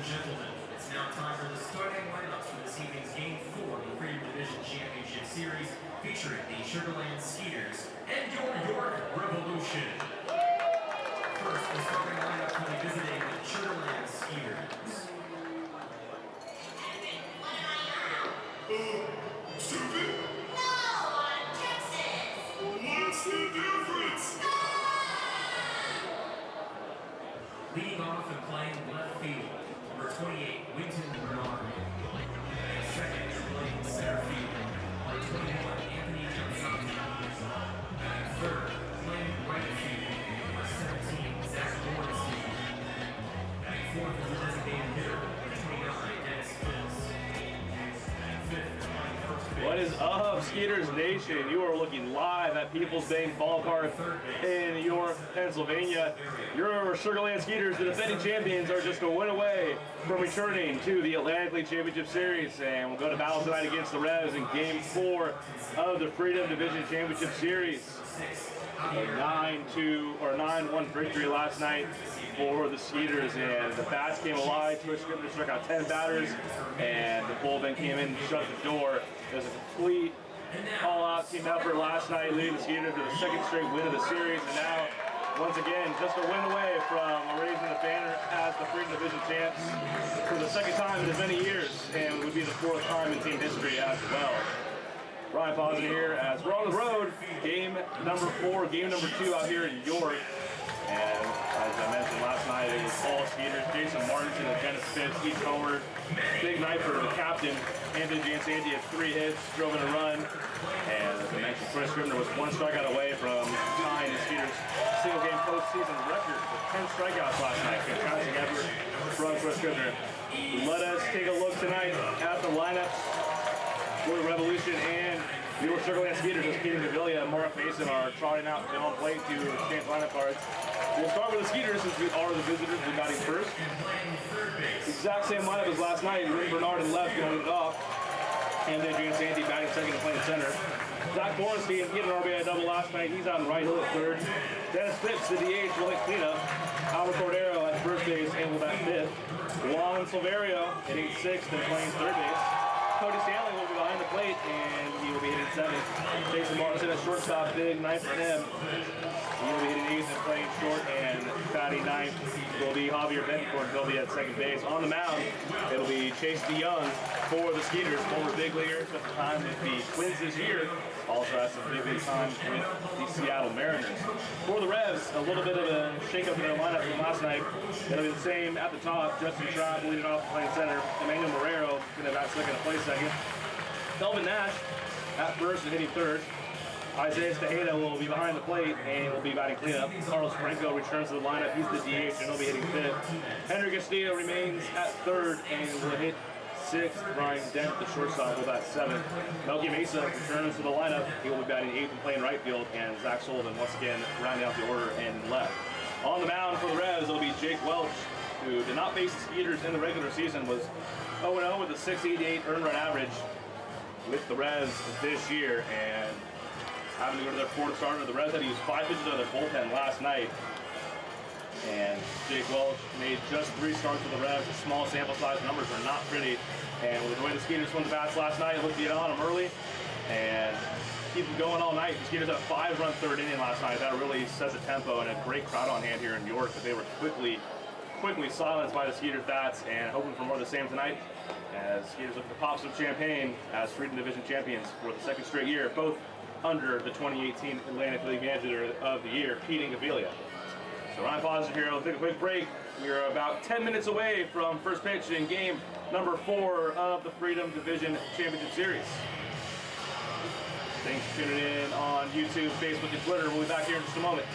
gentlemen, it's now time for the starting lineups for this evening's Game 4 of the Freedom Division Championship Series, featuring the Sugarland Skeeters and your York Revolution. First, the starting lineup will be visiting the Sugarland Skeeters. Stupid? No, I'm Texas! What's the difference? Leading off and playing left field, number 28, Winton Bernard. Second, playing center field, number 21, Anthony Johnson. Third, playing right field, number 17, Zach Bornstein. Fourth is the designated hitter, number 29, Dennis Fitz. Fifth, playing first base. What is up, Skeeters Nation? You are looking live at People's Bank Ballpark in York, Pennsylvania. Your Sugarland Skeeters, the defending champions, are just a win away from returning to the Atlantic League Championship Series, and we'll go to battle tonight against the Revs in Game 4 of the Freedom Division Championship Series. A 9-1 victory last night for the Skeeters, and the bats came alive. Twitch Scribner struck out 10 batters, and the bullpen came in and shut the door. It was a complete all-out team effort last night, leading the Skeeters to the second straight win of the series, and now, once again, just a win away from raising the banner as the Freedom Division champs for the second time in as many years, and would be the fourth time in team history as well. Ryan Posner here as we're on the road, game number 4, game number 2 out here in York. And as I mentioned last night, it was all Skeeters, Jason Martin and Dennis Fitz, each homer. Big night for the captain, Anthony Jansanti had 3 hits, drove in a run. And as I mentioned, Chris Scribner was 1 strikeout away from tying the Skeeters' single-game postseason record with 10 strikeouts last night. Fantastic effort from Chris Scribner. Let us take a look tonight at the lineups for the Revolution and your Sugarland Skeeters. As Keating Gavilia and Mark Mason are trotting out to home plate to exchange lineup cards. We'll start with the Skeeters since we are the visitors. We got him first. Exact same lineup as last night. Winton Bernard in left going it off. And then Jansanti batting second and playing center. Zach Bornstein hit an RBI double last night. He's on right, he'll hit third. Dennis Fitz, the DH, will hit cleanup. Albert Cordero at first base and will bat fifth. Juan Silverio hitting sixth and playing third base. Cody Stanley will be behind the plate, and he will be hitting 7th. Jason Martin at shortstop, big night for him. He will be hitting 8th and playing short, and batting 9th will be Javier Bencourt. He'll be at second base. On the mound, it'll be Chase DeYoung for the Skeeters, former big leaguer, spent some time with the Twins this year. Also has some big league time with the Seattle Mariners. For the Revs, a little bit of a shake-up in their lineup from last night. It'll be the same at the top. Justin Traub leading off playing center. Emmanuel Marrero going to bat second and play second. Kelvin Nash at first and hitting third. Isaiah Stejeda will be behind the plate and will be batting cleanup. Carlos Franco returns to the lineup. He's the DH and he'll be hitting fifth. Henry Castillo remains at third and will hit sixth. Brian Dent, the shortstop, will bat seventh. Melky Mesa returns to the lineup. He will be batting eighth and playing right field. And Zach Sullivan once again rounding out the order and left. On the mound for the Revs, it'll be Jake Welch, who did not face the Skeeters in the regular season, was 0-0 with a 688 earned run average with the Revs this year, and having to go to their 4th starter. The Revs had to use 5 pitches out of their bullpen last night, and Jake Welch made just 3 starts with the Revs. The small sample size numbers are not pretty, and with the way the Skeeters won the bats last night, it looked to get on them early and keep them going all night. The Skeeters had a 5-run 3rd inning last night. That really set the tempo, and a great crowd on hand here in York, but they were quickly silenced by the Skeeters bats, and hoping for more of the same tonight as Skeeters look to pop some champagne as Freedom Division champions for the 2nd straight year, both under the 2018 Atlantic League Manager of the Year, Keating Gavilia. So Ryan Posner here. We'll take a quick break. We are about 10 minutes away from first pitch in game number 4 of the Freedom Division Championship Series. Thanks for tuning in on YouTube, Facebook, and Twitter. We'll be back here in just a moment.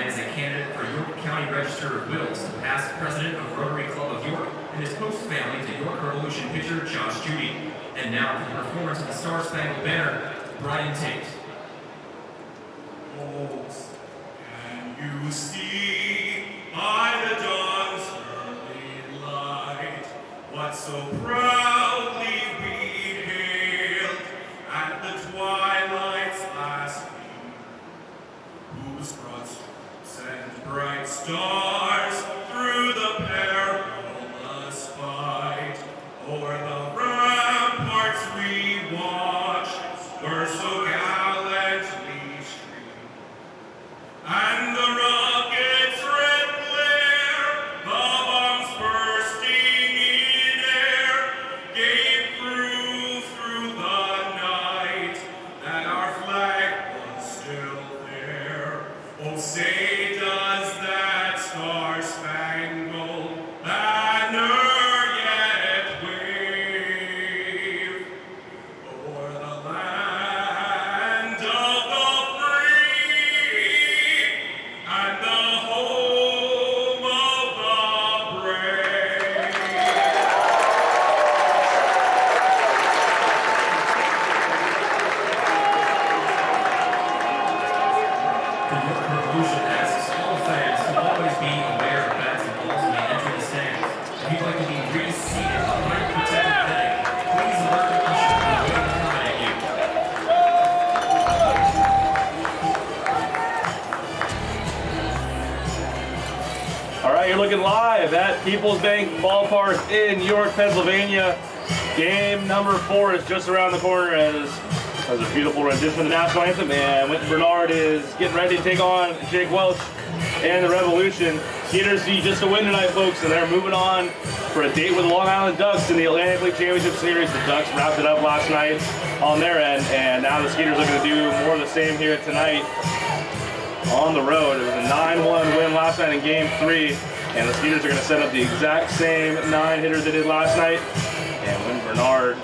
and is a candidate for York County Register of Wills, past president of Rotary Club of York, and his host family to York Revolution pitcher Josh Judy. And now for the performance of the Star Spangled Banner, Brian Tate. Folks, can you see by the dawn's early light what so proudly we hailed at the twilight's last beam, whose broad stripes sent bright stars through the perilous fight? O'er the ramparts we watched were so gallantly streamed, and the rocket's red glare, the bombs bursting in air, gave proof through the night that our flag was still there. Oh, say does that star-spangled banner yet wave o'er the land of the free and the home of the brave? The York Revolution asks all fans to always be aware of bats and balls when they enter the stands. If you'd like to be reseated behind protected netting, please alert the usher who will accommodate you. All right, you're looking live at People's Bank Ballpark in York, Pennsylvania. Game number 4 is just around the corner as a beautiful rendition of the national anthem, and Wynton Bernard is getting ready to take on Jake Welch and the Revolution. Skeeters need just a win tonight, folks, and they're moving on for a date with the Long Island Ducks in the Atlantic League Championship Series. The Ducks wrapped it up last night on their end, and now the Skeeters are going to do more of the same here tonight on the road. It was a 9-1 win last night in Game 3, and the Skeeters are going to set up the exact same 9-hitter they did last night. And Wynton Bernard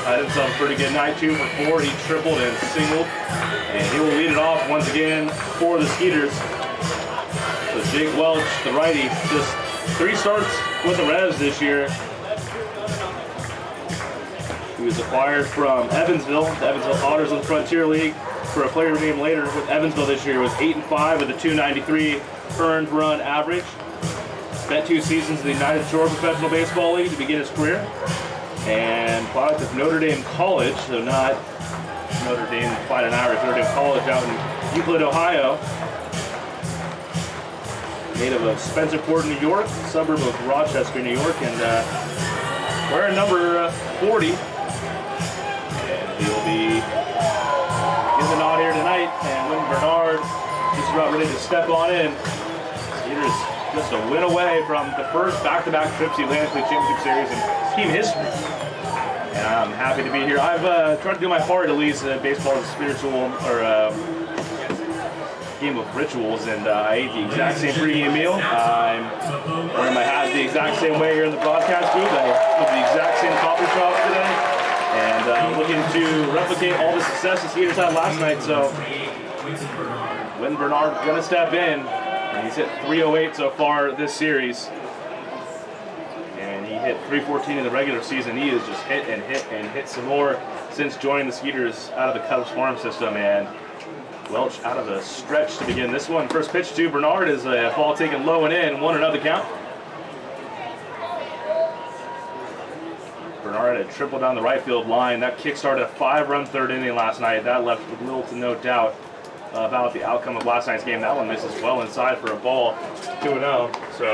had himself a pretty good night, 2 for 4. He tripled and singled, and he will lead it off once again for the Skeeters. So Jake Welch, the righty, just 3 starts with the Revs this year. He was acquired from Evansville, the Evansville Otters of the Frontier League, for a player named later with Evansville this year. Was 8-5 with a .293 earned run average. Spent 2 seasons in the United Shore Professional Baseball League to begin his career. And product of Notre Dame College, so not Notre Dame Fighting Irish, Notre Dame College out in Euclid, Ohio. Native of Spencerport, New York, suburb of Rochester, New York, and wearing number 40. And he'll be in the nod here tonight, and Wynton Bernard just about ready to step on in. Skeeters just a win away from the first back-to-back trips to the Atlantic League Championship Series in team history. And I'm happy to be here. I've tried to do my part at least. Baseball is a spiritual, or game of rituals, and I ate the exact same pregame meal. I'm wearing my hat the exact same way here in the broadcast booth. I went to the exact same coffee shop today, and looking to replicate all the success the Skeeters had last night. So Wynton Bernard is going to step in, and he's hit .308 so far this series. And he hit .314 in the regular season. He has just hit and hit and hit some more since joining the Skeeters out of the Cubs farm system. And Welch out of the stretch to begin this one. First pitch to Bernard is a ball taken low and in, 1-0 the count. Bernard had triple down the right field line. That kick-started a 5-run third inning last night. That left with little to no doubt about the outcome of last night's game. That one misses well inside for a ball, 2-0. So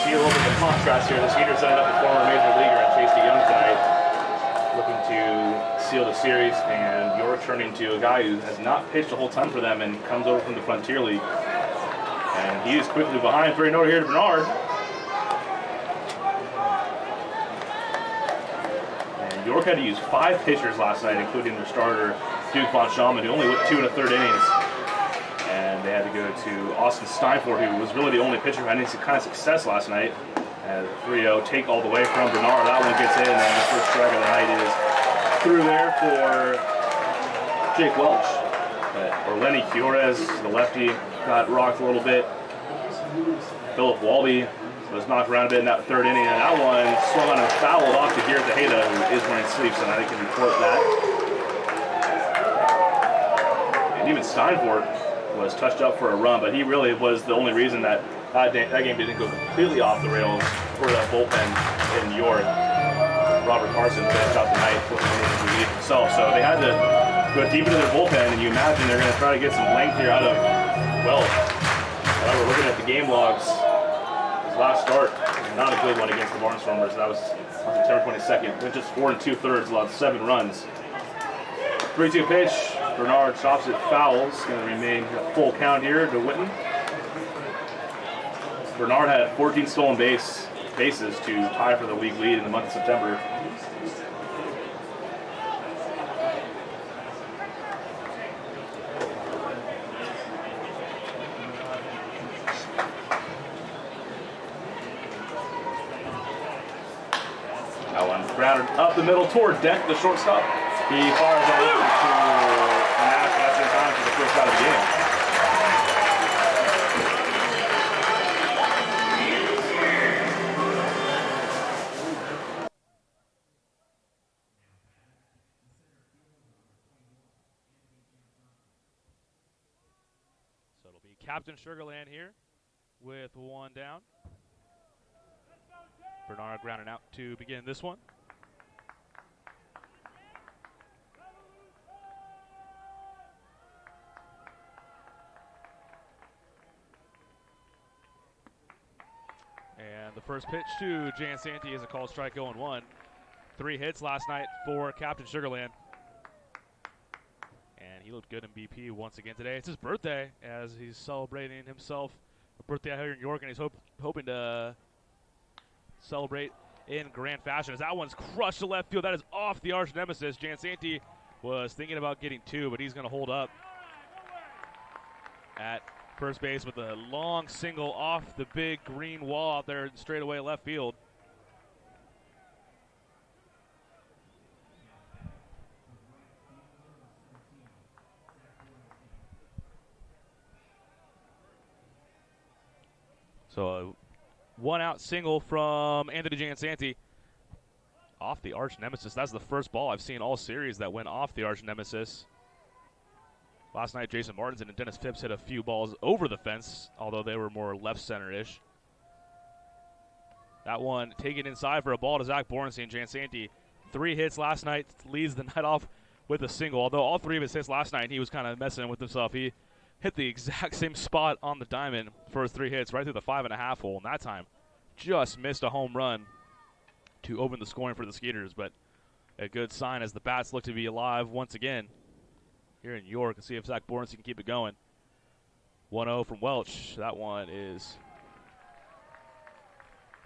see a little bit of contrast here. The Skeeters signed up a former major leaguer and Chase DeYoung tonight, looking to seal the series, and York turning to a guy who has not pitched a whole ton for them and comes over from the Frontier League. And he is quickly behind. 3-0 here to Bernard. And York had to use 5 pitchers last night, including their starter, Duke Von Schaumann, who only went 2 1/3 innings. And they had to go to Austin Steinfort, who was really the only pitcher who had any kind of success last night. And 3-0 take all the way from Bernard. That one gets in, and the first strike of the night is through there for Jake Welch. Or Len Lenny Fiores, the lefty, got rocked a little bit. Philip Walby was knocked around a bit in that third inning, and that one swung on and fouled off to Garrett Tejeda, who is wearing sleeves, and I can report that. And even Steinfort was touched up for a run, but he really was the only reason that game didn't go completely off the rails for that bullpen in New York. Robert Carson finished out the night with an innings relief himself, so they had to go deep into their bullpen, and you imagine they're going to try to get some length here out of Welch. However, looking at the game logs, his last start, not a good one against the Barnstormers. That was on September 22nd. Went just 4 2/3, allowed 7 runs. 3-2 pitch. Bernard chops it foul. It's going to remain a full count here to Witten. Bernard had 14 stolen bases to tie for the league lead in the month of September. That one grounded up the middle toward Dent, the shortstop. He fires on over to Nash. That's in time for the first out of the game. So it'll be Captain Sugarland here with 1 down. Bernard grounding out to begin this one. And the first pitch to Jan Santee is a called strike 0-1. 3 hits last night for Captain Sugarland. And he looked good in BP once again today. It's his birthday as he's celebrating himself a birthday out here in New York, and he's hoping to celebrate in grand fashion as that one's crushed to left field. That is off the arch nemesis. Jan Santee was thinking about getting 2, but he's going to hold up at first base with a long single off the big green wall out there straight away left field. So a 1-out single from Anthony Jan Santee off the arch nemesis. That's the first ball I've seen all series that went off the arch nemesis. Last night, Jason Martinson and Dennis Phipps hit a few balls over the fence, although they were more left center-ish. That one taken inside for a ball to Zach Borenstein. Jan Santee, 3 hits last night, leads the night off with a single. Although all 3 of his hits last night, he was kind of messing with himself. He hit the exact same spot on the diamond for his 3 hits, right through the 5.5 hole, and that time just missed a home run to open the scoring for the Skeeters, but a good sign as the bats look to be alive once again here in New York, and see if Zach Borenstein can keep it going. 1-0 from Welch. That one is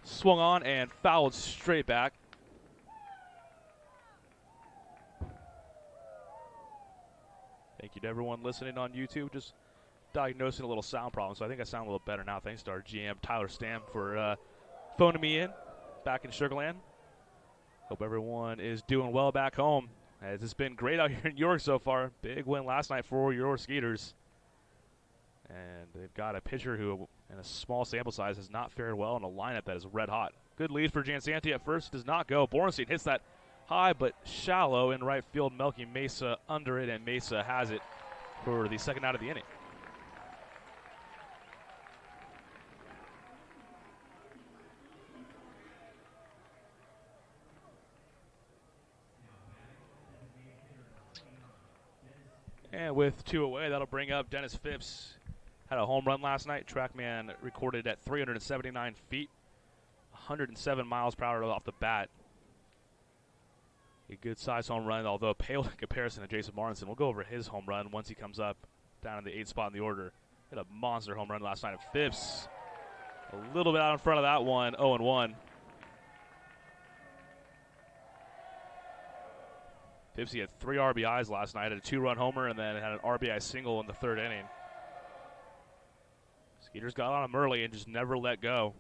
swung on and fouled straight back. Thank you to everyone listening on YouTube. Just diagnosing a little sound problem, so I think I sound a little better now. Thanks to our GM, Tyler Stam, for phoning me in back in Sugarland. Hope everyone is doing well back home, as it's been great out here in New York so far. Big win last night for your Skeeters. And they've got a pitcher who, in a small sample size, has not fared well in a lineup that is red hot. Good lead for Jan Santee at first. Does not go. Borenstein hits that high but shallow in right field. Melky Mesa under it, and Mesa has it for the second out of the inning. And with 2 away, that'll bring up Dennis Phipps. Had a home run last night. TrackMan recorded at 379 feet, 107 miles per hour off the bat. A good size home run, although pale in comparison to Jason Martinson. We'll go over his home run once he comes up down in the 8th spot in the order. Hit a monster home run last night of Phipps. A little bit out in front of that one, 0-1. Phipps had 3 RBIs last night, had a 2-run homer, and then had an RBI single in the 3rd inning. Skeeters got on him early and just never let go.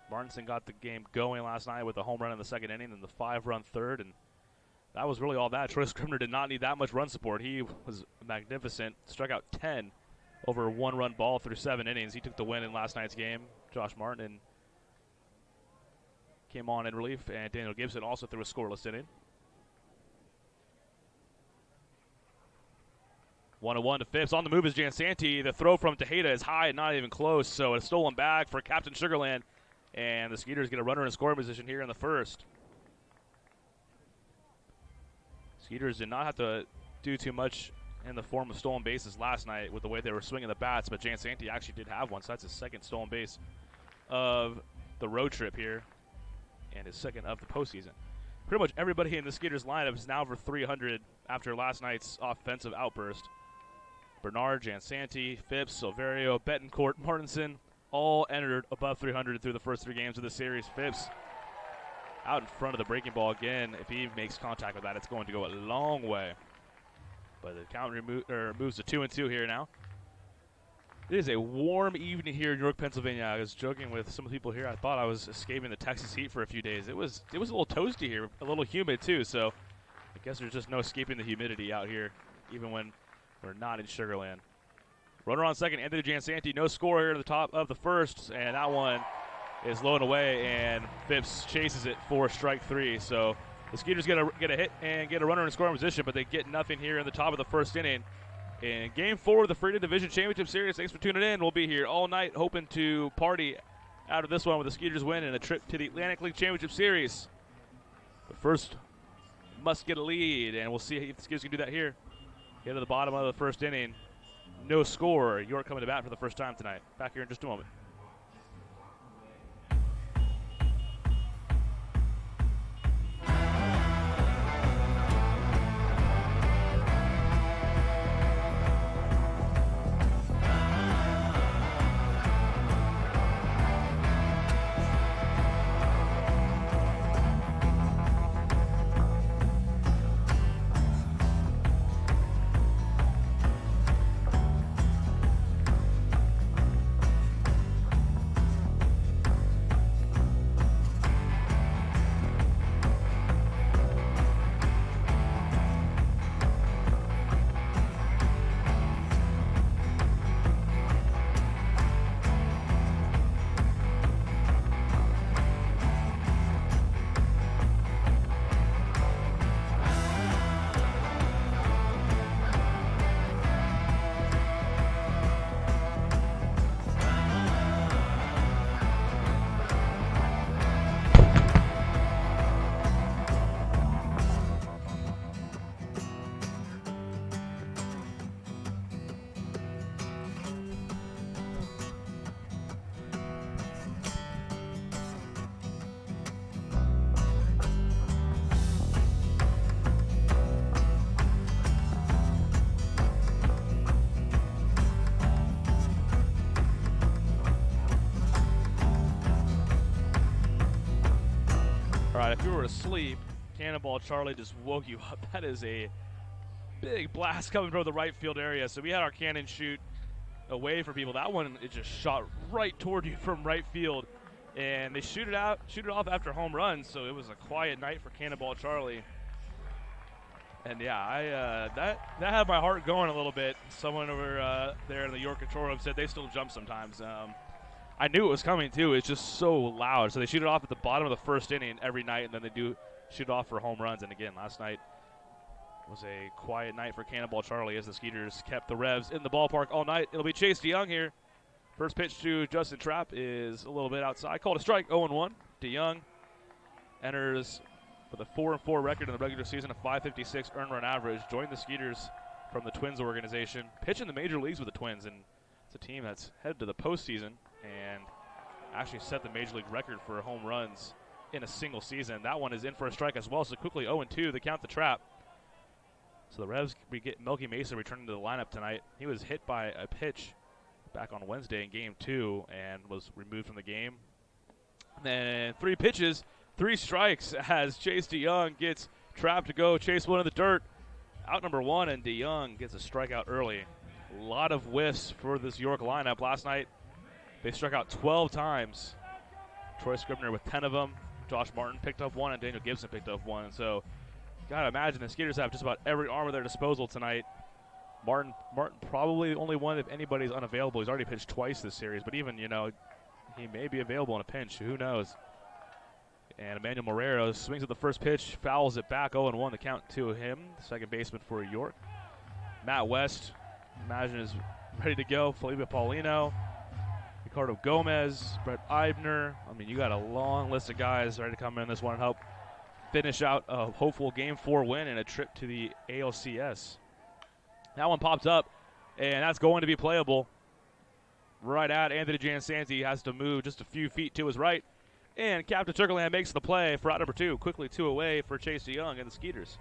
Martinson got the game going last night with a home run in the 2nd inning and the 5-run 3rd, and that was really all that. Troy Scribner did not need that much run support. He was magnificent. Struck out 10 over 1-run ball through 7 innings. He took the win in last night's game. Josh Martin came on in relief, and Daniel Gibson also threw a scoreless inning. 1-1 to Phipps. On the move is Jansanti. The throw from Tejeda is high and not even close, so a stolen bag for Captain Sugarland. And the Skeeters get a runner in scoring position here in the first. Skeeters did not have to do too much in the form of stolen bases last night with the way they were swinging the bats, but Jansanti actually did have one, so that's his second stolen base of the road trip here and his second of the postseason. Pretty much everybody in the Skeeters lineup is now over 300 after last night's offensive outburst. Bernard, Jansanti, Phipps, Silverio, Betancourt, Martinson all entered above 300 through the first 3 games of the series. Phipps out in front of the breaking ball again. If he makes contact with that, it's going to go a long way. But the count moves to 2-2 here now. It is a warm evening here in York, Pennsylvania. I was joking with some of the people here. I thought I was escaping the Texas heat for a few days. It was a little toasty here, a little humid too. So I guess there's just no escaping the humidity out here, even when we're not in Sugarland. Runner on second, Anthony Jansanti. No score here at the top of the first, and that one is low and away, and Phipps chases it for strike 3. So the Skeeters get a hit and get a runner in scoring position, but they get nothing here in the top of the first inning. In Game 4 of the Freedom Division Championship Series, thanks for tuning in. We'll be here all night hoping to party out of this one with the Skeeters win and a trip to the Atlantic League Championship Series. But first, must get a lead, and we'll see if the Skeeters can do that here. Get to the bottom of the first inning. No score. York coming to bat for the first time tonight. Back here in just a moment. If you were asleep, Cannonball Charlie just woke you up. That is a big blast coming from the right field area. So we had our cannon shoot away from people. That one, it just shot right toward you from right field. And they shoot it off after home runs. So it was a quiet night for Cannonball Charlie. And yeah, that had my heart going a little bit. Someone over there in the York control room said they still jump sometimes. I knew it was coming too. It's just so loud. So they shoot it off at the bottom of the first inning every night, and then they do shoot it off for home runs. And again, last night was a quiet night for Cannonball Charlie as the Skeeters kept the Revs in the ballpark all night. It'll be Chase DeYoung here. First pitch to Justin Trapp is a little bit outside. Called a strike, 0-1. DeYoung enters with a 4-4 record in the regular season, a 556 earned run average. Joined the Skeeters from the Twins organization. Pitched in the major leagues with the Twins, and it's a team that's headed to the postseason and actually set the major league record for home runs in a single season. That one is in for a strike as well, so quickly 0-2, they count the Trap. So the Revs, we get Melky Mesa returning to the lineup tonight. He was hit by a pitch back on Wednesday in Game 2 and was removed from the game. And then 3 pitches, 3 strikes as Chase DeYoung gets Trap to go chase one in the dirt. Out number 1, and DeYoung gets a strikeout early. A lot of whiffs for this York lineup. Last night, they struck out 12 times. Troy Scribner with 10 of them. Josh Martin picked up 1, and Daniel Gibson picked up 1. So Gotta imagine the Skeeters have just about every arm at their disposal tonight. Martin probably only one if anybody's unavailable. He's already pitched twice this series, but even, he may be available in a pinch. Who knows? And Emmanuel Morero swings at the first pitch, fouls it back, 0-1, the count to him, second baseman for York. Matt West, imagine, is ready to go. Felipe Paulino, Ricardo Gomez, Brett Eibner. I mean, you got a long list of guys ready to come in this one and help finish out a hopeful Game 4 win and a trip to the ALCS. That one pops up, and that's going to be playable. Right at Anthony Jansanti, has to move just a few feet to his right. And Captain Turkleland makes the play for out number 2. Quickly 2 away for Chase DeYoung and the Skeeters.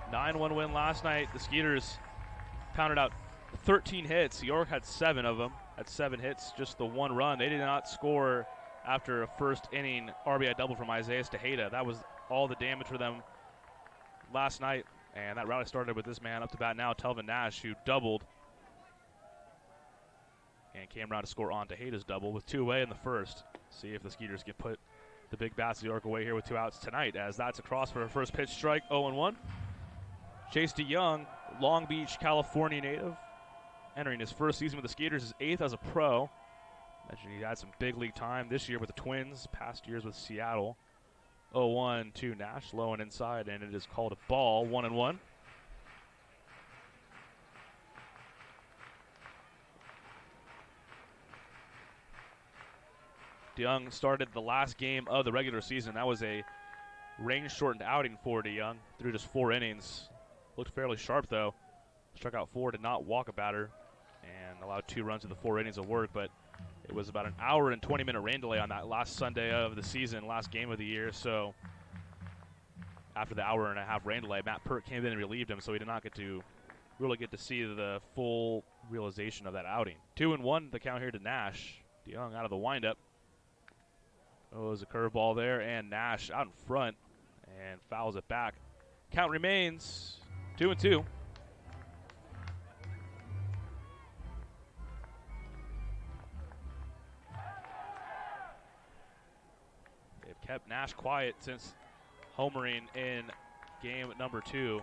A 9-1 win last night. The Skeeters pounded out 13 hits. York had 7 of them. Had 7 hits, just the 1 run. They did not score after a first inning RBI double from Isaiah Tejeda. That was all the damage for them last night. And that rally started with this man up to bat now, Telvin Nash, who doubled and came around to score on Tejeda's double with 2 away in the first. See if the Skeeters can put the big bats of York away here with 2 outs tonight, as that's across for a first pitch strike, 0-1. Chase DeYoung, Long Beach, California native, entering his first season with the Skeeters, his 8th as a pro. Imagine he had some big league time this year with the Twins, past years with Seattle. 0-1 to Nash, low and inside, and it is called a ball, 1-1. DeYoung started the last game of the regular season. That was a rain-shortened outing for DeYoung. Threw just 4 innings. Looked fairly sharp, though. Struck out 4, did not walk a batter, and allowed 2 runs in the 4 innings of work, but it was about an hour and 20-minute rain delay on that last Sunday of the season, last game of the year. So after the hour and a half rain delay, Matt Pert came in and relieved him, so he did not really get to see the full realization of that outing. 2-1, the count here to Nash. DeYoung out of the windup. Oh, there's a curveball there, and Nash out in front and fouls it back. Count remains 2-2. Kept Nash quiet since homering in game number 2.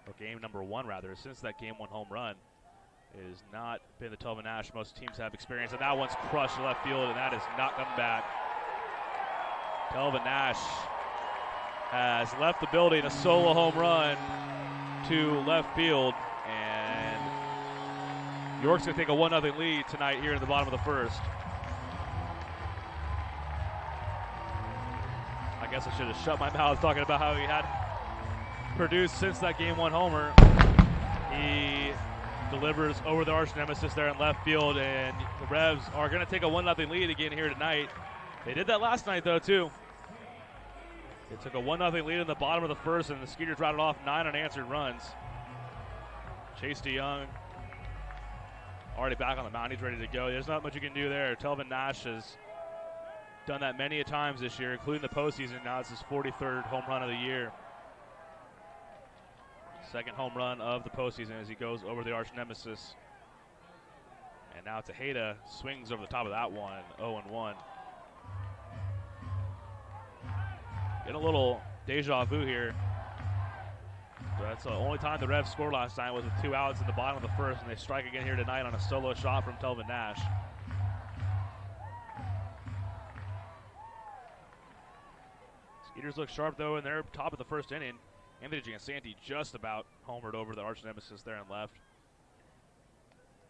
Or game number 1, rather. Since that game 1 home run, it has not been the Telvin Nash most teams have experienced. And that one's crushed to left field, and that is not coming back. Telvin Nash has left the building, a solo home run to left field. And York's going to take a 1-0 lead tonight here in the bottom of the first. I guess I should have shut my mouth talking about how he had produced since that game 1 homer. He delivers over the arch nemesis there in left field, and the Revs are going to take a 1-0 lead again here tonight. They did that last night, though, too. They took a 1-0 lead in the bottom of the first, and the Skeeters rattled off 9 unanswered runs. Chase DeYoung already back on the mound. He's ready to go. There's not much you can do there. Telvin Nash has done that many a times this year, including the postseason. Now it's his 43rd home run of the year. Second home run of the postseason as he goes over the arch nemesis. And now Tejeda swings over the top of that one, 0-1. Getting a little deja vu here. That's the only time the Revs scored last night was with 2 outs in the bottom of the first, and they strike again here tonight on a solo shot from Telvin Nash. Skeeters look sharp, though, in their top of the first inning. Anthony Jansanti just about homered over the arch nemesis there and left.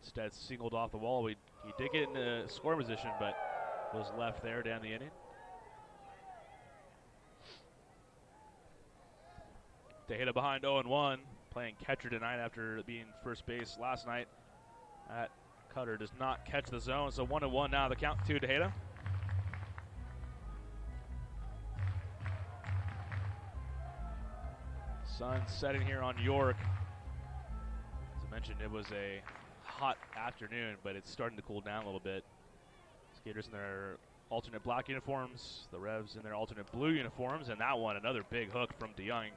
Instead, singled off the wall. He did get into scoring position, but was left there down the inning. Tejeda behind 0-1, playing catcher tonight after being first base last night. That cutter does not catch the zone, so 1-1 now. The count to Tejeda. Sun setting here on York. As I mentioned, it was a hot afternoon, but it's starting to cool down a little bit. Skaters in their alternate black uniforms, the Revs in their alternate blue uniforms, and that one, another big hook from DeYoung.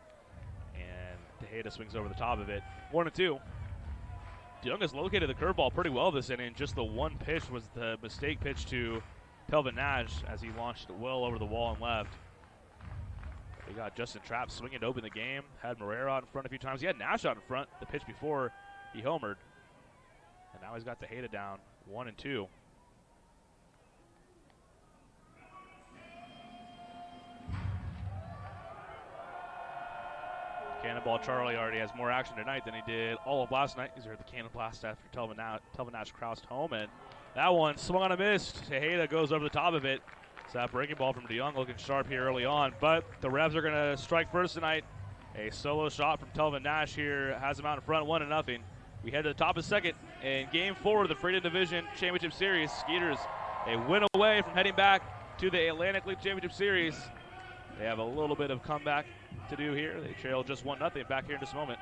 And Tejeda swings over the top of it. 1-2. DeYoung has located the curveball pretty well this inning. Just the one pitch was the mistake pitch to Telvin Nash as he launched it well over the wall and left. They got Justin Trapp swinging to open the game. Had Morera out in front a few times. He had Nash out in front the pitch before he homered. And now he's got Tejeda down 1-2. Cannonball Charlie already has more action tonight than he did all of last night. He's heard the cannon blast after Telvin Nash crossed home, and that one swung on a miss. Tejeda goes over the top of it. So that breaking ball from DeYoung looking sharp here early on, but the Revs are going to strike first tonight. A solo shot from Telvin Nash here has him out in front 1-0. We head to the top of the second in Game 4 of the Freedom Division Championship Series. Skeeters a win away from heading back to the Atlantic League Championship Series. They have a little bit of comeback to do here. They trail just 1-0 back here in just a moment.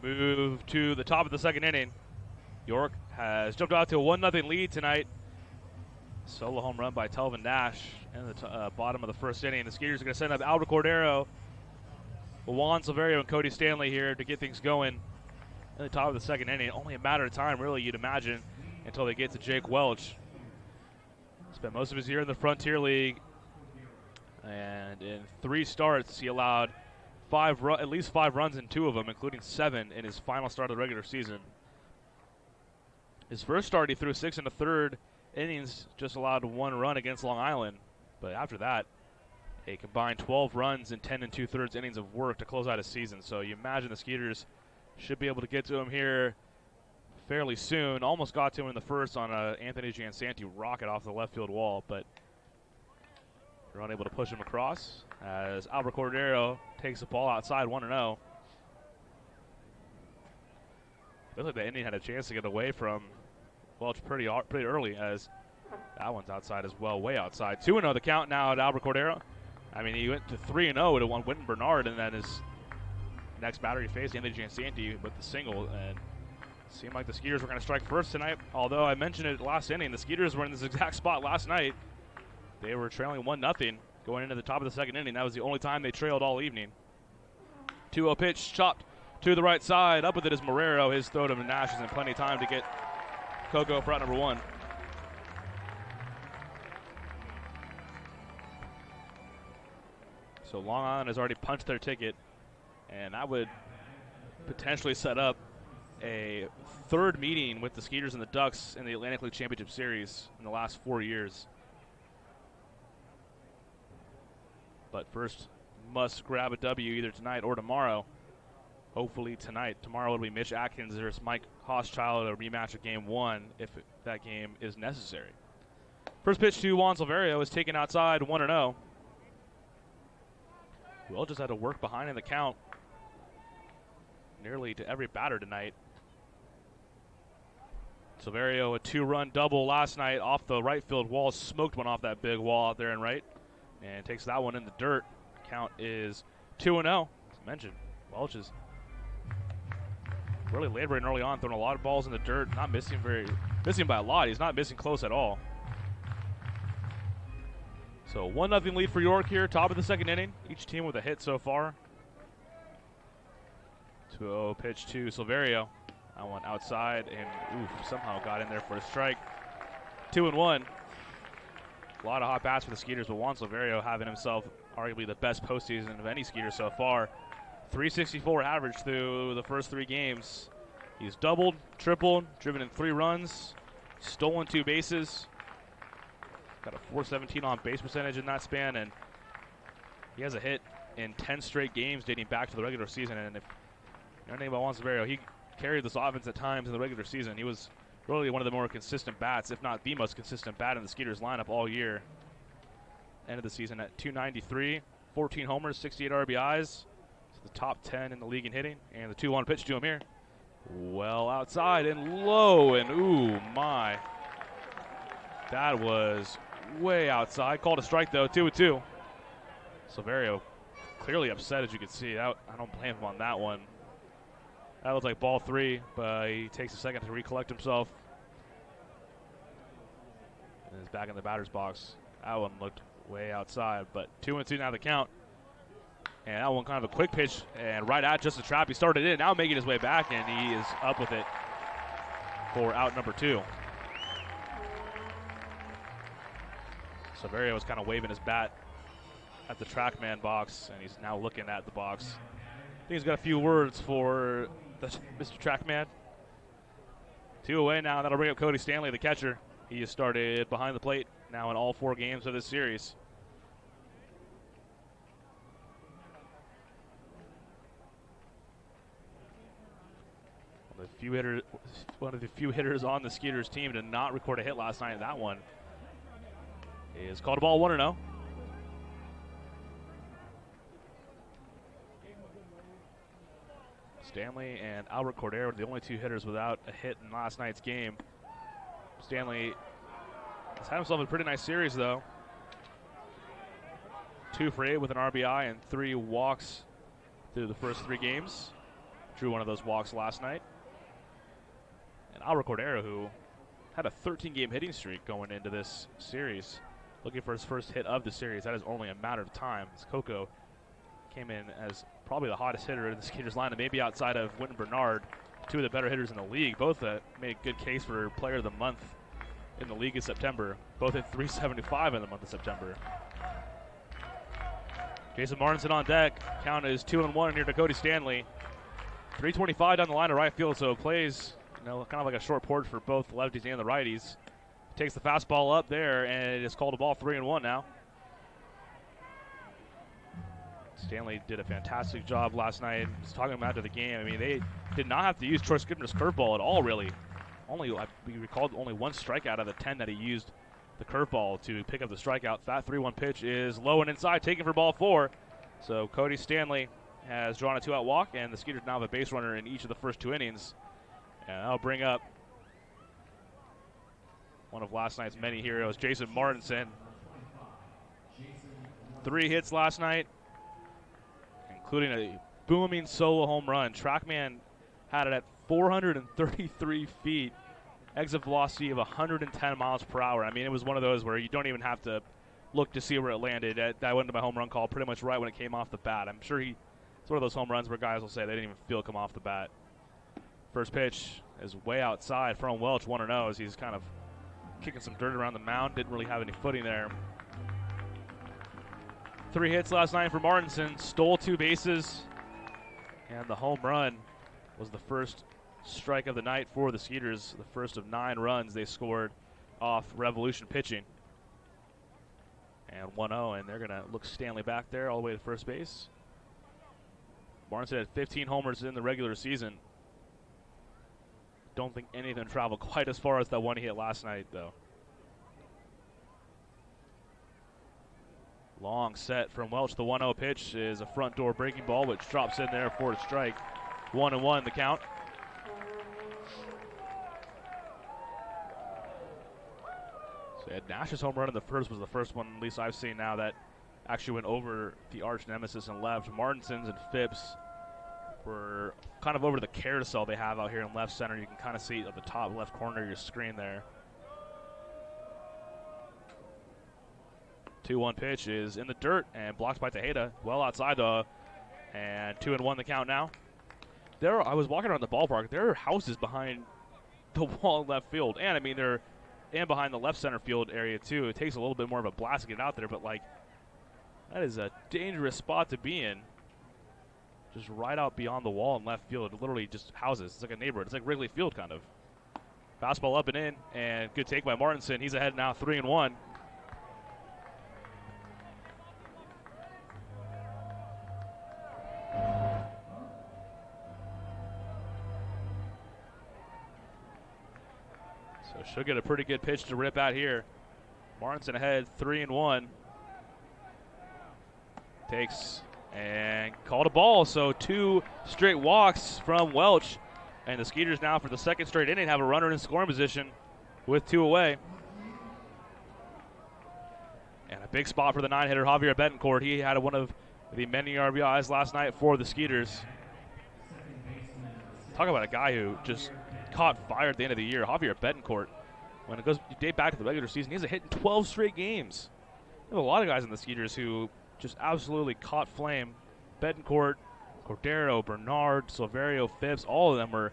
Move to the top of the second inning. York has jumped out to a 1-0 lead tonight. Solo home run by Telvin Nash in the bottom of the first inning. The Skeeters are going to send up Albert Cordero, Juan Silverio, and Cody Stanley here to get things going in the top of the second inning. Only a matter of time, really, you'd imagine, until they get to Jake Welch. Spent most of his year in the Frontier League, and in 3 starts, he allowed at least 5 runs in 2 of them, including 7 in his final start of the regular season. His first start, he threw 6 1/3 innings, just allowed 1 run against Long Island. But after that, a combined 12 runs in 10 2/3 innings of work to close out his season. So you imagine the Skeeters should be able to get to him here fairly soon. Almost got to him in the first on Anthony Giansanti rocket off the left field wall, but they're unable to push him across as Albert Cordero takes the ball outside 1-0. Feels like the inning had a chance to get away from Welch pretty early, as that one's outside as well, way outside. 2-0 the count now at Albert Cordero. I mean, he went to 3-0 to one Wynton Bernard, and then his next batter he faced, Anthony Giansanti, with the single, and seemed like the Skeeters were going to strike first tonight. Although I mentioned it last inning, the Skeeters were in this exact spot last night. They were trailing 1-0 going into the top of the second inning. That was the only time they trailed all evening. 2-0 pitch, chopped to the right side. Up with it is Marrero. His throw to Nash is in plenty of time to get Coco for out number 1. So Long Island has already punched their ticket, and that would potentially set up a 3rd meeting with the Skeeters and the Ducks in the Atlantic League Championship Series in the last 4 years. But first, must grab a W either tonight or tomorrow. Hopefully tonight. Tomorrow it'll be Mitch Atkins versus Mike Hochschild, a rematch of Game 1 if that game is necessary. First pitch to Juan Silverio is taken outside, 1-0. Will just had to work behind in the count nearly to every batter tonight. Silverio, a 2-run double last night off the right field wall, smoked one off that big wall out there in right, and takes that one in the dirt. Count is 2-0. As mentioned, Welch is really laboring early on, throwing a lot of balls in the dirt, not missing by a lot. He's not missing close at all. So 1-0 lead for York here, top of the second inning. Each team with a hit so far. 2-0 pitch to Silverio. That one outside and somehow got in there for a strike. 2-1. A lot of hot bats for the Skeeters, but Juan Silverio having himself arguably the best postseason of any Skeeter so far. 364 average through the first 3 games. He's doubled, tripled, driven in 3 runs, stolen 2 bases. Got a 417 on base percentage in that span, and he has a hit in 10 straight games dating back to the regular season. And if you know anything about Juan Silverio, he carried this offense at times in the regular season. He was really one of the more consistent bats, if not the most consistent bat in the Skeeters lineup all year. End of the season at 293, 14 homers, 68 RBIs. The top 10 in the league in hitting, and the 2-1 pitch to him here. Well outside and low, and ooh my. That was way outside. Called a strike though, 2-2. Silverio clearly upset, as you can see. I don't blame him on that one. That looked like ball 3, but he takes a second to recollect himself. And is back in the batter's box. That one looked way outside, but 2-2 now the count. And that one kind of a quick pitch, and right at just the trap. He started in, now making his way back, and he is up with it for out number 2. Silverio was kind of waving his bat at the TrackMan box, and he's now looking at the box. I think he's got a few words for Mr. TrackMan. 2 away now. That'll bring up Cody Stanley, the catcher. He has started behind the plate now in all 4 games of this series. One of the few hitters on the Skeeters team to not record a hit last night. That one is called a ball, 1-0. Stanley and Albert Cordero were the only 2 hitters without a hit in last night's game. Stanley has had himself a pretty nice series, though. 2 for 8 with an RBI and 3 walks through the first 3 games. Drew one of those walks last night. And Albert Cordero, who had a 13-game hitting streak going into this series, looking for his first hit of the series. That is only a matter of time, as Coco came in as probably the hottest hitter in the Skeeters lineup, maybe outside of Witten Bernard, 2 of the better hitters in the league. Both made a good case for Player of the Month in the league in September. Both hit 375 in the month of September. Jason Martinson on deck. Count is 2-1 here to Cody Stanley. 325 down the line to right field, so plays kind of like a short porch for both lefties and the righties. Takes the fastball up there, and it is called a ball, 3-1 now. Stanley did a fantastic job last night. I was talking about after the game. I mean, they did not have to use Troy Scribner's curveball at all, really. We recalled only 1 strikeout out of the 10 that he used the curveball to pick up the strikeout. That 3-1 pitch is low and inside, taken for ball 4. So Cody Stanley has drawn a 2-out walk, and the Skeeters now have a base runner in each of the first 2 innings. And that'll bring up one of last night's many heroes, Jason Martinson. 3 hits last night, including a booming solo home run. TrackMan had it at 433 feet, exit velocity of 110 miles per hour. I mean, it was one of those where you don't even have to look to see where it landed. That went to my home run call pretty much right when it came off the bat. I'm sure it's one of those home runs where guys will say they didn't even feel it come off the bat. First pitch is way outside from Welch, 1-0, as he's kind of kicking some dirt around the mound. Didn't really have any footing there. 3 hits last night for Martinson. Stole 2 bases. And the home run was the first strike of the night for the Skeeters. The first of 9 runs they scored off Revolution pitching. And 1-0, and they're going to look Stanley back there all the way to first base. Martinson had 15 homers in the regular season. Don't think any of them travel quite as far as that one he hit last night, though. Long set from Welch. The 1-0 pitch is a front door breaking ball, which drops in there for a strike. 1-1 the count. Nash's home run in the first was the first one, at least I've seen now, that actually went over the arch nemesis and left. Martinson's and Phipps were kind of over the carousel they have out here in left center. You can kind of see it at the top left corner of your screen there. 2-1 pitch is in the dirt and blocked by Tejeda. Well outside though, and 2-1 the count now. I was walking around the ballpark. There are houses behind the wall in left field, and I mean they're behind the left center field area too. It takes a little bit more of a blast to get out there, but like that is a dangerous spot to be in. Just right out beyond the wall in left field, literally just houses. It's like a neighborhood. It's like Wrigley Field kind of. Fastball up and in, and good take by Martinson. He's ahead now, 3-1. So she'll get a pretty good pitch to rip out here. Martinson ahead, 3-1. Takes and called a ball, so 2 straight walks from Welch. And the Skeeters now for the second straight inning have a runner in scoring position with 2 away. And a big spot for the 9-hitter Javier Betancourt. He had one of the many RBIs last night for the Skeeters. Talk about a guy who just caught fire at the end of the year. Javier Betancourt, when it goes date back to the regular season, he has a hit in 12 straight games. There are a lot of guys in the Skeeters who just absolutely caught flame. Betancourt, Cordero, Bernard, Silverio, Phipps, all of them were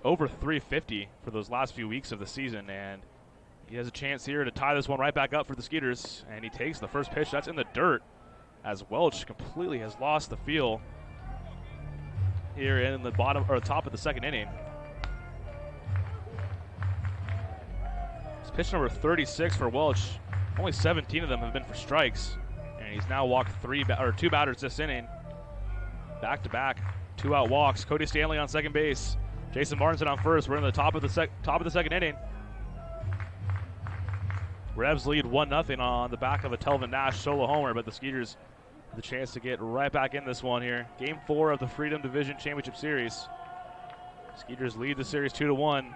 over 350 for those last few weeks of the season, and he has a chance here to tie this one right back up for the Skeeters, and he takes the first pitch. That's in the dirt as Welch completely has lost the feel here in the bottom or top of the second inning. It's pitch number 36 for Welch. Only 17 of them have been for strikes, and he's now walked 2 batters this inning. Back to back, 2-out walks. Cody Stanley on second base. Jason Martinson on first. We're in the top of the second inning. Revs lead 1-0 on the back of a Telvin Nash solo homer, but the Skeeters have the chance to get right back in this one here. Game 4 of the Freedom Division Championship Series. Skeeters lead the series 2-1.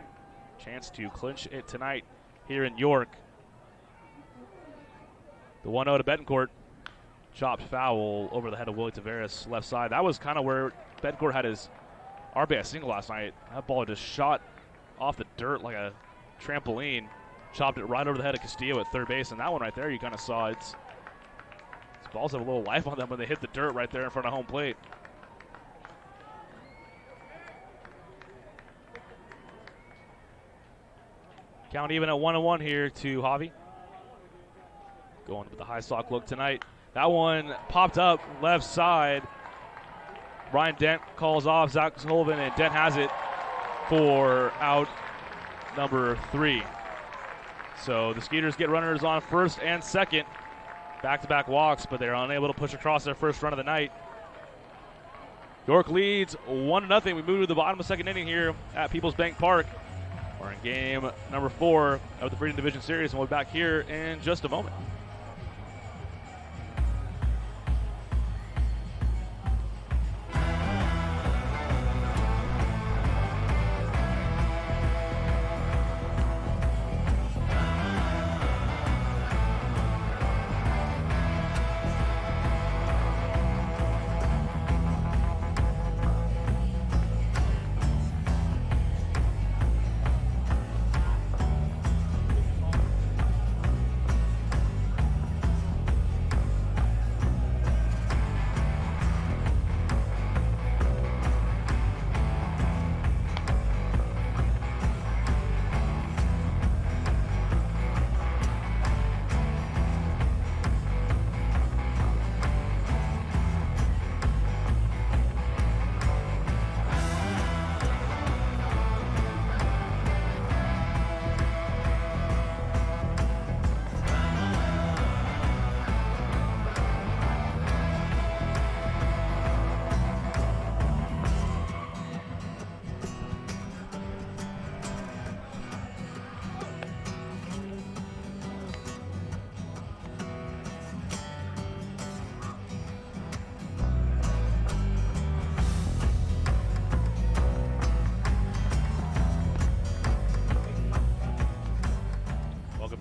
Chance to clinch it tonight here in York. The 1-0 to Betancourt. Chopped foul over the head of Willie Taveras, left side. That was kind of where Betancourt had his RBI single last night. That ball just shot off the dirt like a trampoline. Chopped it right over the head of Castillo at third base. And that one right there, you kind of saw these balls have a little life on them when they hit the dirt right there in front of home plate. Count even at 1-1 here to Javi. Going with the high sock look tonight. That one popped up left side. Ryan Dent calls off Zach Sullivan, and Dent has it for out number 3. So the Skeeters get runners on first and second. Back-to-back walks, but they're unable to push across their first run of the night. York leads 1-0. We move to the bottom of the second inning here at Peoples Bank Park. We're in game number 4 of the Freedom Division Series, and we'll be back here in just a moment.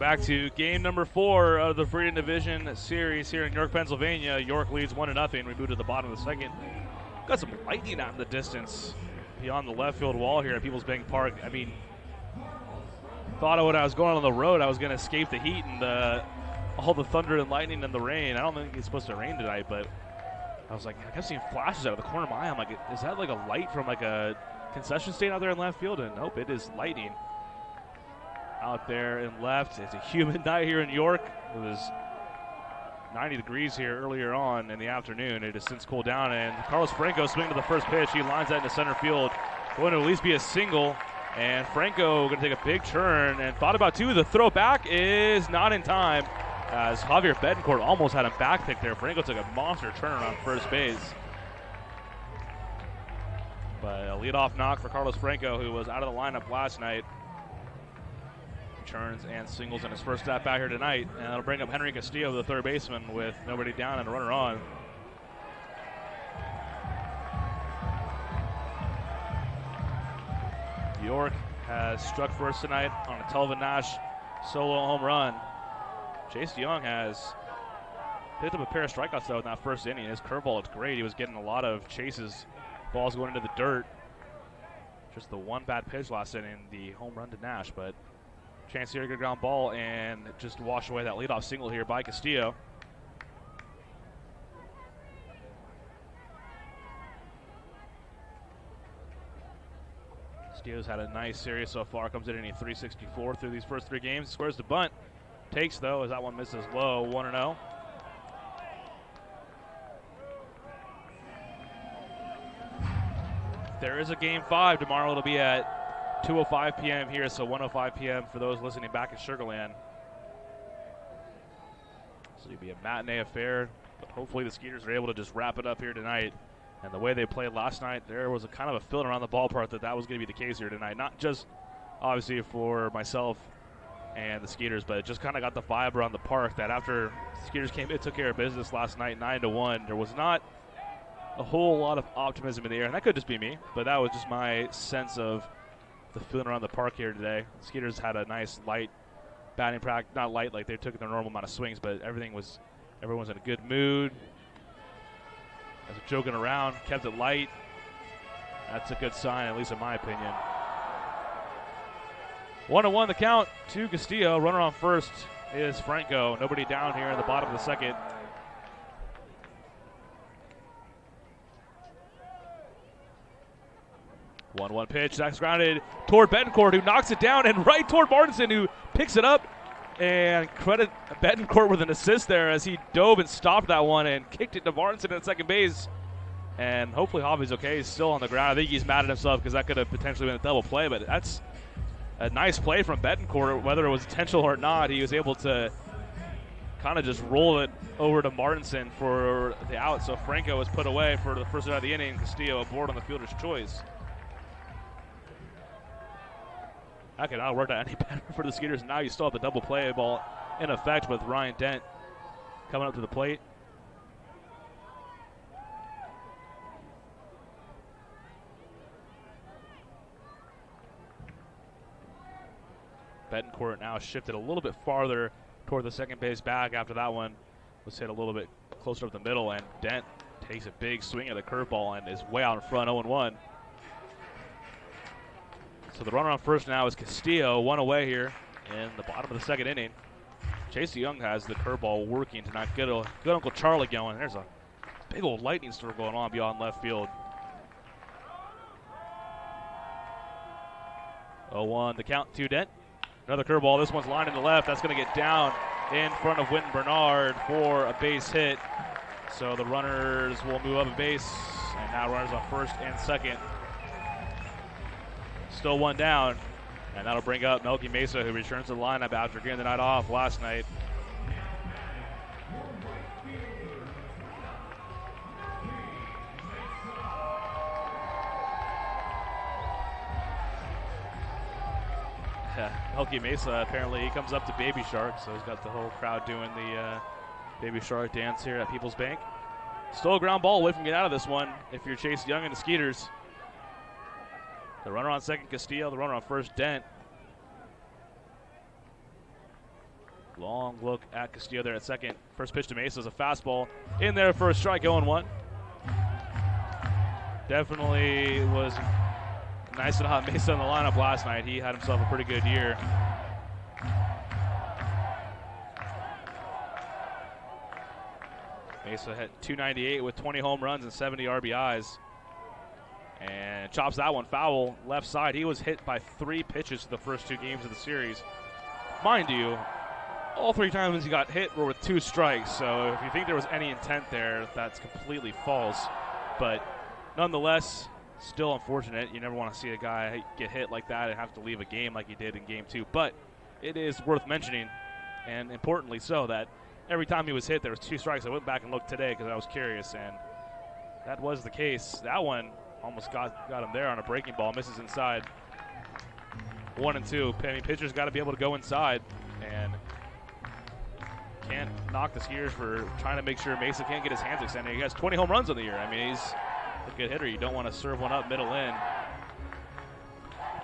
back to game number 4 of the Freedom Division Series here in York, Pennsylvania. York leads 1-0. We move to the bottom of the second. Got some lightning out in the distance beyond the left field wall here at Peoples Bank Park. I mean, thought when I was going on the road, I was going to escape the heat and all the thunder and lightning and the rain. I don't think it's supposed to rain tonight, but I was like, I kept seeing flashes out of the corner of my eye. I'm like, is that like a light from like a concession stand out there in left field? And nope, it is lightning out there in left. It's a humid night here in York. It was 90 degrees here earlier on in the afternoon. It has since cooled down, and Carlos Franco swinging to the first pitch. He lines that into center field. Going to at least be a single, and Franco going to take a big turn and thought about two. The throw back is not in time, as Javier Betancourt almost had him backpicked there. Franco took a monster turn on first base. But a leadoff knock for Carlos Franco, who was out of the lineup last night. Turns and singles in his first at bat here tonight, and that'll bring up Henry Castillo, the third baseman, with nobody down and a runner on. York has struck first tonight on a Telvin Nash solo home run. Chase Young has picked up a pair of strikeouts though in that first inning. His curveball looked great. He was getting a lot of chases, balls going into the dirt. Just the one bad pitch last inning, the home run to Nash, but chance here to get a ground ball and just wash away that leadoff single here by Castillo. Castillo's had a nice series so far. Comes in at 364 through these first 3 games. Squares the bunt. Takes though as that one misses low. 1-0. There is a game 5 tomorrow. It'll be at 2:05 p.m. here, so 1:05 p.m. for those listening back in Sugar Land. So it'll be a matinee affair, but hopefully the Skeeters are able to just wrap it up here tonight. And the way they played last night, there was a kind of a feeling around the ballpark that was going to be the case here tonight. Not just, obviously, for myself and the Skeeters, but it just kind of got the vibe around the park that after the Skeeters came in, took care of business last night, 9-1, there was not a whole lot of optimism in the air. And that could just be me, but that was just my sense of the feeling around the park here today. The Skeeters had a nice light batting practice, not light like they took their normal amount of swings, but everyone's in a good mood. As they're joking around, kept it light. That's a good sign, at least in my opinion. 1-1 the count to Castillo. Runner on first is Franco. Nobody down here in the bottom of the second. One pitch, that's grounded toward Betancourt, who knocks it down, and right toward Martinson, who picks it up. And credit Betancourt with an assist there as he dove and stopped that one and kicked it to Martinson at second base. And hopefully Javi's okay. He's still on the ground. I think he's mad at himself because that could have potentially been a double play, but that's a nice play from Betancourt. Whether it was intentional or not, he was able to kind of just roll it over to Martinson for the out. So Franco was put away for the first out of the inning. Castillo aboard on the fielder's choice. That could not work out any better for the Skeeters. Now you still have the double play ball in effect with Ryan Dent coming up to the plate. Betancourt now shifted a little bit farther toward the second base bag after that one was hit a little bit closer up the middle, and Dent takes a big swing at the curveball and is way out in front, 0-1. So the runner on first now is Castillo, one away here in the bottom of the second inning. Chase Young has the curveball working tonight. Good Uncle Charlie going. There's a big old lightning storm going on beyond left field. 0-1 the count to Dent. Another curveball. This one's lined in the left. That's going to get down in front of Wynton Bernard for a base hit. So the runners will move up a base, and now runners on first and second. Still one down, and that'll bring up Melky Mesa, who returns to the lineup after getting the night off last night. Melky Mesa, apparently he comes up to Baby Shark, so he's got the whole crowd doing the Baby Shark dance here at Peoples Bank. Still a ground ball away from getting out of this one if you're Chase Young and the Skeeters. The runner on second, Castillo. The runner on first, Dent. Long look at Castillo there at second. First pitch to Mesa is a fastball in there for a strike, 0-1. Definitely was nice to have Mesa in the lineup last night. He had himself a pretty good year. Mesa hit 298 with 20 home runs and 70 RBIs. And chops that one foul left side. He was hit by 3 pitches to the first 2 games of the series. Mind you, all 3 times he got hit were with 2 strikes. So if you think there was any intent there, that's completely false. But nonetheless, still unfortunate. You never want to see a guy get hit like that and have to leave a game like he did in game 2. But it is worth mentioning, and importantly so, that every time he was hit, there was 2 strikes. I went back and looked today because I was curious, and that was the case. That one almost got him there on a breaking ball. Misses inside. 1-2. I mean, pitchers got to be able to go inside, and can't knock the Skeeters for trying to make sure Mesa can't get his hands extended. He has 20 home runs on the year. I mean, he's a good hitter. You don't want to serve one up middle in.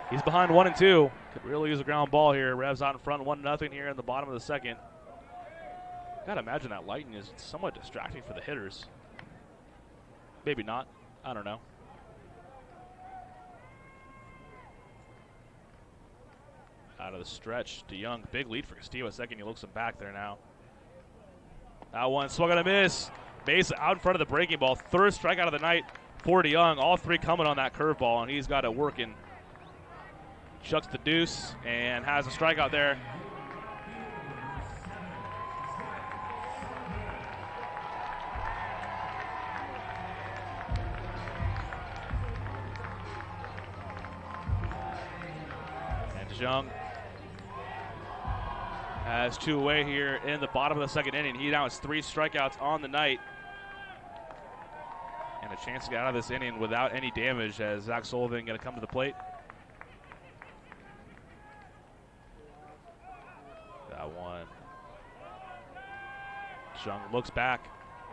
He's behind 1-2. Could really use a ground ball here. Revs out in front, 1-0 here in the bottom of the second. Gotta imagine that lightning is somewhat distracting for the hitters. Maybe not. I don't know. Out of the stretch, DeYoung. Big lead for Castillo a second. He looks him back there now. That one swung and a miss. Mesa out in front of the breaking ball. 3rd strikeout of the night for DeYoung. All 3 coming on that curveball, and he's got it working. Chucks the deuce and has a strikeout there. And DeYoung has 2 away here in the bottom of the second inning. He now has 3 strikeouts on the night. And a chance to get out of this inning without any damage as Zach Sullivan going to come to the plate. That one. Jung looks back.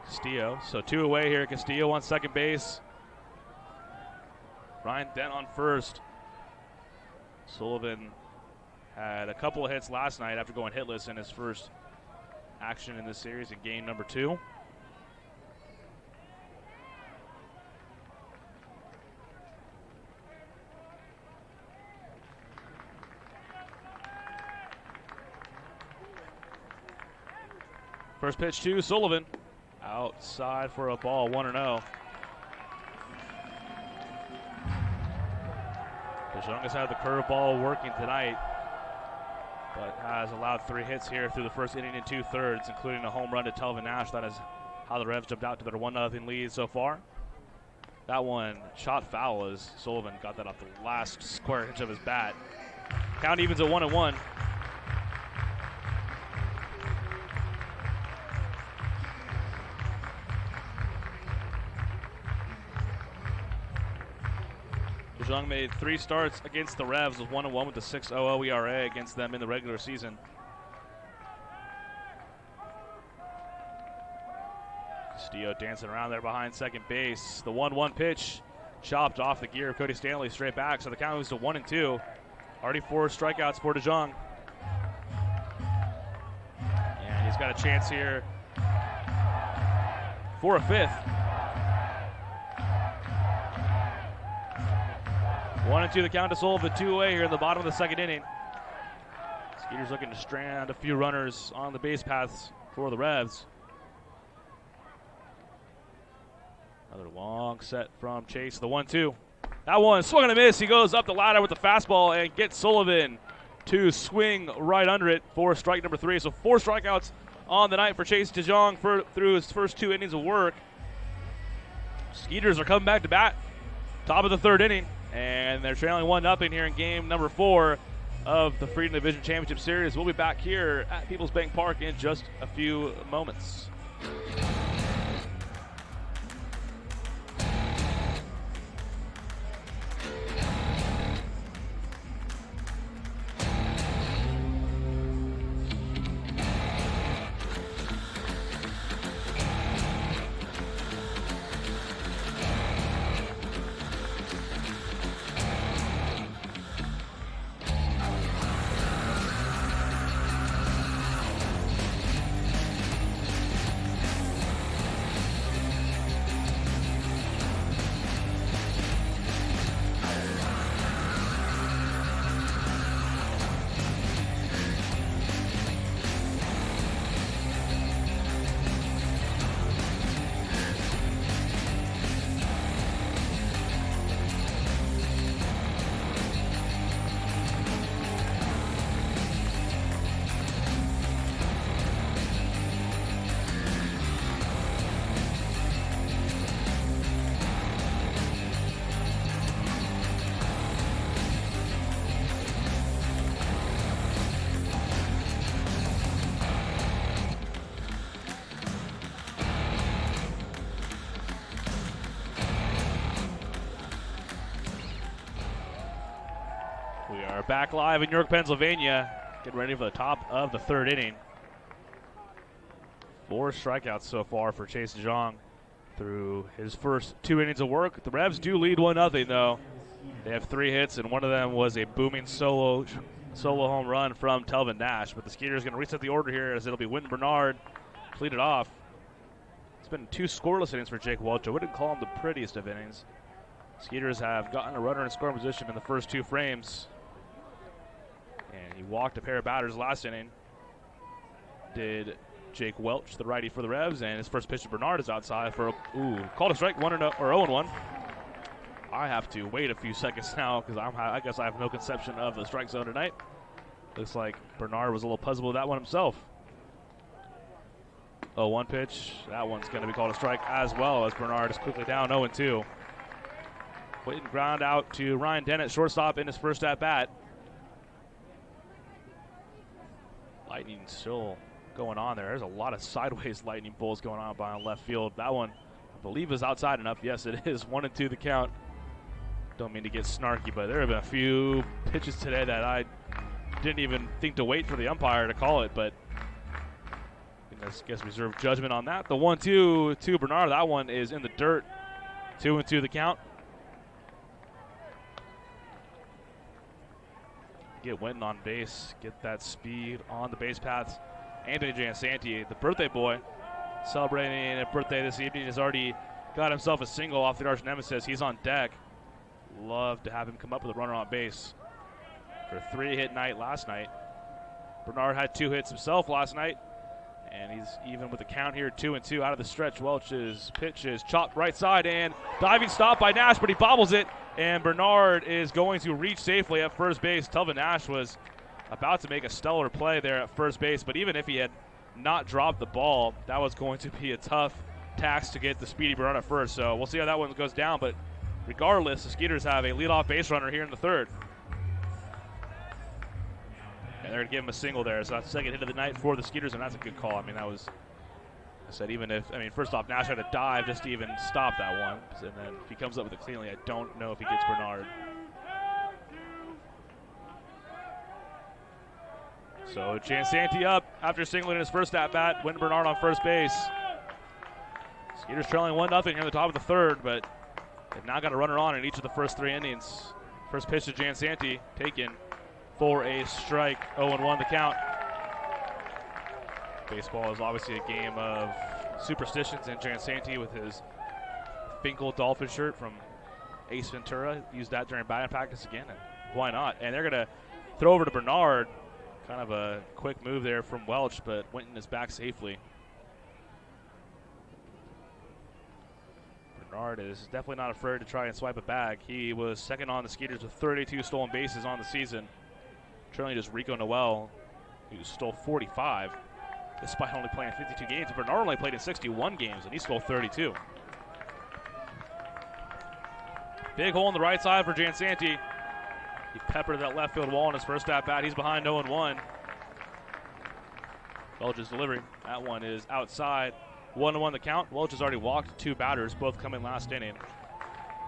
Castillo. So 2 away here. Castillo on second base. Ryan Dent on first. Sullivan had a couple of hits last night after going hitless in his first action in this series in game number 2. First pitch to Sullivan. Outside for a ball, 1-0. DeJong has had the curveball working tonight, but has allowed 3 hits here through the first inning and 2/3, including a home run to Telvin Nash. That is how the Revs jumped out to their 1-0 lead so far. That one shot foul as Sullivan got that off the last square inch of his bat. Count evens at 1-1. DeJong made 3 starts against the Revs, was 1-1 with a 6.00 ERA against them in the regular season. Castillo dancing around there behind second base. The 1-1 pitch chopped off the gear of Cody Stanley straight back, so the count moves to 1-2. Already 4 strikeouts for DeJong. And he's got a chance here for a 5th. 1-2 the count to Sullivan, 2 away here in the bottom of the second inning. Skeeters looking to strand a few runners on the base paths for the Revs. Another long set from Chase, the 1-2. That one swung and a miss. He goes up the ladder with the fastball and gets Sullivan to swing right under it for strike number 3. So 4 strikeouts on the night for Chase DeJong through his first 2 innings of work. Skeeters are coming back to bat, top of the 3rd inning. And they're trailing 1-0 here in game number 4 of the Freedom Division Championship Series. We'll be back here at Peoples Bank Park in just a few moments. back live in York, Pennsylvania, getting ready for the top of the third inning. 4 strikeouts so far for Chase Zhang through his first 2 innings of work. The Revs do lead 1-0 though. They have 3 hits, and one of them was a booming solo home run from Telvin Nash. But the Skeeters going to reset the order here as it'll be Wynton Bernard to lead it off. It's been 2 scoreless innings for Jake Welch. I wouldn't call him the prettiest of innings. Skeeters have gotten a runner in scoring position in the first 2 frames. And he walked a pair of batters last inning. Did Jake Welch, the righty for the Revs, and his first pitch to Bernard is outside for called a strike, 0-1. I have to wait a few seconds now because I guess I have no conception of the strike zone tonight. Looks like Bernard was a little puzzled with that one himself. 0-1 pitch. That one's going to be called a strike as well as Bernard is quickly down 0-2. Waiting ground out to Ryan Dennett, shortstop in his first at bat. Lightning still going on there. There's a lot of sideways lightning bolts going on behind left field. That one, I believe, is outside enough. Yes, it is. 1-2 the count. Don't mean to get snarky, but there have been a few pitches today that I didn't even think to wait for the umpire to call it, but I guess reserve judgment on that. The 1-2 to Bernard. That one is in the dirt. 2-2 the count. Get Winton on base, get that speed on the base paths. Anthony Jansanti, the birthday boy, celebrating a birthday this evening, has already got himself a single off the arch nemesis. He's on deck. Love to have him come up with a runner on base for a 3-hit night last night. Bernard had 2 hits himself last night, and he's even with the count here, 2-2 out of the stretch. Welch's pitch is chopped right side and diving stop by Nash, but he bobbles it, and Bernard is going to reach safely at first base. Telvin Nash was about to make a stellar play there at first base, but even if he had not dropped the ball, that was going to be a tough task to get the speedy Bernard at first. So we'll see how that one goes down, but regardless, the Skeeters have a leadoff base runner here in the third. And they're going to give him a single there. So that's the second hit of the night for the Skeeters, and that's a good call. I mean, that was, I said, even if, I mean, first off, Nash had to dive just to even stop that one. And then if he comes up with it cleanly, I don't know if he gets Bernard. So Jansanti up after singling his first at-bat. Wynton Bernard on first base. Skeeters trailing 1-0 here in the top of the third, but they've now got a runner on in each of the first 3 innings. First pitch to Jansanti, taken for a strike, 0-1 the count. Baseball is obviously a game of superstitions, and Jansanti with his Finkel Dolphin shirt from Ace Ventura used that during batting practice again, and why not? And they're going to throw over to Bernard. Kind of a quick move there from Welch, but Winton is back safely. Bernard is definitely not afraid to try and swipe a bag. He was second on the Skeeters with 32 stolen bases on the season. Trailing just Rico Noel, who stole 45, despite only playing 52 games. Bernard only played in 61 games, and he stole 32. Big hole on the right side for Jansanti. He peppered that left field wall in his first at-bat. He's behind 0-1. Welch's delivery. That one is outside. 1-1 the count. Welch has already walked 2 batters, both coming last inning.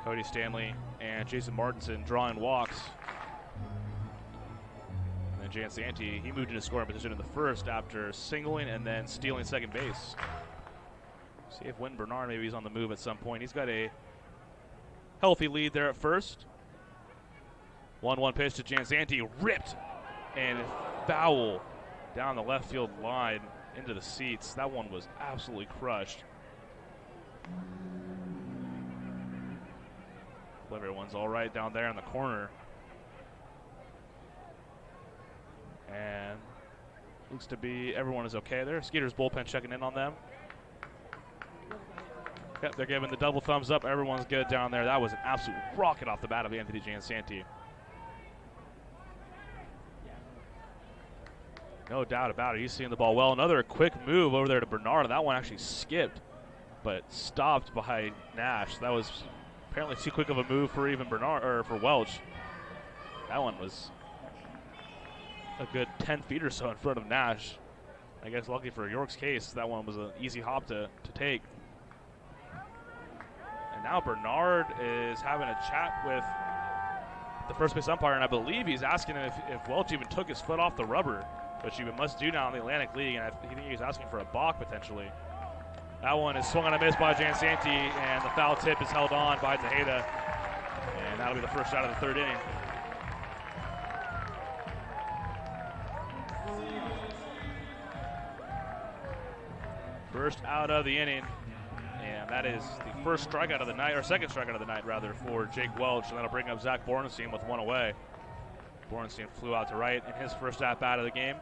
Cody Stanley and Jason Martinson drawing walks. And then Jansanti, he moved into scoring position in the first after singling and then stealing second base. See if Wynton Bernard maybe he's on the move at some point. He's got a healthy lead there at first. 1-1 pitch to Jansanti, ripped and foul down the left field line into the seats. That one was absolutely crushed. Everyone's all right down there in the corner. And looks to be everyone is okay there. Skeeters bullpen checking in on them. Yep, they're giving the double thumbs up. Everyone's good down there. That was an absolute rocket off the bat of Anthony Jansanti. No doubt about it. He's seeing the ball well. Another quick move over there to Bernard. That one actually skipped, but stopped by Nash. That was apparently too quick of a move for even Bernard or for Welch. That one was a good 10 feet or so in front of Nash. I guess lucky for York's case, that one was an easy hop to take. And now Bernard is having a chat with the first base umpire, and I believe he's asking him if Welch even took his foot off the rubber, which he must do now in the Atlantic League, and I think he's asking for a balk potentially. That one is swung on a miss by Jansanti, and the foul tip is held on by Tejeda, and that'll be the first out of the third inning. First out of the inning, and that is the first strikeout of the night, or second strikeout of the night, rather, for Jake Welch, and that'll bring up Zach Borenstein with one away. Borenstein flew out to right in his first at-bat of the game.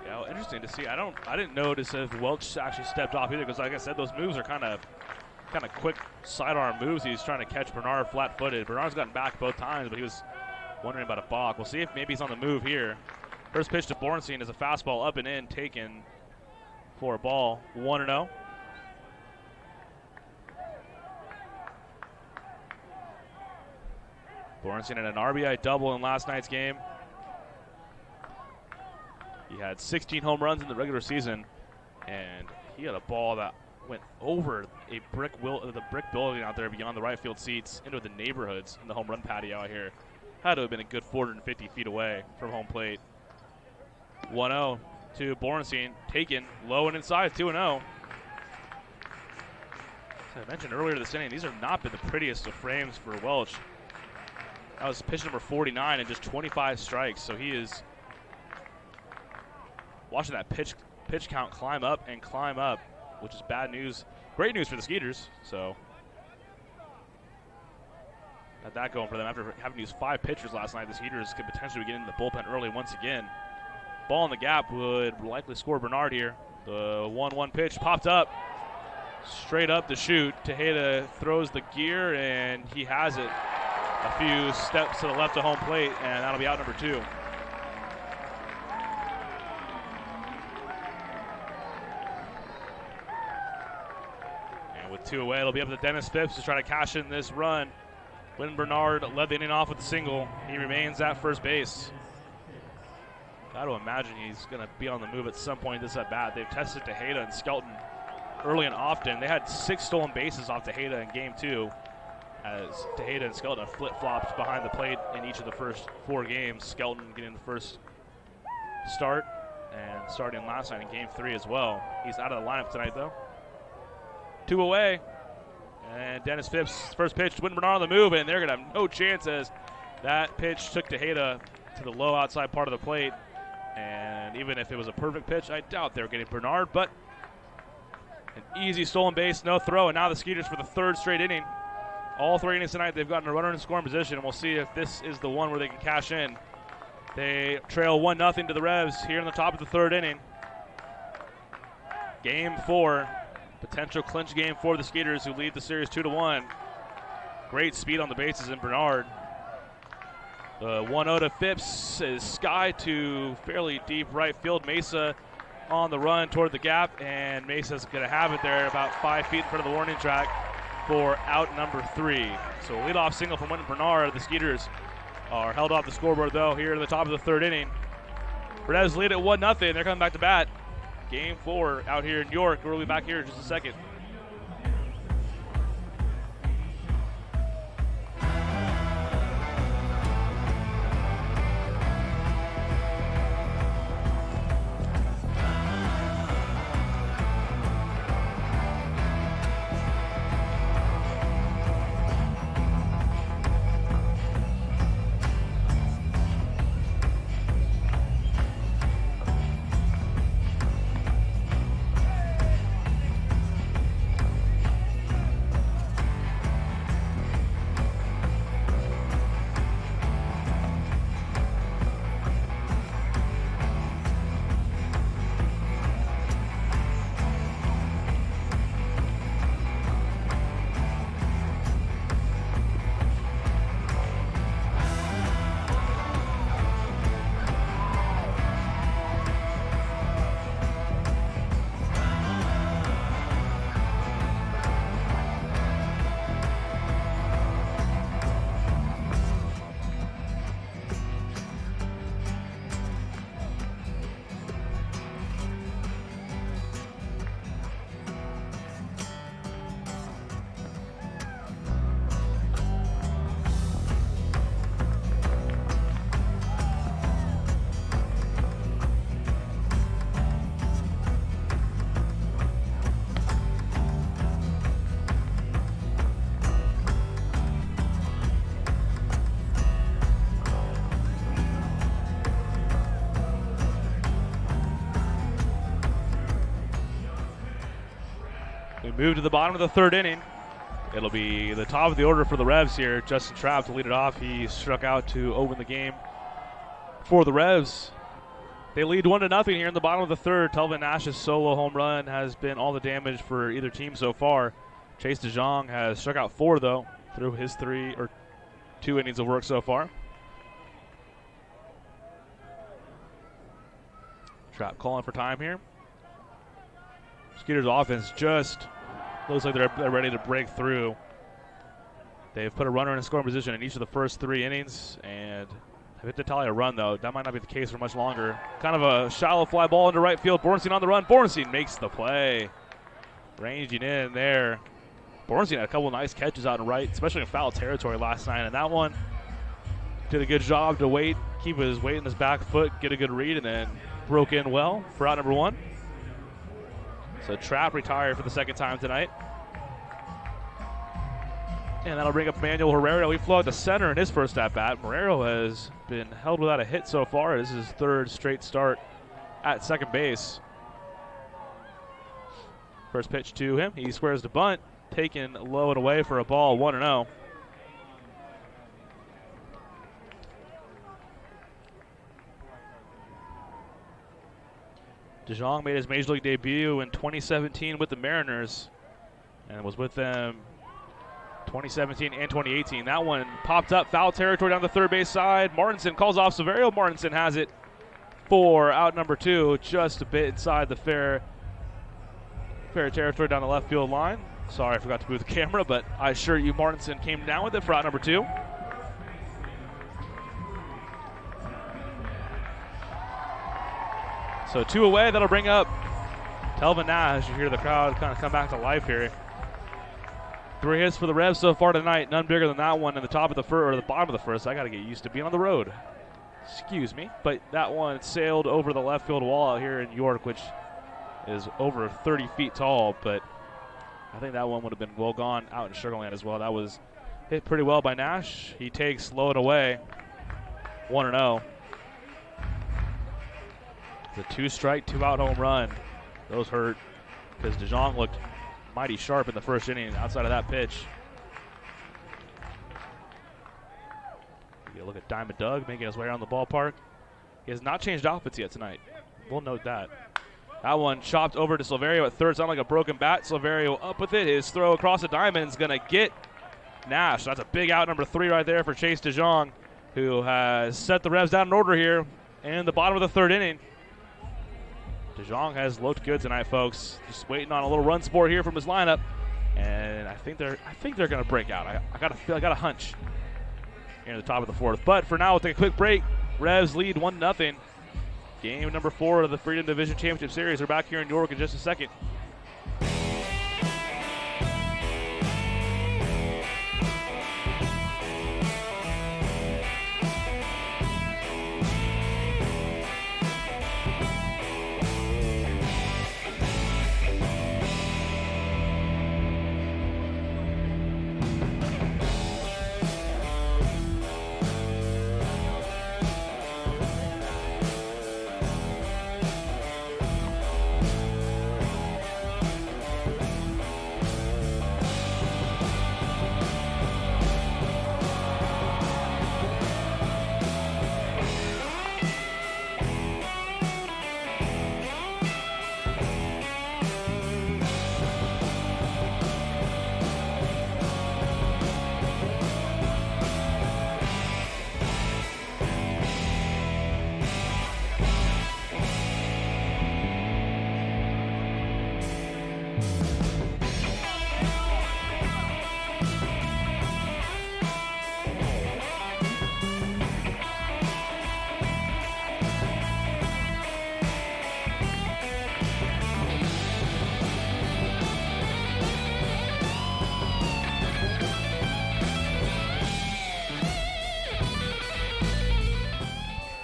Yeah, well, interesting to see. I didn't notice if Welch actually stepped off either, because like I said, those moves are kind of quick sidearm moves. He's trying to catch Bernard flat-footed. Bernard's gotten back both times, but he was wondering about a balk. We'll see if maybe he's on the move here. First pitch to Borenstein is a fastball up and in, taken for a ball. 1-0. Borenstein had an RBI double in last night's game. He had 16 home runs in the regular season, and he had a ball that went over the brick building out there beyond the right field seats into the neighborhoods in the home run patio out here. Had to have been a good 450 feet away from home plate. 1-0 to Borenstein, taken low and inside, 2-0. As I mentioned earlier this inning, these have not been the prettiest of frames for Welch. That was pitch number 49 and just 25 strikes, so he is watching that pitch count climb up, which is bad news. Great news for the Skeeters, so got that going for them. After having used 5 pitchers last night, the Skeeters could potentially get into the bullpen early once again. Ball in the gap would likely score Bernard here. The 1-1 pitch popped up, straight up the chute. Tejeda throws the gear, and he has it a few steps to the left of home plate, and that'll be out number 2. And with 2 away, it'll be up to Dennis Phipps to try to cash in this run. When Bernard led the inning off with a single, he remains at first base. Got to imagine he's going to be on the move at some point this at-bat. They've tested Tejeda and Skelton early and often. They had 6 stolen bases off Tejeda in Game 2, as Tejeda and Skelton have flip-flopped behind the plate in each of the first 4 games. Skelton getting the first start and starting last night in Game 3 as well. He's out of the lineup tonight, though. 2 away, and Dennis Phipps' first pitch to Win Bernard on the move, and they're going to have no chance as that pitch took Tejeda to the low outside part of the plate. And even if it was a perfect pitch, I doubt they were getting Bernard, but an easy stolen base, no throw, and now the Skeeters for the 3rd straight inning. All 3 innings tonight, they've gotten a runner in scoring position, and we'll see if this is the one where they can cash in. They trail 1-0 to the Revs here in the top of the 3rd inning. Game 4, potential clinch game for the Skeeters, who lead the series 2-1. Great speed on the bases in Bernard. The 1-0 to Phipps is sky to fairly deep right field. Mesa on the run toward the gap, and Mesa's going to have it there about 5 feet in front of the warning track for out number 3. So a leadoff single from Wynton Bernard. The Skeeters are held off the scoreboard, though, here in the top of the 3rd inning. Reds lead at 1-0. They're coming back to bat. Game 4 out here in York. We'll be back here in just a second. We move to the bottom of the third inning. It'll be the top of the order for the Revs here. Justin Trapp to lead it off. He struck out to open the game for the Revs. They lead 1-0 here in the bottom of the third. Telvin Nash's solo home run has been all the damage for either team so far. Chase DeJong has struck out 4, though, through his 2 innings of work so far. Trapp calling for time here. Skeeters' offense just looks like they're ready to break through. They've put a runner in a scoring position in each of the first 3 innings, and they've hit the tally a run, though. That might not be the case for much longer. Kind of a shallow fly ball into right field. Bornstein on the run. Bornstein makes the play. Ranging in there. Bornstein had a couple of nice catches out and right, especially in foul territory last night, and that one did a good job to wait, keep his weight in his back foot, get a good read, and then broke in well for out number 1. So Trapp retired for the second time tonight. And that'll bring up Manuel Herrera. He flew out to center in his first at-bat. Marrero has been held without a hit so far. This is his 3rd straight start at second base. First pitch to him. He squares the bunt, taken low and away for a ball, 1-0. DeJong made his Major League debut in 2017 with the Mariners and was with them 2017 and 2018. That one popped up, foul territory down the third base side. Martinson calls off Severio. Martinson has it for out number 2, just a bit inside the fair territory down the left field line. Sorry, I forgot to move the camera, but I assure you Martinson came down with it for out number 2. So 2 away, that'll bring up Telvin Nash. You hear the crowd kind of come back to life here. 3 hits for the Revs so far tonight, none bigger than that one in the top of the first, or the bottom of the first. I got to get used to being on the road. Excuse me. But that one sailed over the left field wall out here in York, which is over 30 feet tall, but I think that one would have been well gone out in Sugar Land as well. That was hit pretty well by Nash. He takes low and away, 1-0. The 2-strike, 2-out home run. Those hurt because DeJong looked mighty sharp in the first inning outside of that pitch. You look at Diamond Doug making his way around the ballpark. He has not changed outfits yet tonight. We'll note that. That one chopped over to Silverio at third. Sounded like a broken bat. Silverio up with it. His throw across the diamond is going to get Nash. That's a big out, number 3 right there for Chase DeJong, who has set the Revs down in order here in the bottom of the third inning. DeJong has looked good tonight, folks. Just waiting on a little run support here from his lineup, and I think they're going to break out. I got a hunch here in the top of the 4th. But for now, we'll take a quick break. Revs lead 1-0. Game number 4 of the Freedom Division Championship Series. We're back here in York in just a second.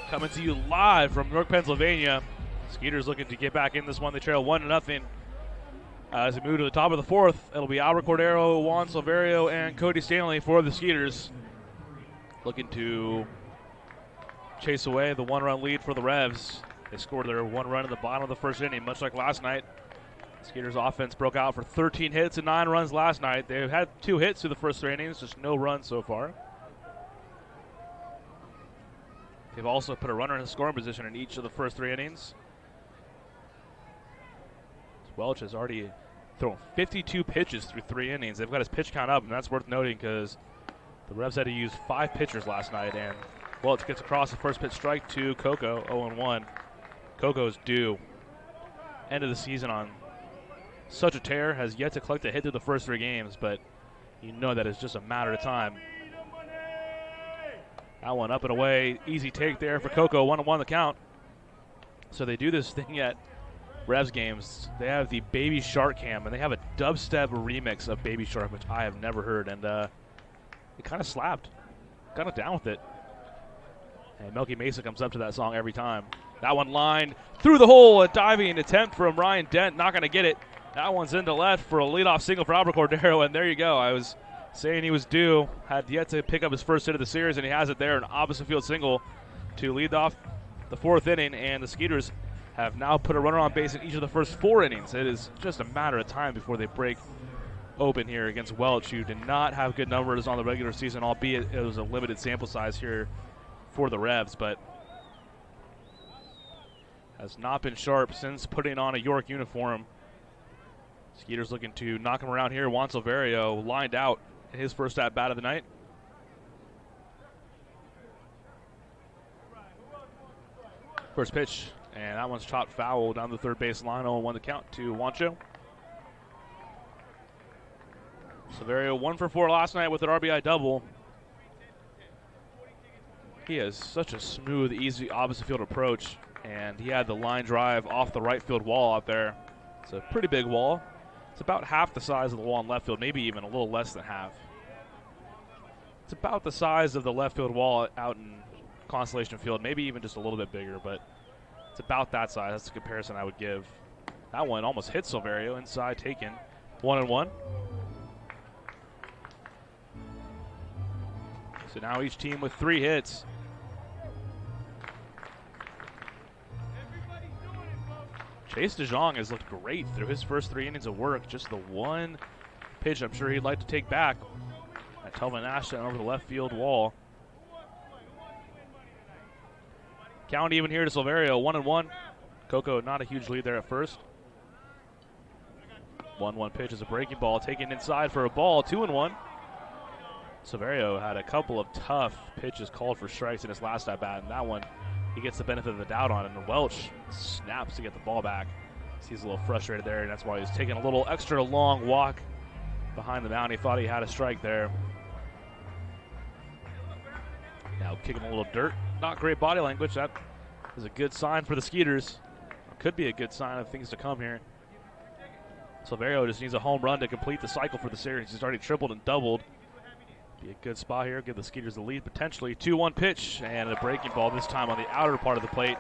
Coming to you live from York, Pennsylvania. Skeeters looking to get back in this one. They trail 1-0. As we move to the top of the 4th, it'll be Albert Cordero, Juan Silverio, and Cody Stanley for the Skeeters. Looking to chase away the 1-run lead for the Revs. They scored their 1 run in the bottom of the first inning, much like last night. Skeeters offense broke out for 13 hits and 9 runs last night. They've had 2 hits through the first 3 innings, just no runs so far. They've also put a runner in scoring position in each of the first 3 innings. Welch has already thrown 52 pitches through 3 innings. They've got his pitch count up, and that's worth noting because the Revs had to use 5 pitchers last night, and Welch gets across the first pitch strike to Coco, 0-1. Coco's due. End of the season on such a tear, has yet to collect a hit through the first 3 games, but you know that it's just a matter of time. That one up and away, easy take there for Coco, 1-1 the count. So they do this thing at Revs games. They have the Baby Shark cam, and they have a dubstep remix of Baby Shark, which I have never heard, and it kind of slapped. Kind of down with it. And Melky Mesa comes up to that song every time. That one lined through the hole, a diving attempt from Ryan Dent, not going to get it. That one's into left for a leadoff single for Albert Cordero, and there you go. I was saying he was due, had yet to pick up his first hit of the series, and he has it there, an opposite field single to lead off the 4th inning, and the Skeeters have now put a runner on base in each of the first 4 innings. It is just a matter of time before they break open here against Welch, who did not have good numbers on the regular season, albeit it was a limited sample size here for the Revs, but has not been sharp since putting on a York uniform. Skeeters looking to knock him around here. Juan Silverio lined out in his first at-bat of the night. First pitch, and that one's chopped foul down the third base line. 0-1 the count to Juancho. Silverio 1 for 4 last night with an RBI double. He has such a smooth, easy opposite field approach, and he had the line drive off the right field wall out there. It's a pretty big wall. It's about half the size of the wall in left field, maybe even a little less than half. It's about the size of the left field wall out in Constellation Field, maybe even just a little bit bigger, but it's about that size. That's the comparison I would give. That one almost hit Silverio, inside taken. 1-1. So now each team with 3 hits. Chase DeJong has looked great through his first 3 innings of work. Just the one pitch I'm sure he'd like to take back at Telvin Ashton over the left field wall. Count even here to Silverio, 1-1. Coco not a huge lead there at first. 1-1 pitch is a breaking ball taken inside for a ball, 2-1. Silverio had a couple of tough pitches called for strikes in his last at-bat, and that one he gets the benefit of the doubt on, and Welch snaps to get the ball back. He's a little frustrated there, and that's why he's taking a little extra long walk behind the mound. He thought he had a strike there. Now kicking a little dirt. Not great body language. That is a good sign for the Skeeters. Could be a good sign of things to come here. Silverio just needs a home run to complete the cycle for the series. He's already tripled and doubled. Be a good spot here. Give the Skeeters the lead potentially. 2-1 pitch and a breaking ball this time on the outer part of the plate.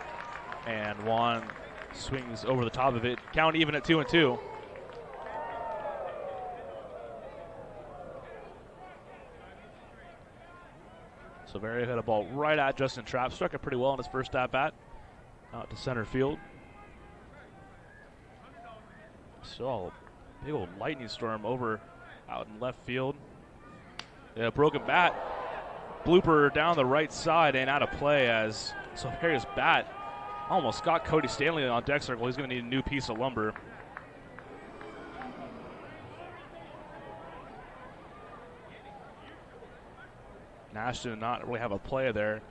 And Juan swings over the top of it. Count even at 2-2. Silverio hit a ball right at Justin Trapp. Struck it pretty well in his first at-bat. Out to center field. Saw a big old lightning storm over out in left field. Yeah, broken bat. Blooper down the right side and out of play as Silverio's bat almost got Cody Stanley on deck circle. He's going to need a new piece of lumber. Nash did not really have a play there.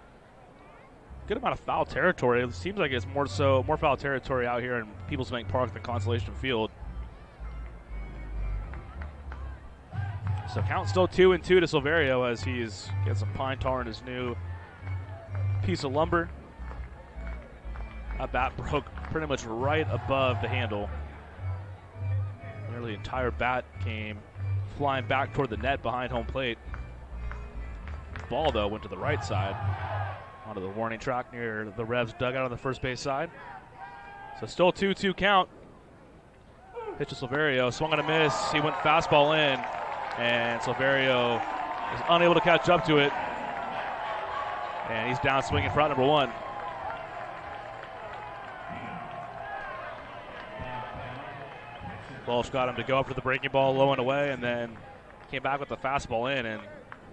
Good amount of foul territory. It seems like it's more foul territory out here in People's Bank Park than Constellation Field. So count still 2-2 to Silverio as he's got some pine tar in his new piece of lumber. That bat broke pretty much right above the handle. Nearly the entire bat came flying back toward the net behind home plate. Ball, though, went to the right side onto the warning track near the Revs dugout on the first base side. So still 2-2 count. Pitch to Silverio, swung and a miss. He went fastball in, and Silverio is unable to catch up to it. And he's down swinging for out number 1. Welch got him to go up for the breaking ball low and away, and then came back with the fastball in, and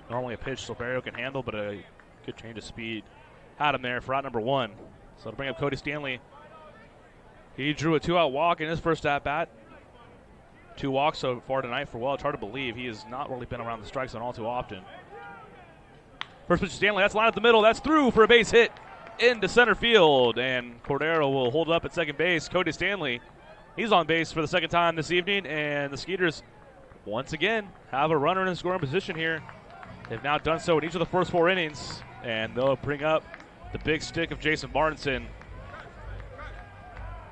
normally a pitch Silverio can handle, but a good change of speed had him there for out number 1. So to bring up Cody Stanley, he drew a 2-out walk in his first at-bat. 2 walks so far tonight for Welch. Hard to believe. He has not really been around the strike zone all too often. First pitch to Stanley. That's line up the middle. That's through for a base hit into center field. And Cordero will hold it up at second base. Cody Stanley, he's on base for the second time this evening. And the Skeeters, once again, have a runner in scoring position here. They've now done so in each of the first 4 innings. And they'll bring up the big stick of Jason Martinson.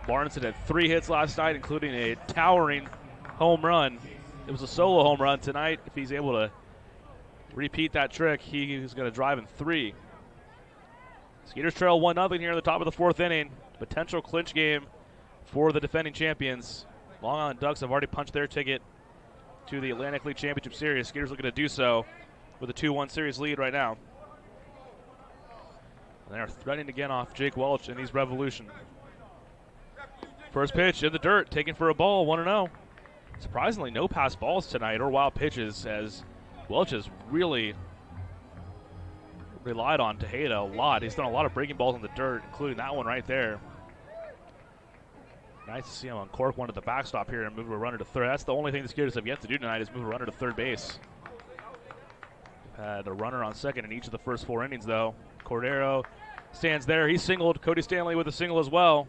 Martinson had 3 hits last night, including a towering home run. It was a solo home run tonight. If he's able to repeat that trick, he's going to drive in 3. Skeeters trail 1-0 here in the top of the 4th inning. Potential clinch game for the defending champions. Long Island Ducks have already punched their ticket to the Atlantic League Championship Series. Skeeters looking to do so with a 2-1 series lead right now. And they're threatening again off Jake Welch in these Revolution. First pitch in the dirt, taken for a ball, 1-0. Surprisingly, no pass balls tonight or wild pitches, as Welch has really relied on Tejeda a lot. He's done a lot of breaking balls in the dirt, including that one right there. Nice to see him uncork one to the backstop here and move a runner to third. That's the only thing the Skeeters have yet to do tonight, is move a runner to third base. Had a runner on second in each of the first 4 innings, though. Cordero stands there. He singled. Cody Stanley with a single as well.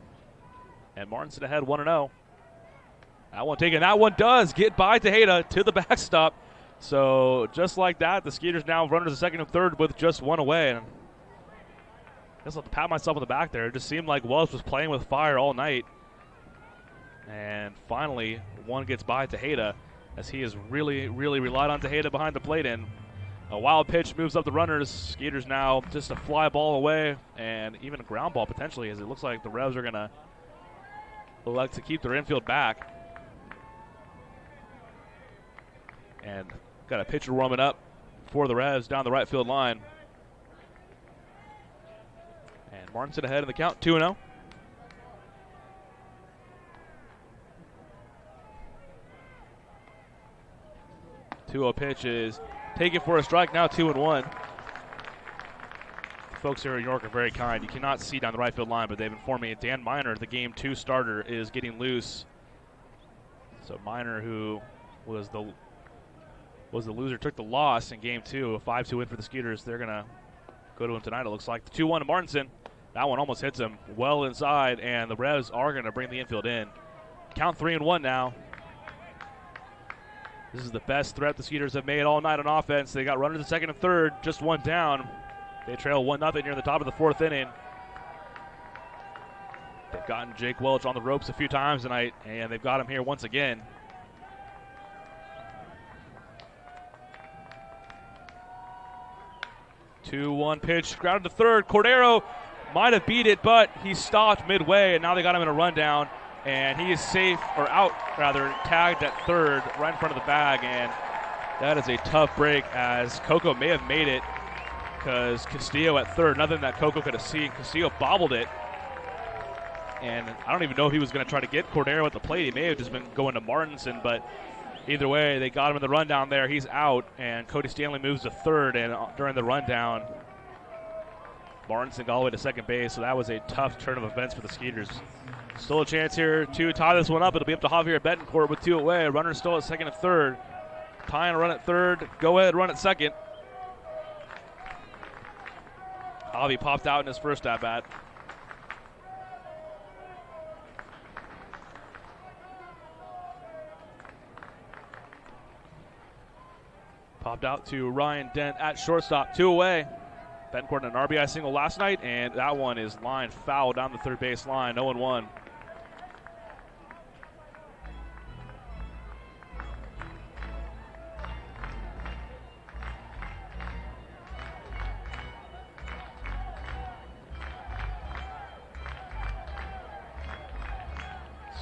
And Martinson ahead 1-0. That one taken. That one does get by Tejeda to the backstop. So just like that, the Skeeters now runners to second and third with just 1 away. And I guess I'll have to pat myself on the back there. It just seemed like Welch was playing with fire all night. And finally, one gets by Tejeda, as he has really, really relied on Tejeda behind the plate. And a wild pitch moves up the runners. Skeeters now just a fly ball away, and even a ground ball potentially, as it looks like the Revs are going to elect to keep their infield back. And got a pitcher warming up for the Revs down the right field line. And Martinson ahead in the count, 2-0. Pitch is taken for a strike, now 2-1. The folks here in New York are very kind. You cannot see down the right field line, but they've informed me Dan Miner, the Game 2 starter, is getting loose. So Miner, who was the loser, took the loss in Game 2, a 5-2 win for the Skeeters. They're going to go to him tonight, it looks like. The 2-1 to Martinson. That one almost hits him well inside, and the Revs are going to bring the infield in. Count 3-1 now. This is the best threat the Skeeters have made all night on offense. They got runners at second and third, just 1 down. They trail 1-0 near the top of the 4th inning. They've gotten Jake Welch on the ropes a few times tonight, and they've got him here once again. Two-one pitch, grounded to third. Cordero might have beat it, but he stopped midway, and now they got him in a rundown. And he is safe, or out rather, tagged at third, right in front of the bag. And that is a tough break, as Coco may have made it, because Castillo at third, nothing that Coco could have seen. Castillo bobbled it. And I don't even know if he was going to try to get Cordero at the plate. He may have just been going to Martinson, but either way, they got him in the rundown there. He's out, and Cody Stanley moves to third. And during the rundown, Martinson got all the way to second base, so that was a tough turn of events for the Skeeters. Still a chance here to tie this one up. It'll be up to Javier Betancourt with 2 away. Runner still at second and third. Tying a run at third. Go ahead, run at second. Javi popped out in his first at-bat. Popped out to Ryan Dent at shortstop. 2 away. Betancourt an RBI single last night, and that one is lined foul down the third base line. 0-1.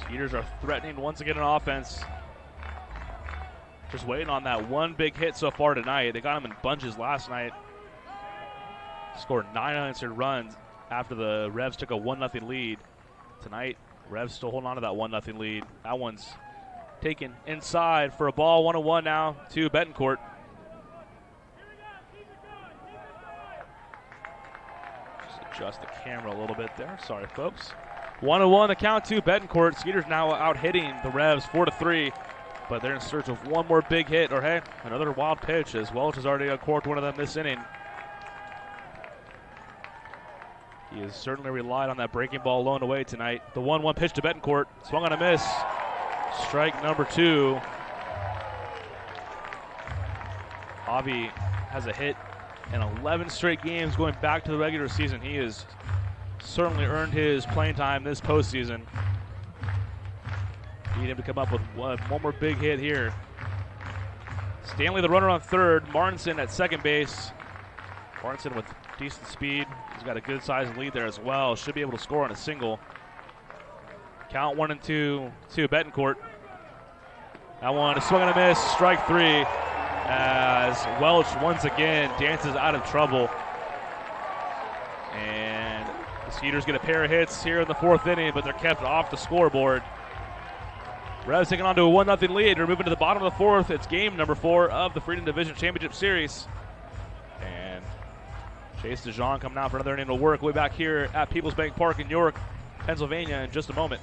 Skeeters are threatening once again on offense. Just waiting on that one big hit so far tonight. They got him in bunches last night. Scored 9 unanswered runs after the Revs took a 1-0 lead. Tonight, Revs still holding on to that 1-0 lead. That one's taken inside for a ball. 1-1 now to Betancourt. Just adjust the camera a little bit there. Sorry, folks. 1-1 the count to Betancourt. Skeeters now out hitting the Revs 4-3. But they're in search of one more big hit, or hey, another wild pitch, as Welch has already uncorked one of them this inning. He has certainly relied on that breaking ball low and away tonight. The 1-1 pitch to Betancourt, swung on a miss. Strike number 2. Javi has a hit in 11 straight games going back to the regular season. He has certainly earned his playing time this postseason. Need him to come up with one more big hit here. Stanley, the runner on third. Martinson at second base. Martinson with decent speed. He's got a good sized lead there as well. Should be able to score on a single. Count 1-2 to Betancourt. That one is swung and a miss. Strike 3 as Welch once again dances out of trouble. And the Skeeters get a pair of hits here in the 4th inning, but they're kept off the scoreboard. Revs taking on to a 1-0 lead. We're moving to the bottom of the 4th. It's game number 4 of the Freedom Division Championship Series. And Chase DeJong coming out for another inning of work way back here at Peoples Bank Park in York, Pennsylvania in just a moment.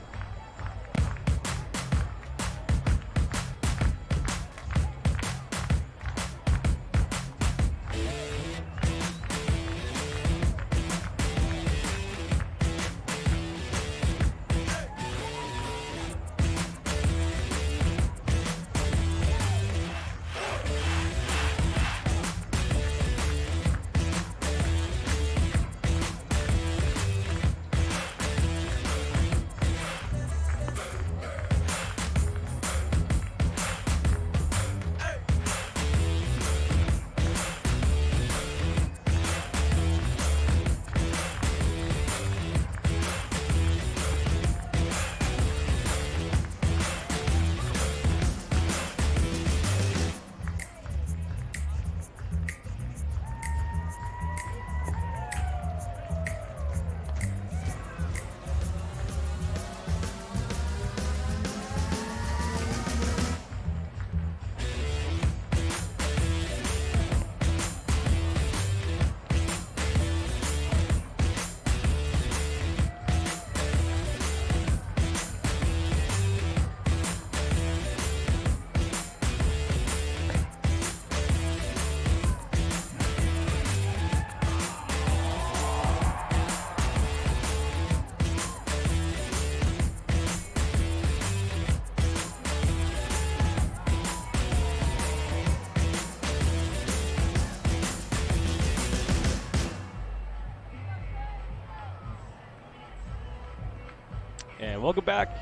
And welcome back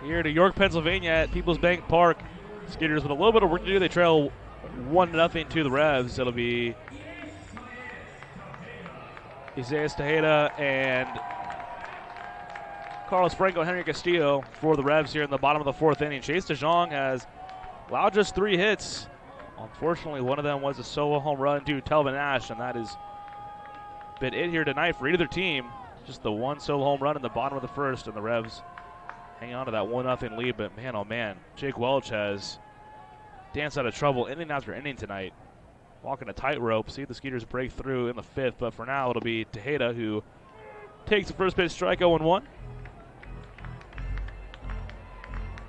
here to York, Pennsylvania at Peoples Bank Park. Skeeters with a little bit of work to do. They trail 1-0 to the Revs. It'll be Isaias Tejeda and Carlos Franco and Henry Castillo for the Revs here in the bottom of the 4th inning. Chase DeJong has allowed just 3 hits. Unfortunately, one of them was a solo home run to Telvin Ash, and that has been it here tonight for either team. Just the one solo home run in the bottom of the 1st, and the Revs hang on to that 1-0 lead. But man, oh man, Jake Welch has danced out of trouble inning after inning tonight. Walking a tightrope. See the Skeeters break through in the 5th, but for now it'll be Tejeda who takes the first pitch strike 0-1.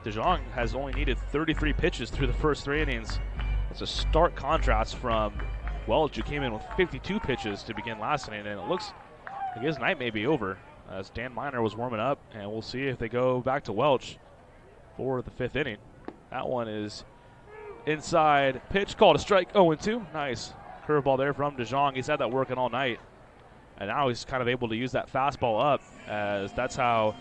DeJong has only needed 33 pitches through the first 3 innings. It's a stark contrast from Welch, who came in with 52 pitches to begin last inning, and it looks like his night may be over as Dan Miner was warming up, and we'll see if they go back to Welch for the 5th inning. That one is inside pitch, called a strike, 0-2. Nice curveball there from DeJong. He's had that working all night, and now he's kind of able to use that fastball up, as that's how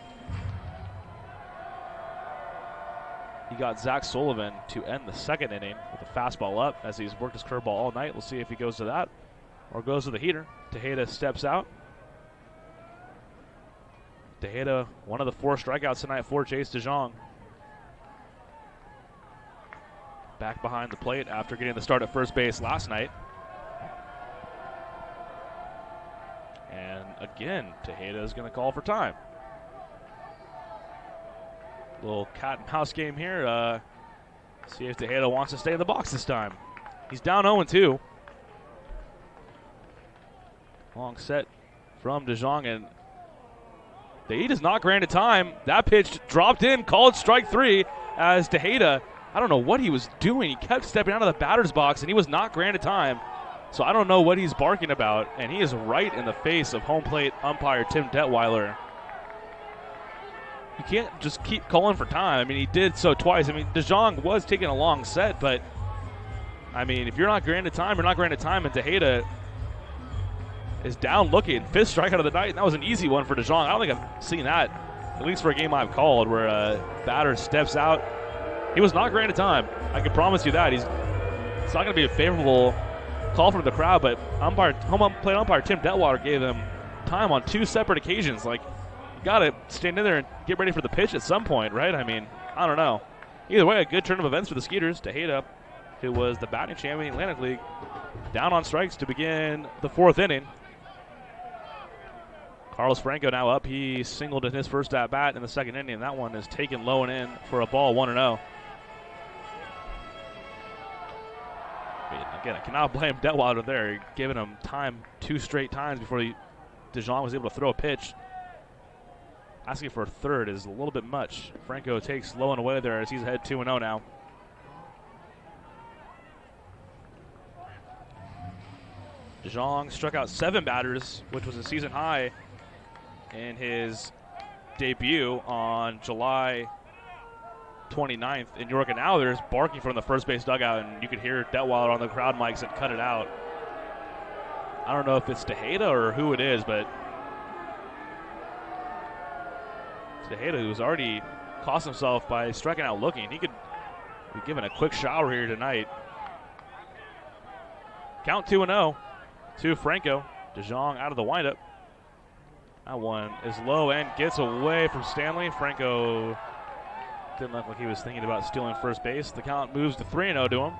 he got Zach Sullivan to end the 2nd inning with a fastball up, as he's worked his curveball all night. We'll see if he goes to that or goes to the heater. Tejeda steps out. Tejeda, one of the 4 strikeouts tonight for Chase DeJong. Back behind the plate after getting the start at first base last night. And again, Tejeda is going to call for time. Little cat and mouse game here. See if Tejeda wants to stay in the box this time. He's down 0-2. Long set from DeJong, and Tejeda's not granted time. That pitch dropped in, called strike 3 as Tejeda, I don't know what he was doing. He kept stepping out of the batter's box, and he was not granted time. So I don't know what he's barking about, and he is right in the face of home plate umpire Tim Detweiler. You can't just keep calling for time. I mean, he did so twice. I mean, DeJong was taking a long set, but, I mean, if you're not granted time, you're not granted time, and Tejeda is down looking. 5th strikeout of the night, and that was an easy one for DeJong. I don't think I've seen that, at least for a game I've called, where a batter steps out. He was not granted time. I can promise you that. It's not going to be a favorable call from the crowd, but home plate umpire Tim Detweiler gave him time on 2 separate occasions. Like, you got to stand in there and get ready for the pitch at some point, right? I mean, I don't know. Either way, a good turn of events for the Skeeters. Tejeda, who was the batting champion in the Atlantic League, down on strikes to begin the 4th inning. Carlos Franco now up. He singled in his first at-bat in the 2nd inning, and that one is taken low and in for a ball, 1-0. Again, I cannot blame Detweiler there, giving him time 2 straight times before DeJong was able to throw a pitch. Asking for a third is a little bit much. Franco takes low and away there as he's ahead 2-0 now. DeJong struck out 7 batters, which was a season high in his debut on July 29th in York, and now there's barking from the first base dugout, and you could hear Detweiler on the crowd mics and cut it out. I don't know if it's Tejeda or who it is, but Tejeda, who's already cost himself by striking out looking. He could be given a quick shower here tonight. Count 2-0 to Franco. DeJong out of the windup. That one is low and gets away from Stanley. Franco didn't look like he was thinking about stealing first base. The count moves to 3-0 to him.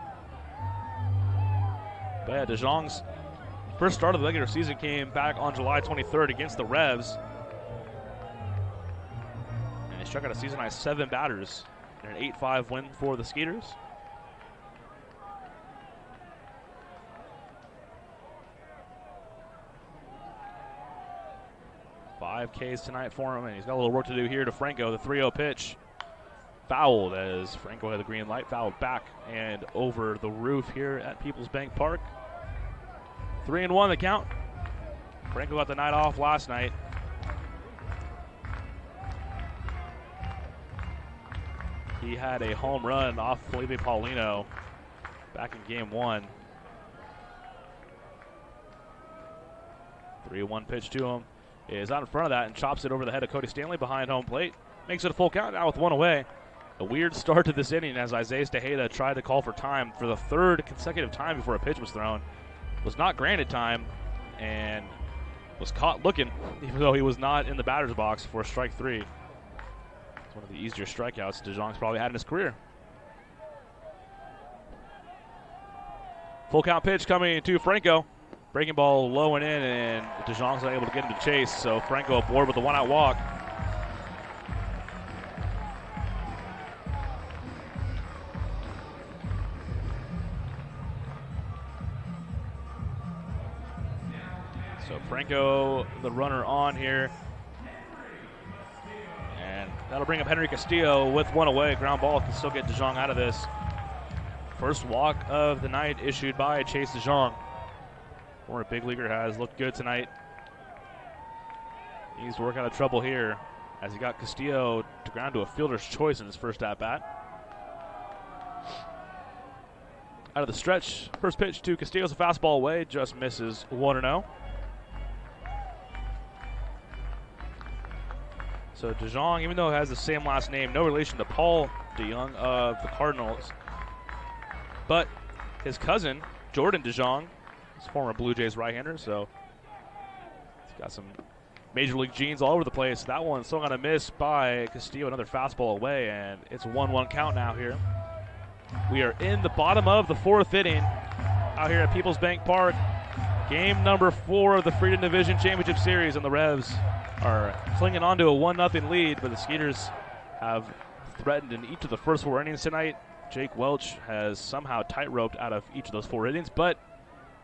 But yeah, DeJong's first start of the regular season came back on July 23rd against the Revs. And he struck out a season high 7 batters in an 8-5 win for the Skeeters. Five Ks tonight for him, and he's got a little work to do here to Franco. The 3-0 pitch fouled as Franco had the green light, fouled back and over the roof here at Peoples Bank Park. 3-1 the count. Franco got the night off last night. He had a home run off Felipe Paulino back in game 1. 3-1 pitch to him. Is out in front of that and chops it over the head of Cody Stanley behind home plate. Makes it a full count now with 1 away. A weird start to this inning as Isaiah Tejeda tried to call for time for the 3rd consecutive time before a pitch was thrown. Was not granted time and was caught looking, even though he was not in the batter's box for strike 3. It's one of the easier strikeouts DeJong's probably had in his career. Full count pitch coming to Franco. Breaking ball low and in, and DeJong's not able to get him to chase, so Franco aboard with the 1-out walk. So Franco, the runner on here. And that'll bring up Henry Castillo with 1 away. Ground ball can still get DeJong out of this. First walk of the night issued by Chase DeJong. Former big leaguer has looked good tonight. He's working out of trouble here as he got Castillo to ground to a fielder's choice in his first at-bat. Out of the stretch, first pitch to Castillo's a fastball away, just misses 1-0. So DeJong, even though he has the same last name, no relation to Paul DeJong of the Cardinals, but his cousin, Jordan DeJong, is former Blue Jays right-hander, so he's got some major league genes all over the place. That one's still going to miss by Castillo, another fastball away, and it's 1-1 count now here. We are in the bottom of the 4th inning out here at Peoples Bank Park. Game number 4 of the Freedom Division Championship Series, and the Revs are clinging on to a 1-0 lead, but the Skeeters have threatened in each of the first 4 innings tonight. Jake Welch has somehow tight-roped out of each of those 4 innings, but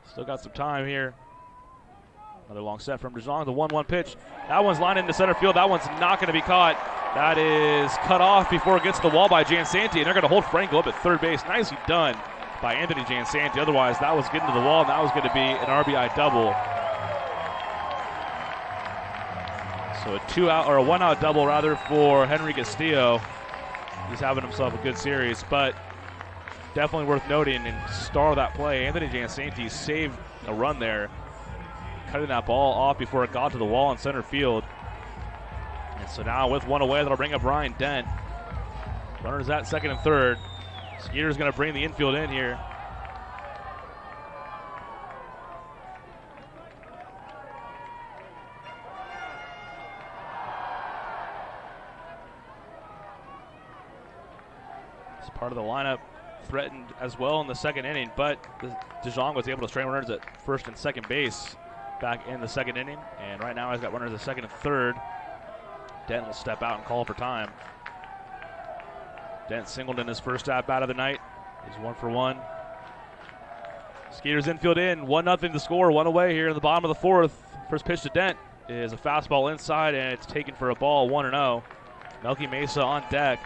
still got some time here. Another long set from DeJong, the 1-1 pitch. That one's lined into center field. That one's not going to be caught. That is cut off before it gets to the wall by Jansanti, and they're going to hold Franco up at third base. Nicely done by Anthony Jansanti. Otherwise, that was getting to the wall, and that was going to be an RBI double. So a 2-out or a 1-out double rather for Henry Castillo. He's having himself a good series, but definitely worth noting and star of that play, Anthony Jansanti saved a run there, cutting that ball off before it got to the wall in center field. And so now with 1 away, that'll bring up Ryan Dent. Runners at second and third. Skeeters going to bring the infield in here. It's part of the lineup, threatened as well in the second inning, but DeJong was able to straighten runners at first and second base back in the second inning. And right now he's got runners at second and third. Dent will step out and call for time. Dent singled in his first at-bat of the night. He's 1 for 1. Skeeters infield in, 1-0 to score, 1 away here in the bottom of the fourth. First pitch to Dent is a fastball inside, and it's taken for a ball, 1-0. Melky Mesa on deck.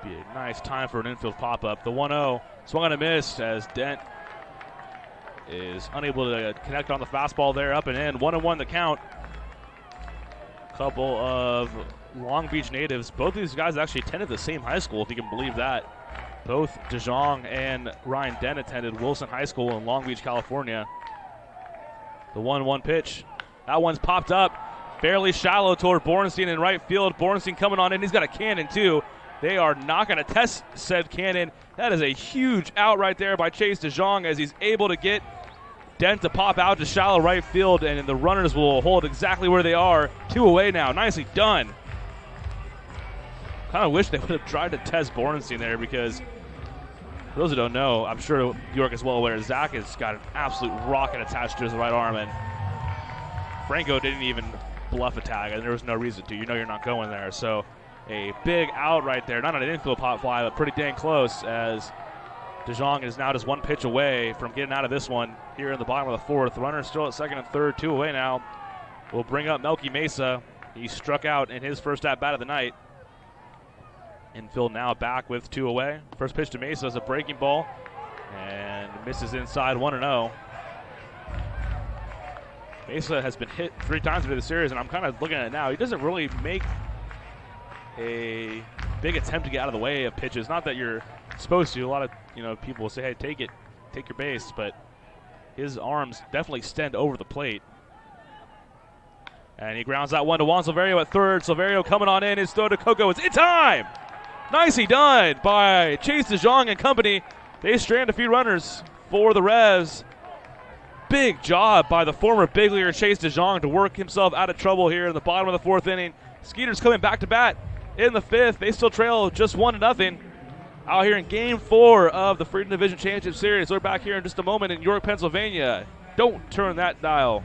Be a nice time for an infield pop-up. The 1-0 swung on a miss as Dent is unable to connect on the fastball there, up and in. 1-1 the count. Couple of Long Beach natives. Both of these guys actually attended the same high school, if you can believe that. Both DeJong and Ryan Dent attended Wilson High School in Long Beach, California. The 1-1 pitch. That one's popped up fairly shallow toward Bornstein in right field. Bornstein coming on in. He's got a cannon, too. They are not going to test said cannon. That is a huge out right there by Chase DeJong as he's able to get Dent to pop out to shallow right field, and the runners will hold exactly where they are. 2 away now. Nicely done. Kind of wish they would have tried to test Bornstein there, because for those who don't know, I'm sure York is well aware, Zach has got an absolute rocket attached to his right arm, and Franco didn't even bluff a tag, and there was no reason to. You know you're not going there. So a big out right there. Not an infield pop fly, but pretty dang close, as DeJong is now just 1 pitch away from getting out of this one here in the bottom of the fourth. Runner still at second and third, 2 away now. We'll bring up Melky Mesa. He struck out in his first at-bat of the night. Infield now back with 2 away. First pitch to Mesa is a breaking ball and misses inside, 1-0. Mesa has been hit 3 times into the series, and I'm kind of looking at it now. He doesn't really make a big attempt to get out of the way of pitches. Not that you're supposed to. A lot of people will say, hey, take it, take your base, but his arms definitely extend over the plate. And he grounds that one to Juan Silverio at third. Silverio coming on in. His throw to Coco is in time. Nicely done by Chase DeJong and company. They strand a few runners for the Revs. Big job by the former big leaguer Chase DeJong to work himself out of trouble here in the bottom of the fourth inning. Skeeters coming back to bat in the fifth. They still trail just 1-0 out here in Game 4 of the Freedom Division Championship Series. We're back here in just a moment in York, Pennsylvania. Don't turn that dial.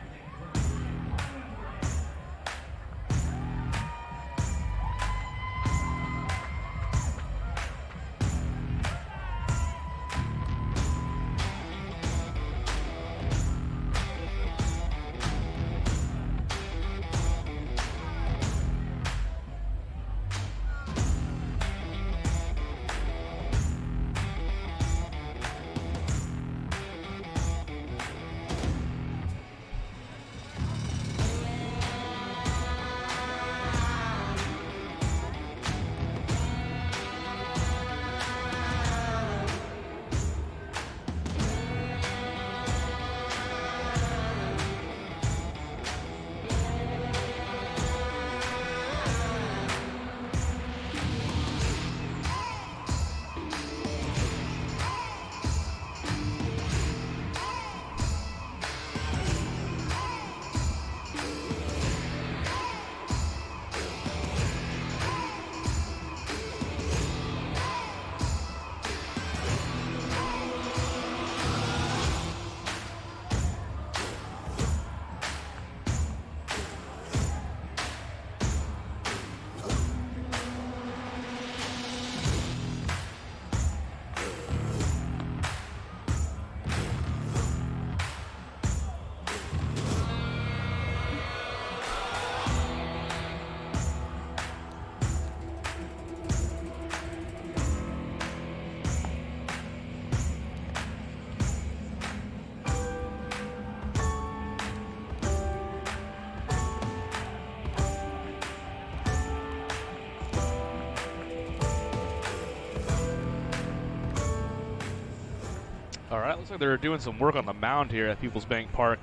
right. Looks like they're doing some work on the mound here at Peoples Bank Park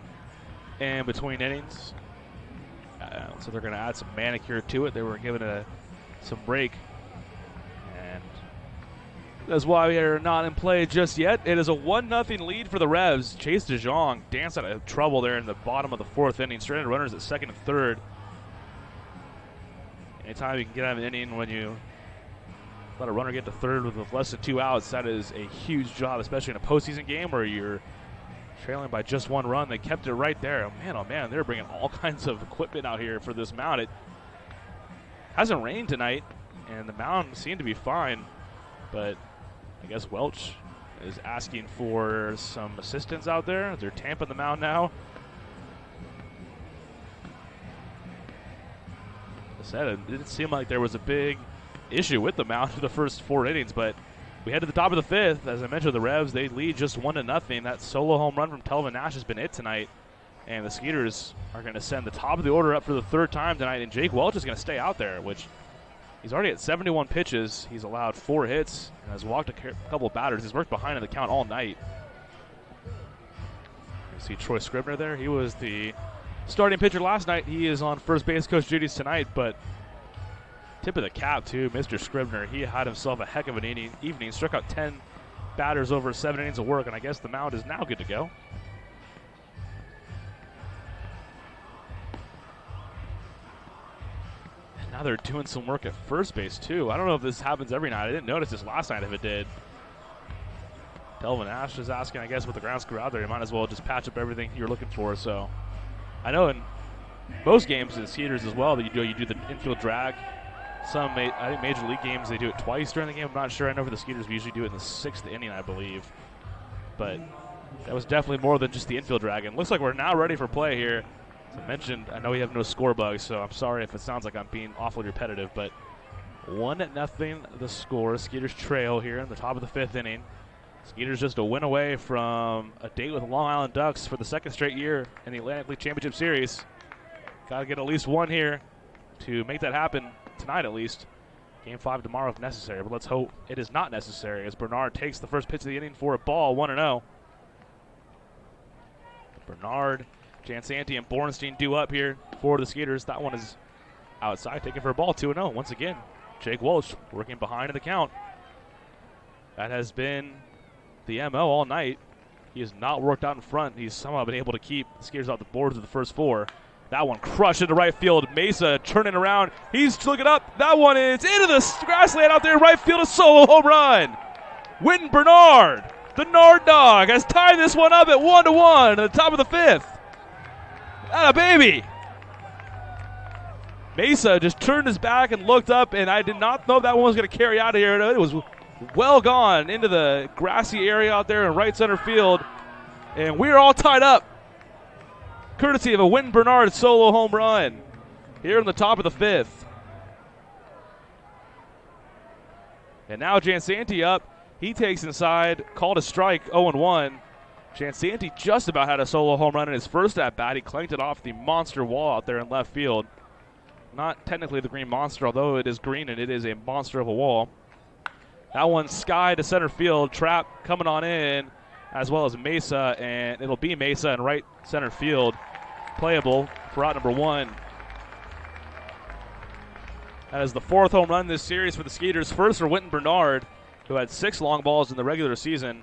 in between innings. So they're going to add some manicure to it. They were given some break. And that's why we are not in play just yet. It is a 1-0 lead for the Revs. Chase DeJong danced out of trouble there in the bottom of the 4th inning. Stranded runners at 2nd and 3rd. Anytime you can get out of an inning when you let a runner get to 3rd with less than 2 outs, that is a huge job, especially in a postseason game where you're trailing by just 1 run. They kept it right there. Oh man, they're bringing all kinds of equipment out here for this mound. It hasn't rained tonight, and the mound seemed to be fine, but I guess Welch is asking for some assistance out there. They're tamping the mound now. I said it didn't seem like there was a big issue with the mound for the first 4 innings, but we head to the top of the 5th. As I mentioned, the Revs, they lead just 1-0. That solo home run from Telvin Nash has been it tonight, and the Skeeters are going to send the top of the order up for the 3rd time tonight, and Jake Welch is going to stay out there, which he's already at 71 pitches. He's allowed 4 hits and has walked a couple of batters. He's worked behind in the count all night. You see Troy Scribner there. He was the starting pitcher last night. He is on first base coach duties tonight, but tip of the cap to Mr. Scribner. He had himself a heck of an evening. Struck out 10 batters over 7 innings of work, and I guess the mound is now good to go. And now they're doing some work at first base, too. I don't know if this happens every night. I didn't notice this last night if it did. Telvin Ash is asking, I guess, with the ground screw out there, you might as well just patch up everything you're looking for. So I know in most games in Skeeters as well that you do the infield drag. Some, I think Major League games, they do it twice during the game. I'm not sure. I know for the Skeeters, we usually do it in the 6th inning, I believe. But that was definitely more than just the infield drag. And looks like we're now ready for play here. As I mentioned, I know we have no score bugs, so I'm sorry if it sounds like I'm being awfully repetitive. But 1-0 the score. Skeeters trail here in the top of the 5th inning. Skeeters just a win away from a date with the Long Island Ducks for the 2nd straight year in the Atlantic League Championship Series. Got to get at least 1 here to make that happen tonight at least. Game 5 tomorrow if necessary, but let's hope it is not necessary as Bernard takes the first pitch of the inning for a ball, 1-0. Bernard, Jansanti, and Borenstein due up here for the Skeeters. That one is outside, taken for a ball, 2-0. Once again, Jake Welch working behind in the count. That has been the MO all night. He has not worked out in front. He's somehow been able to keep the Skeeters off the boards of the first 4. That one crushed into right field. Mesa turning around. He's looking up. That one is into the grassland out there in right field. A solo home run. Wynton Bernard, the Nard Dog, has tied this one up at 1-1 at the top of the 5th. Atta baby. Mesa just turned his back and looked up, and I did not know that one was going to carry out of here. It was well gone into the grassy area out there in right center field, and we're all tied up, courtesy of a Wynton Bernard solo home run here in the top of the 5th. And now Jansanti up. He takes inside, called a strike, 0-1. Jansanti just about had a solo home run in his first at-bat. He clanked it off the monster wall out there in left field. Not technically the green monster, although it is green and it is a monster of a wall. That one sky to center field. Trap coming on in, as well as Mesa, and it'll be Mesa in right center field. Playable for out number 1. That is the 4th home run this series for the Skeeters. First for Wynton Bernard, who had 6 long balls in the regular season.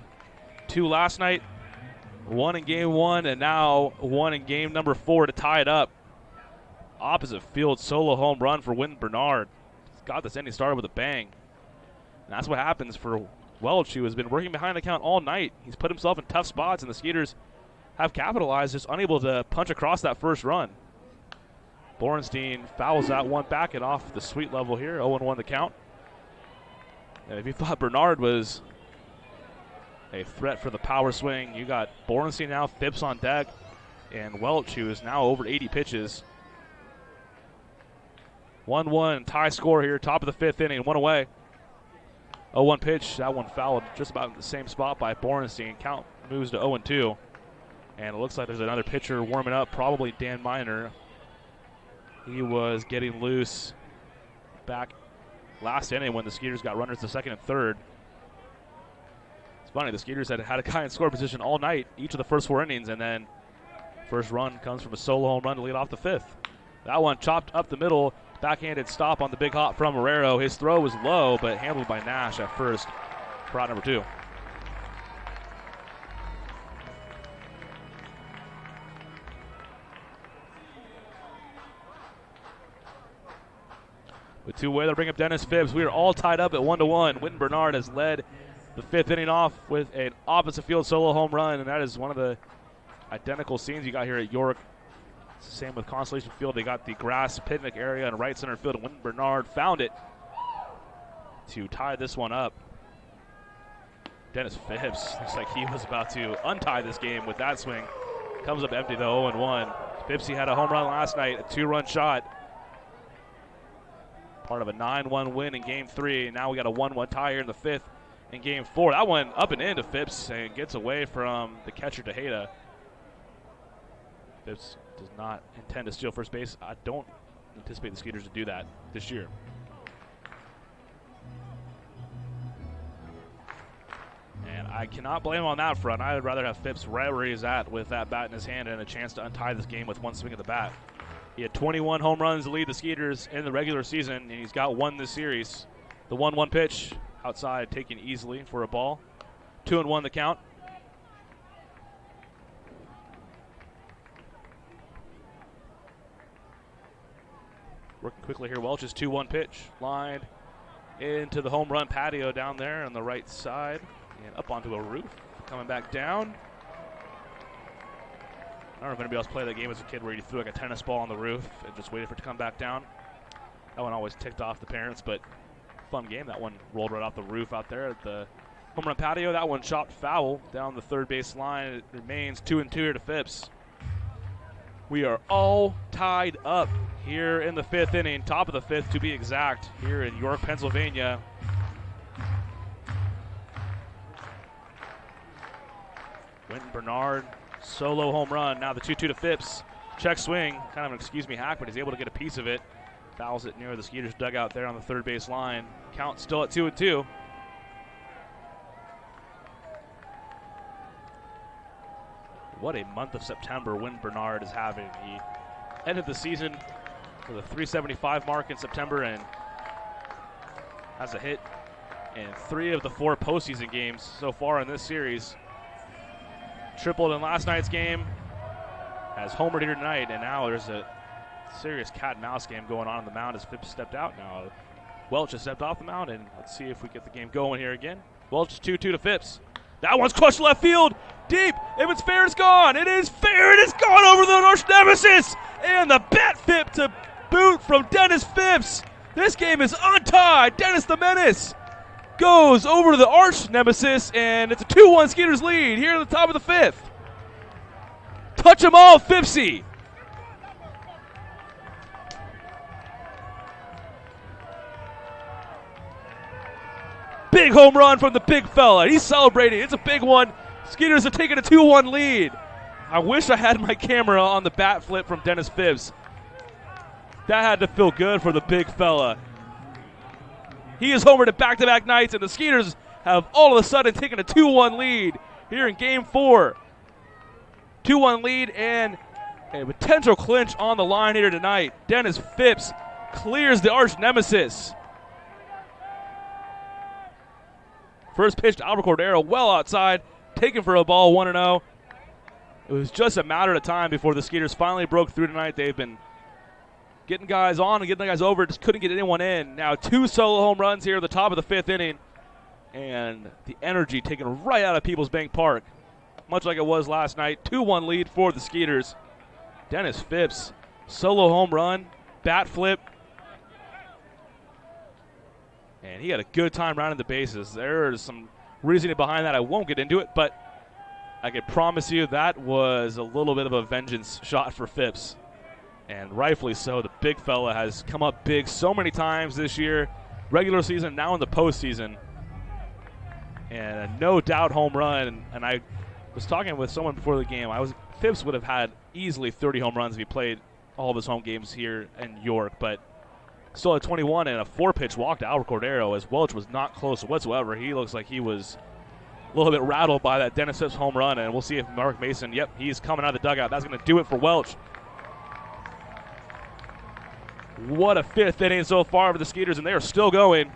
2 last night, 1 in game 1, and now 1 in game number 4 to tie it up. Opposite field solo home run for Wynton Bernard. He's got this inning started with a bang. And that's what happens for Welch, who has been working behind the count all night. He's put himself in tough spots, and the Skeeters have capitalized, just unable to punch across that first run. Borenstein fouls that one back and off the sweet level here, 0-1 the count. And if you thought Bernard was a threat for the power swing, you got Borenstein now, Phipps on deck, and Welch, who is now over 80 pitches. 1-1 tie score here, top of the 5th inning, 1 away. 0-1 pitch, that one fouled just about in the same spot by Borenstein. Count moves to 0-2. And it looks like there's another pitcher warming up, probably Dan Miner. He was getting loose back last inning when the Skeeters got runners to 2nd and 3rd. It's funny, the Skeeters had a guy in score position all night, each of the first 4 innings, and then first run comes from a solo home run to lead off the 5th. That one chopped up the middle, backhanded stop on the big hop from Marrero. His throw was low, but handled by Nash at first for out number 2. With 2 away, they'll bring up Dennis Phibbs. We are all tied up at 1-1. Winton Bernard has led the 5th inning off with an opposite field solo home run, and that is one of the identical scenes you got here at York. It's the same with Constellation Field. They got the grass picnic area in right center field, and Winton Bernard found it to tie this one up. Dennis Phibbs looks like he was about to untie this game with that swing. Comes up empty though, 0-1. Phibbs had a home run last night, a 2-run shot. Part of a 9-1 win in Game 3. Now we got a 1-1 tie here in the 5th in Game 4. That one up and into Phibbs and gets away from the catcher Tejeda. Phibbs does not intend to steal first base. I don't anticipate the Skeeters to do that this year. And I cannot blame him on that front. I would rather have Phibbs right where he's at with that bat in his hand and a chance to untie this game with one swing of the bat. He had 21 home runs to lead the Skeeters in the regular season, and he's got 1 this series. The 1-1 pitch outside taken easily for a ball. 2-1 the count. Working quickly here, Welch's 2-1 pitch. Lined into the home run patio down there on the right side and up onto a roof. Coming back down. I don't know if anybody else played that game as a kid where you threw like a tennis ball on the roof and just waited for it to come back down. That one always ticked off the parents, but fun game. That one rolled right off the roof out there at the home run patio. That one chopped foul down the third base line. It remains 2-2 here to Phibbs. We are all tied up here in the 5th inning, top of the 5th to be exact, here in York, Pennsylvania. Winton Bernard, solo home run. Now the 2-2 to Phibbs. Check swing, kind of an excuse me hack, but he's able to get a piece of it. Fouls it near the Skeeters dugout there on the third base line. Count still at 2-2. What a month of September Winton Bernard is having. He ended the season with a 375 mark in September and has a hit in 3 of the 4 postseason games so far in this series. Tripled in last night's game, has homered here tonight, and now there's a serious cat and mouse game going on the mound as Phibbs stepped out now. Welch has stepped off the mound, and let's see if we get the game going here again. Welch 2-2 to Phibbs. That one's crushed left field, deep. If it's fair, it's gone. It is fair. It is gone over the arch nemesis, and the bat flip to boot from Dennis Phibbs. This game is untied. Dennis the Menace goes over to the arch nemesis, and it's a 2-1 Skeeters lead here at the top of the 5th. Touch 'em all, Phibbsy. Big home run from the big fella. He's celebrating. It's a big one. Skeeters have taken a 2-1 lead. I wish I had my camera on the bat flip from Dennis Phibbs. That had to feel good for the big fella. He is homered at back-to-back nights, and the Skeeters have all of a sudden taken a 2-1 lead here in Game 4. 2-1 lead and a potential clinch on the line here tonight. Dennis Phibbs clears the arch nemesis. First pitch to Albert Cordero, well outside, taken for a ball, 1-0. It was just a matter of time before the Skeeters finally broke through tonight. They've been getting guys on and getting guys over, just couldn't get anyone in. Now 2 solo home runs here at the top of the 5th inning, and the energy taken right out of Peoples Bank Park. Much like it was last night, 2-1 lead for the Skeeters. Dennis Phibbs, solo home run, bat flip, and he had a good time rounding the bases. There's some reasoning behind that. I won't get into it, but I can promise you that was a little bit of a vengeance shot for Phibbs. And rightfully so. The big fella has come up big so many times this year. Regular season, now in the postseason. And a no doubt home run. And I was talking with someone before the game. Phibbs would have had easily 30 home runs if he played all of his home games here in York. But still at 21 and a 4-pitch walk to Albert Cordero as Welch was not close whatsoever. He looks like he was a little bit rattled by that Dennis Phipps home run, and we'll see if Mark Mason, yep, he's coming out of the dugout. That's going to do it for Welch. What a fifth inning so far for the Skeeters, and they are still going.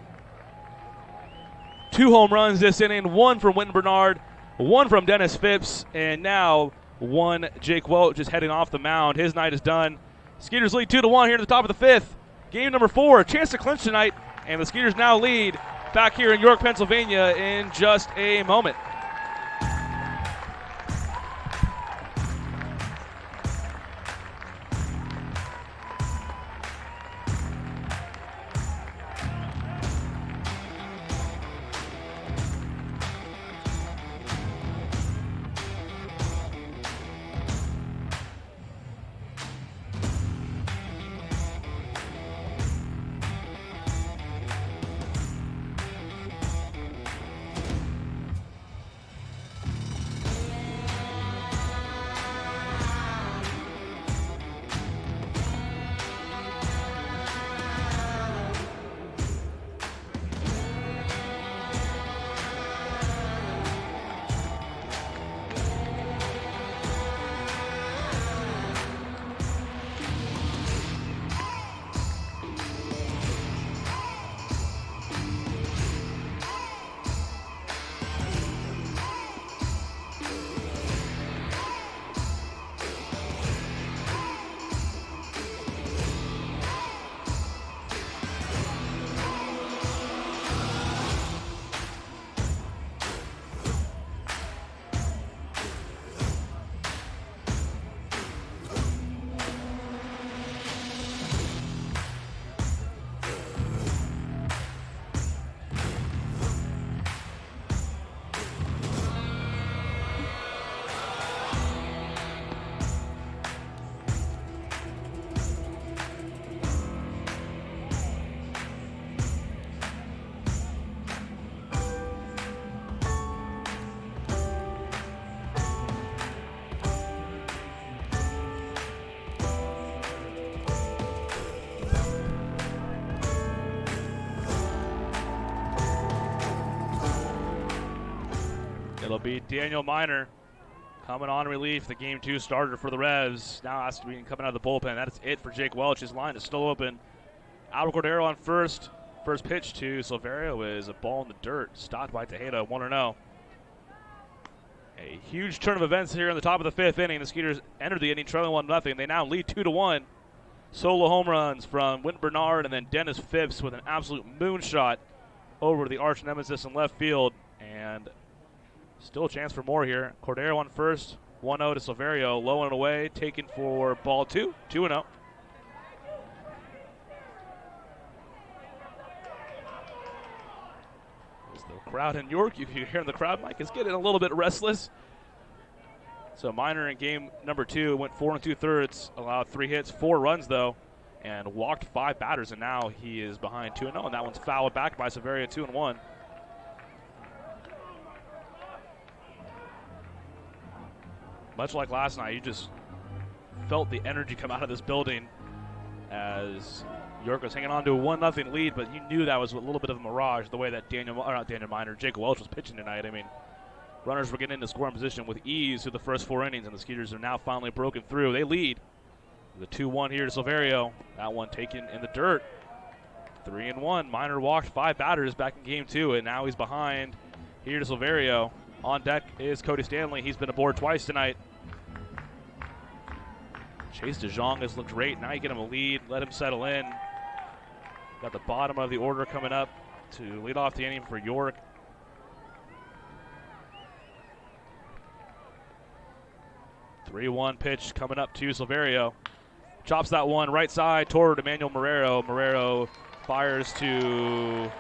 2 home runs this inning, 1 from Wynton Bernard, 1 from Dennis Phipps, and now 1 Jake Welch is heading off the mound. His night is done. Skeeters lead 2-1 here at the top of the 5th. Game number 4, a chance to clinch tonight, and the Skeeters now lead back here in York, Pennsylvania in just a moment. It'll be Daniel Miner coming on relief, the Game 2 starter for the Revs. Now has to be coming out of the bullpen. That is it for Jake Welch. His line is still open. Albert Cordero on first. First pitch to Silverio is a ball in the dirt. Stopped by Tejeda, 1-0. A huge turn of events here in the top of the 5th inning. The Skeeters entered the inning trailing 1-0. They now lead 2-1. Solo home runs from Wynton Bernard and then Dennis Phipps with an absolute moonshot over the arch nemesis in left field. And still a chance for more here. Cordero on first, 1-0 to Silverio, low and away, taken for ball 2, 2-0. As the crowd in York, you can hear in the crowd, Mike, is getting a little bit restless. So Miner in game number 2 went 4 2/3, allowed 3 hits, 4 runs though, and walked 5 batters, and now he is behind 2-0, and that one's fouled back by Silverio, 2-1. Much like last night, you just felt the energy come out of this building as York was hanging on to a 1-0 lead, but you knew that was a little bit of a mirage, the way that Jake Welch was pitching tonight. I mean, runners were getting into scoring position with ease through the first 4 innings, and the Skeeters are now finally broken through. They lead the 2-1 here to Silverio. That one taken in the dirt. 3-1. Miner walked 5 batters back in game 2, and now he's behind here to Silverio. On deck is Cody Stanley. He's been aboard twice tonight. Chase DeJong has looked great. Now you get him a lead. Let him settle in. Got the bottom of the order coming up to lead off the inning for York. The 3-1 pitch coming up to Silverio. Chops that one right side toward Emmanuel Marrero. Marrero fires to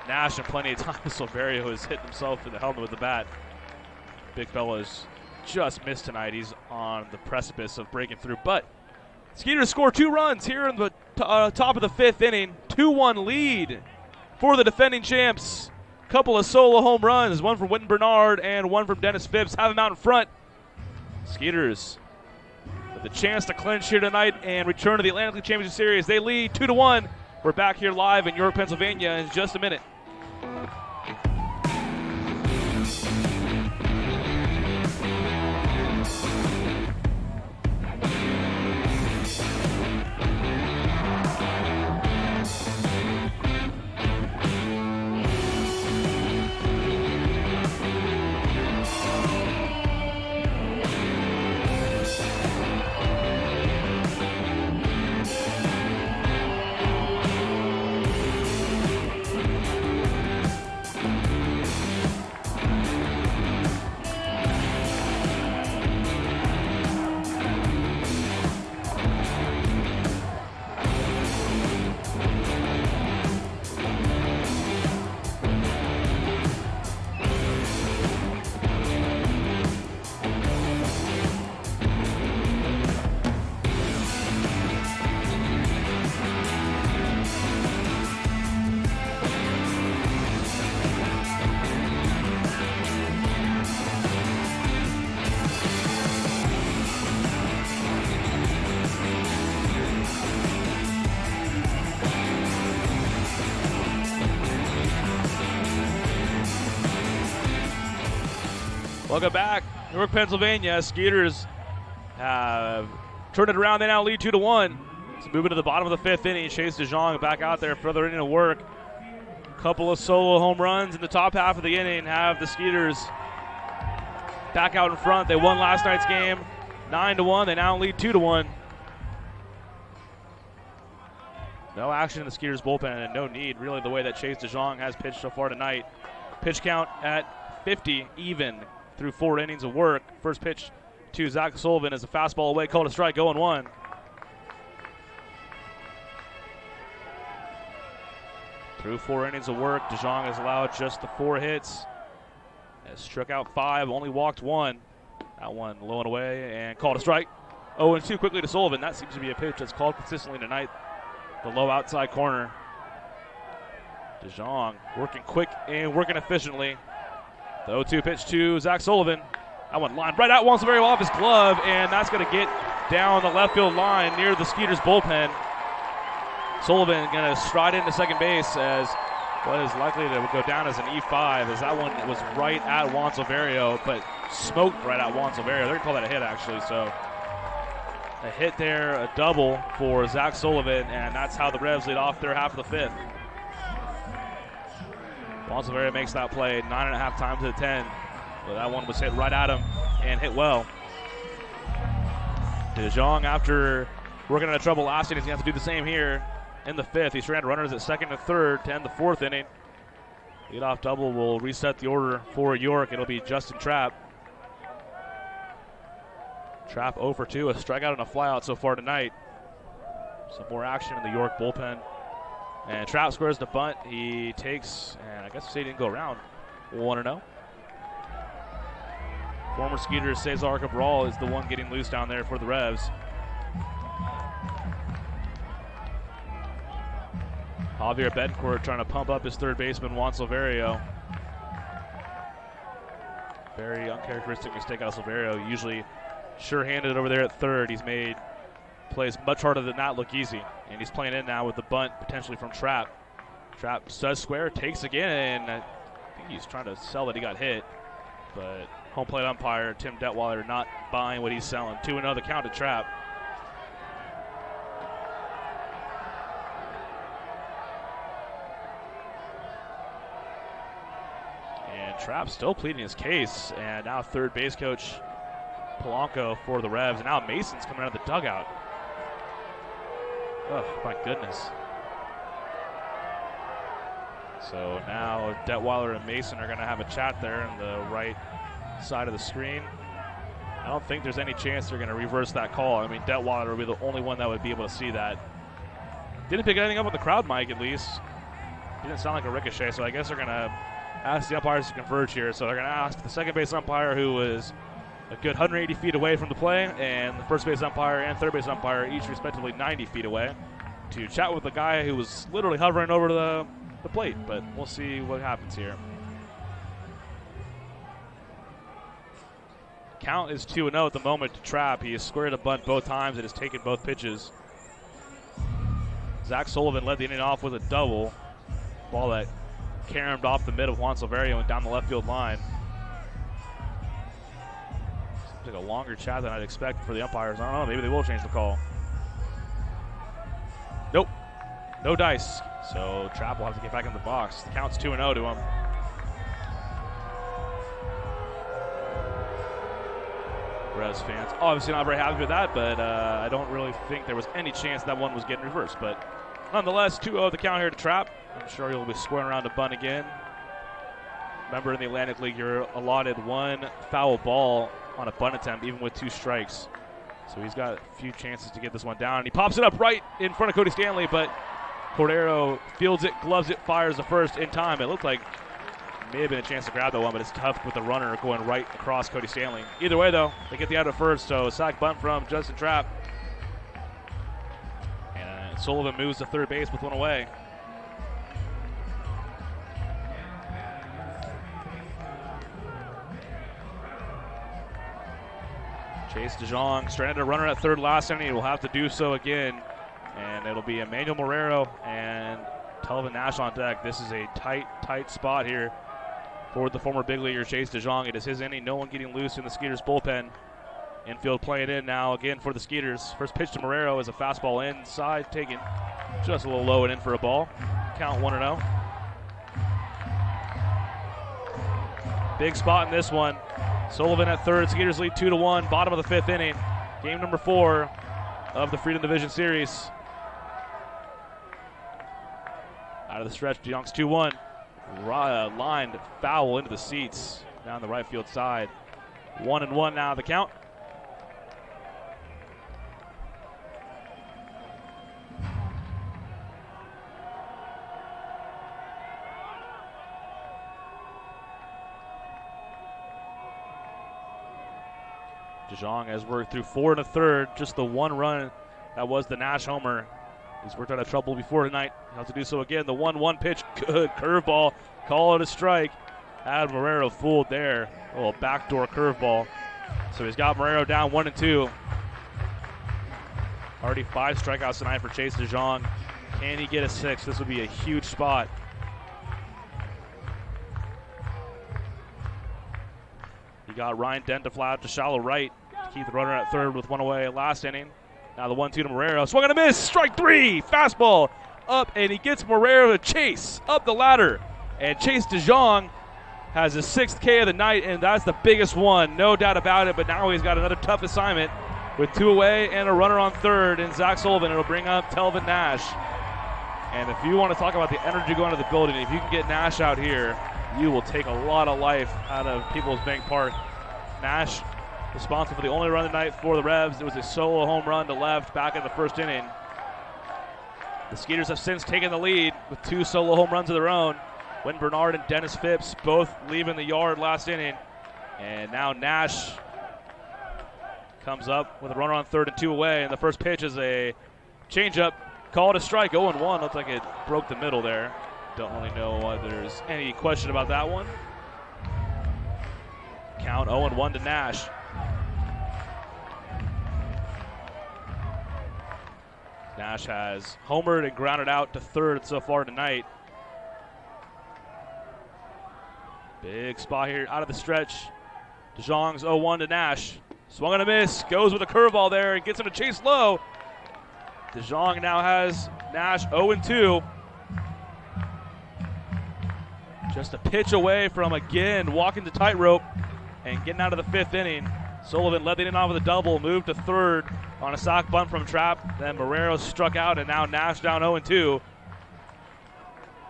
Nash in plenty of time. Silverio has hit himself in the helmet with the bat. Big fella's just missed tonight. He's on the precipice of breaking through. But Skeeters score 2 runs here in the top of the 5th inning. 2-1 lead for the defending champs. Couple of solo home runs, one from Wynton Bernard and one from Dennis Phipps. Have him out in front. Skeeters with the chance to clinch here tonight and return to the Atlantic League Championship Series. They lead 2-1. We're back here live in York, Pennsylvania in just a minute. Welcome back, York, Pennsylvania. Skeeters have turned it around. They now lead 2-1. It's moving to the bottom of the 5th inning. Chase DeJong back out there for another inning of work. Couple of solo home runs in the top half of the inning have the Skeeters back out in front. They won last night's game 9-1. They now lead 2-1. No action in the Skeeters bullpen and no need, really, the way that Chase DeJong has pitched so far tonight. Pitch count at 50, even through 4 innings of work. First pitch to Zach Sullivan is a fastball away, called a strike, 0-1. Through 4 innings of work, DeJong has allowed just the 4 hits. Has struck out 5, only walked 1. That one low and away and called a strike. 0-2 quickly to Sullivan. That seems to be a pitch that's called consistently tonight. The low outside corner. DeJong working quick and working efficiently. The 0-2 pitch to Zach Sullivan. That one lined right out, wants very off his glove, and that's going to get down the left field line near the Skeeters bullpen. Sullivan going to stride into second base as what is likely to go down as an E5, as that one was right at Juan Silverio, but smoked right at Juan Silverio. They're going to call that a hit, actually, so a hit there, a double for Zach Sullivan, and that's how the Revs lead off their half of the 5th. Juan Silverio makes that play 9.5 times to the 10, but that one was hit right at him and hit well. DeJong, after working out of trouble last inning, he's going to have to do the same here in the 5th. He's stranded runners at 2nd and 3rd to end the 4th inning. Leadoff double will reset the order for York. It'll be Justin Trapp. Trapp 0 for 2, a strikeout and a flyout so far tonight. Some more action in the York bullpen. And Trapp squares the bunt. He takes, and I guess he didn't go around. 1-0. Former Skeeters Cesar Cabral is the one getting loose down there for the Revs. Javier Betancourt trying to pump up his third baseman, Juan Silverio. Very uncharacteristic mistake out of Silverio. Usually sure-handed over there at third. He's made plays much harder than that look easy. And he's playing in now with the bunt potentially from Trapp. Trapp does square, takes again, and I think he's trying to sell that he got hit. But home plate umpire Tim Detweiler not buying what he's selling. 2-0 the count to Trapp. And Trapp still pleading his case. And now third base coach Polanco for the Revs. And now Mason's coming out of the dugout. Oh, my goodness. So now Detweiler and Mason are going to have a chat there on the right side of the screen. I don't think there's any chance they're going to reverse that call. I mean, Detweiler would be the only one that would be able to see that. Didn't pick anything up on the crowd mic, at least. Didn't sound like a ricochet, so I guess they're going to ask the umpires to converge here. So they're going to ask the second base umpire, who was a good 180 feet away from the play, and the first base umpire and third base umpire, each respectively 90 feet away, to chat with the guy who was literally hovering over the plate. But we'll see what happens here. Count is 2-0 at the moment to Trapp. He has squared a bunt both times and has taken both pitches. Zach Sullivan led the inning off with a double. Ball that caromed off the mid of Juan Silverio and down the left field line. Seems like a longer chat than I'd expect for the umpires. I don't know, maybe they will change the call. Nope, no dice. So Trapp will have to get back in the box. The count's 2-0 to him. Revs fans obviously not very happy with that, but I don't really think there was any chance that one was getting reversed. But nonetheless, 2-0 the count here to Trapp. I'm sure he'll be squaring around to bunt again. Remember, in the Atlantic League, you're allotted one foul ball on a bunt attempt, even with 2 strikes. So he's got a few chances to get this one down. And he pops it up right in front of Cody Stanley, but Cordero fields it, gloves it, fires the first in time. It looked like may have been a chance to grab that one, but it's tough with the runner going right across Cody Stanley. Either way, though, they get the out at first, so sack bunt from Justin Trapp. And Sullivan moves to third base with one away. Chase DeJong stranded a runner at third last inning. He will have to do so again. And it'll be Emmanuel Marrero and Telvin Nash on deck. This is a tight spot here for the former big leaguer Chase DeJong. It is his inning. No one getting loose in the Skeeters bullpen. Infield playing in now again for the Skeeters. First pitch to Marrero is a fastball inside, taken just a little low and in for a ball. Count 1-0. Big spot in this one. Sullivan at third. Skeeters lead 2-1. Bottom of the fifth inning. Game number 4 of the Freedom Division Series. Out of the stretch, DeJong's 2-1. Lined foul into the seats down the right field side. 1-1 now the count. DeJong has worked through 4 1/3, just the one run that was the Nash homer. He's worked out of trouble before tonight. He'll have to do so again. The 1-1 pitch, good curveball. Call it a strike. Had Marrero fooled there. A little backdoor curveball. So he's got Marrero down 1-2. Already 5 strikeouts tonight for Chase DeJong. Can he get a 6th? This would be a huge spot. He got Ryan Dent to fly out to shallow right to keep the runner at third with 1 away last inning. Now the 1-2 to Marrero. Swung and a miss. Strike 3. Fastball up, and he gets Marrero to chase up the ladder. And Chase DeJong has his 6th K of the night, and that's the biggest one, no doubt about it. But now he's got another tough assignment with 2 away and a runner on third. And Zach Sullivan, it'll bring up Telvin Nash. And if you want to talk about the energy going to the building, if you can get Nash out here, you will take a lot of life out of People's Bank Park. Nash responsible for the only run of the night for the Revs. It was a solo home run to left back in the first inning. The Skeeters have since taken the lead with 2 solo home runs of their own. Wynn Bernard and Dennis Phipps both leaving the yard last inning. And now Nash comes up with a runner on third and 2 away. And the first pitch is a changeup. Called a strike, 0-1. Looks like it broke the middle there. Don't really know whether there's any question about that one. Count 0-1 to Nash. Nash has homered and grounded out to third so far tonight. Big spot here out of the stretch. DeJong's 0-1 to Nash. Swung and a miss. Goes with a curveball there and gets him to chase low. DeJong now has Nash 0-2. Just a pitch away from, again, walking the tightrope and getting out of the 5th inning. Sullivan led the inning off with a double, moved to third on a sock bunt from Trapp. Then Marrero struck out, and now Nash down 0-2.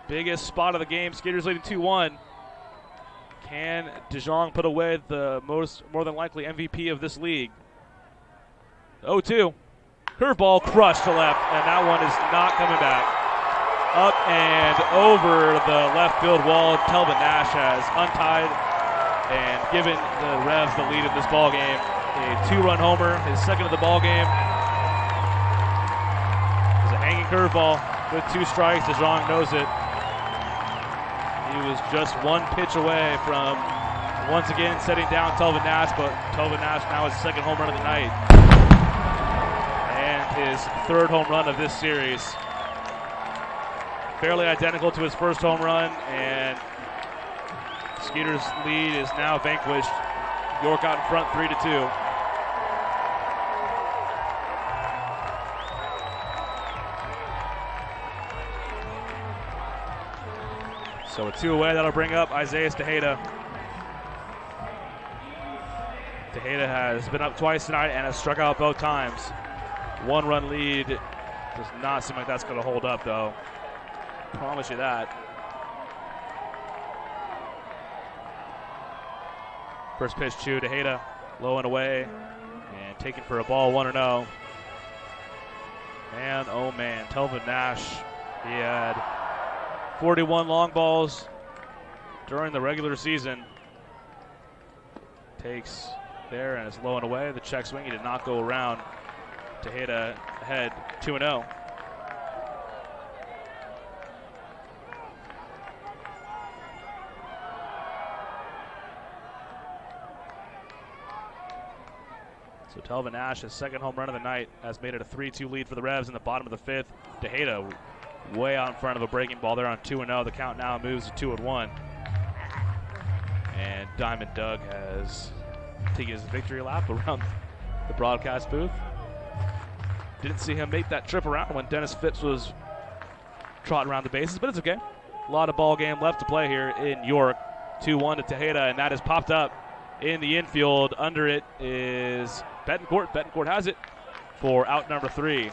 Biggest spot of the game. Skeeters leading 2-1. Can DeJong put away the more than likely MVP of this league? 0-2. Curveball crushed to left, and that one is not coming back. Up and over the left field wall. Telvin Nash has untied and given the Revs the lead in this ball game. A 2-run homer, his 2nd of the ball game. It's a hanging curveball with 2 strikes. DeJong knows it. He was just 1 pitch away from once again setting down Telvin Nash, but Telvin Nash now his 2nd home run of the night. And his 3rd home run of this series. Fairly identical to his first home run, and Skeeters' lead is now vanquished. York out in front 3-2. So a 2 away, that'll bring up Isaias Tejeda. Tejeda has been up twice tonight and has struck out both times. 1-run lead. Does not seem like that's going to hold up, though. Promise you that. First pitch to Tejeda, low and away, and taken for a ball, 1-0. Man, oh man, Telvin Nash, he had 41 long balls during the regular season. Takes there and is low and away. The check swing, he did not go around. Tejeda ahead, 2-0. So Telvin Nash, his 2nd home run of the night, has made it a 3-2 lead for the Revs in the bottom of the 5th. Tejeda way out in front of a breaking ball there on 2-0. The count now moves to 2-1. And Diamond Doug has taken his victory lap around the broadcast booth. Didn't see him make that trip around when Dennis Phipps was trotting around the bases, but it's okay. A lot of ball game left to play here in York. 2-1 to Tejeda, and that has popped up in the infield. Under it is Betancourt. Betancourt has it for out number 3.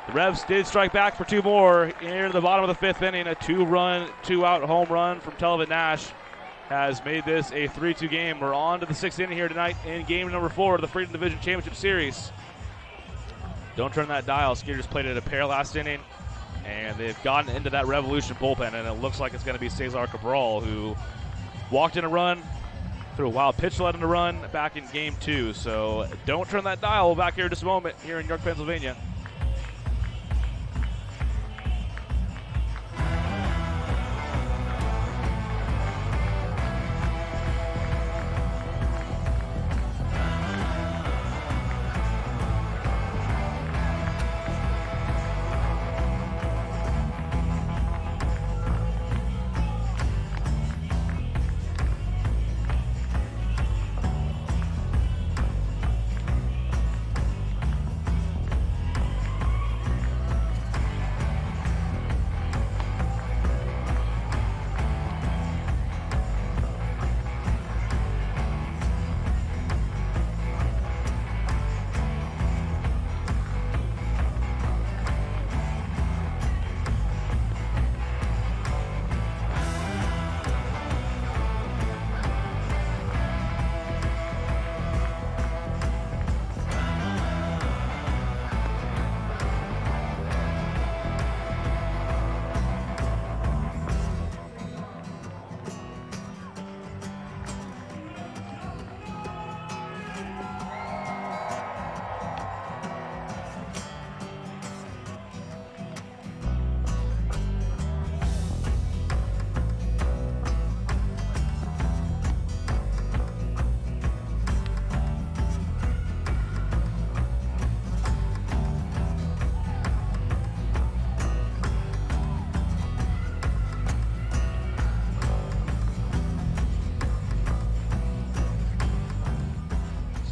The Revs did strike back for 2 more near the bottom of the 5th inning. A 2-run, 2-out home run from Telvin Nash has made this a 3-2 game. We're on to the 6th inning here tonight in game number 4 of the Freedom Division Championship Series. Don't turn that dial. Skeeters played it a pair last inning, and they've gotten into that Revolution bullpen, and it looks like it's going to be Cesar Cabral, who walked in a run, threw a wild pitch, led in a run back in game 2. So don't turn that dial. Back here in just a moment here in York, Pennsylvania.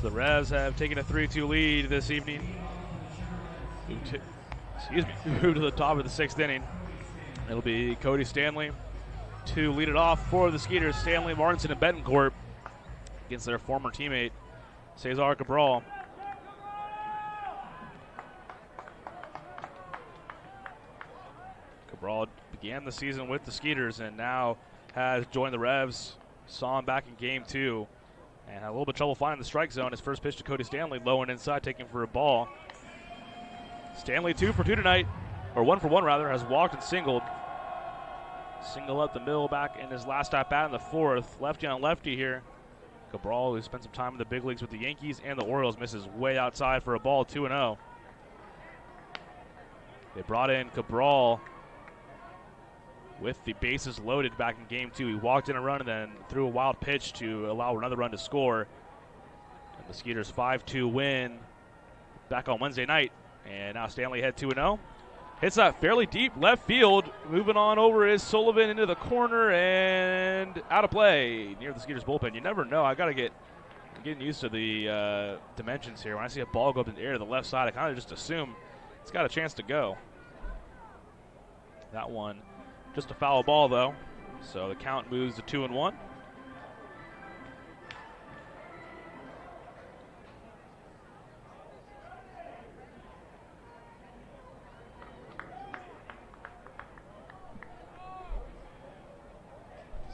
The Revs have taken a 3-2 lead this evening. Move to the top of the 6th inning. It'll be Cody Stanley to lead it off for the Skeeters. Stanley, Martinson, and Betancourt against their former teammate, Cesar Cabral. Cabral began the season with the Skeeters and now has joined the Revs. Saw him back in game 2. And had a little bit of trouble finding the strike zone. His first pitch to Cody Stanley, low and inside, taking for a ball. Stanley 2 for 2 tonight, or 1 for 1 rather, has walked and singled. Single up the middle back in his last at bat in the 4th. Lefty on lefty here. Cabral, who spent some time in the big leagues with the Yankees and the Orioles, misses way outside for a ball, 2-0. They brought in Cabral with the bases loaded back in game 2. He walked in a run and then threw a wild pitch to allow another run to score. And the Skeeters 5-2 win back on Wednesday night. And now Stanley head 2-0. Hits that fairly deep left field. Moving on over is Sullivan into the corner and out of play near the Skeeters bullpen. You never know. I'm getting used to the dimensions here. When I see a ball go up in the air to the left side, I kind of just assume it's got a chance to go. That one just a foul ball, though, so the count moves to 2-1.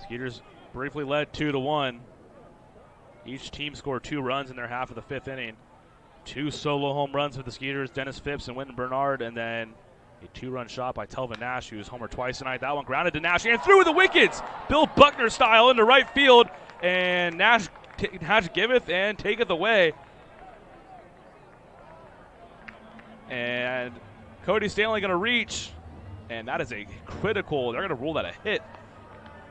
Skeeters briefly led 2-1. Each team scored 2 runs in their half of the 5th inning. 2 solo home runs for the Skeeters, Dennis Phipps and Wynton Bernard, and then a 2-run shot by Telvin Nash, who's homered twice tonight. That one grounded to Nash and through the wickets. Bill Buckner style into right field, and Nash giveth and taketh away. And Cody Stanley going to reach, and that is a critical, they're going to rule that a hit.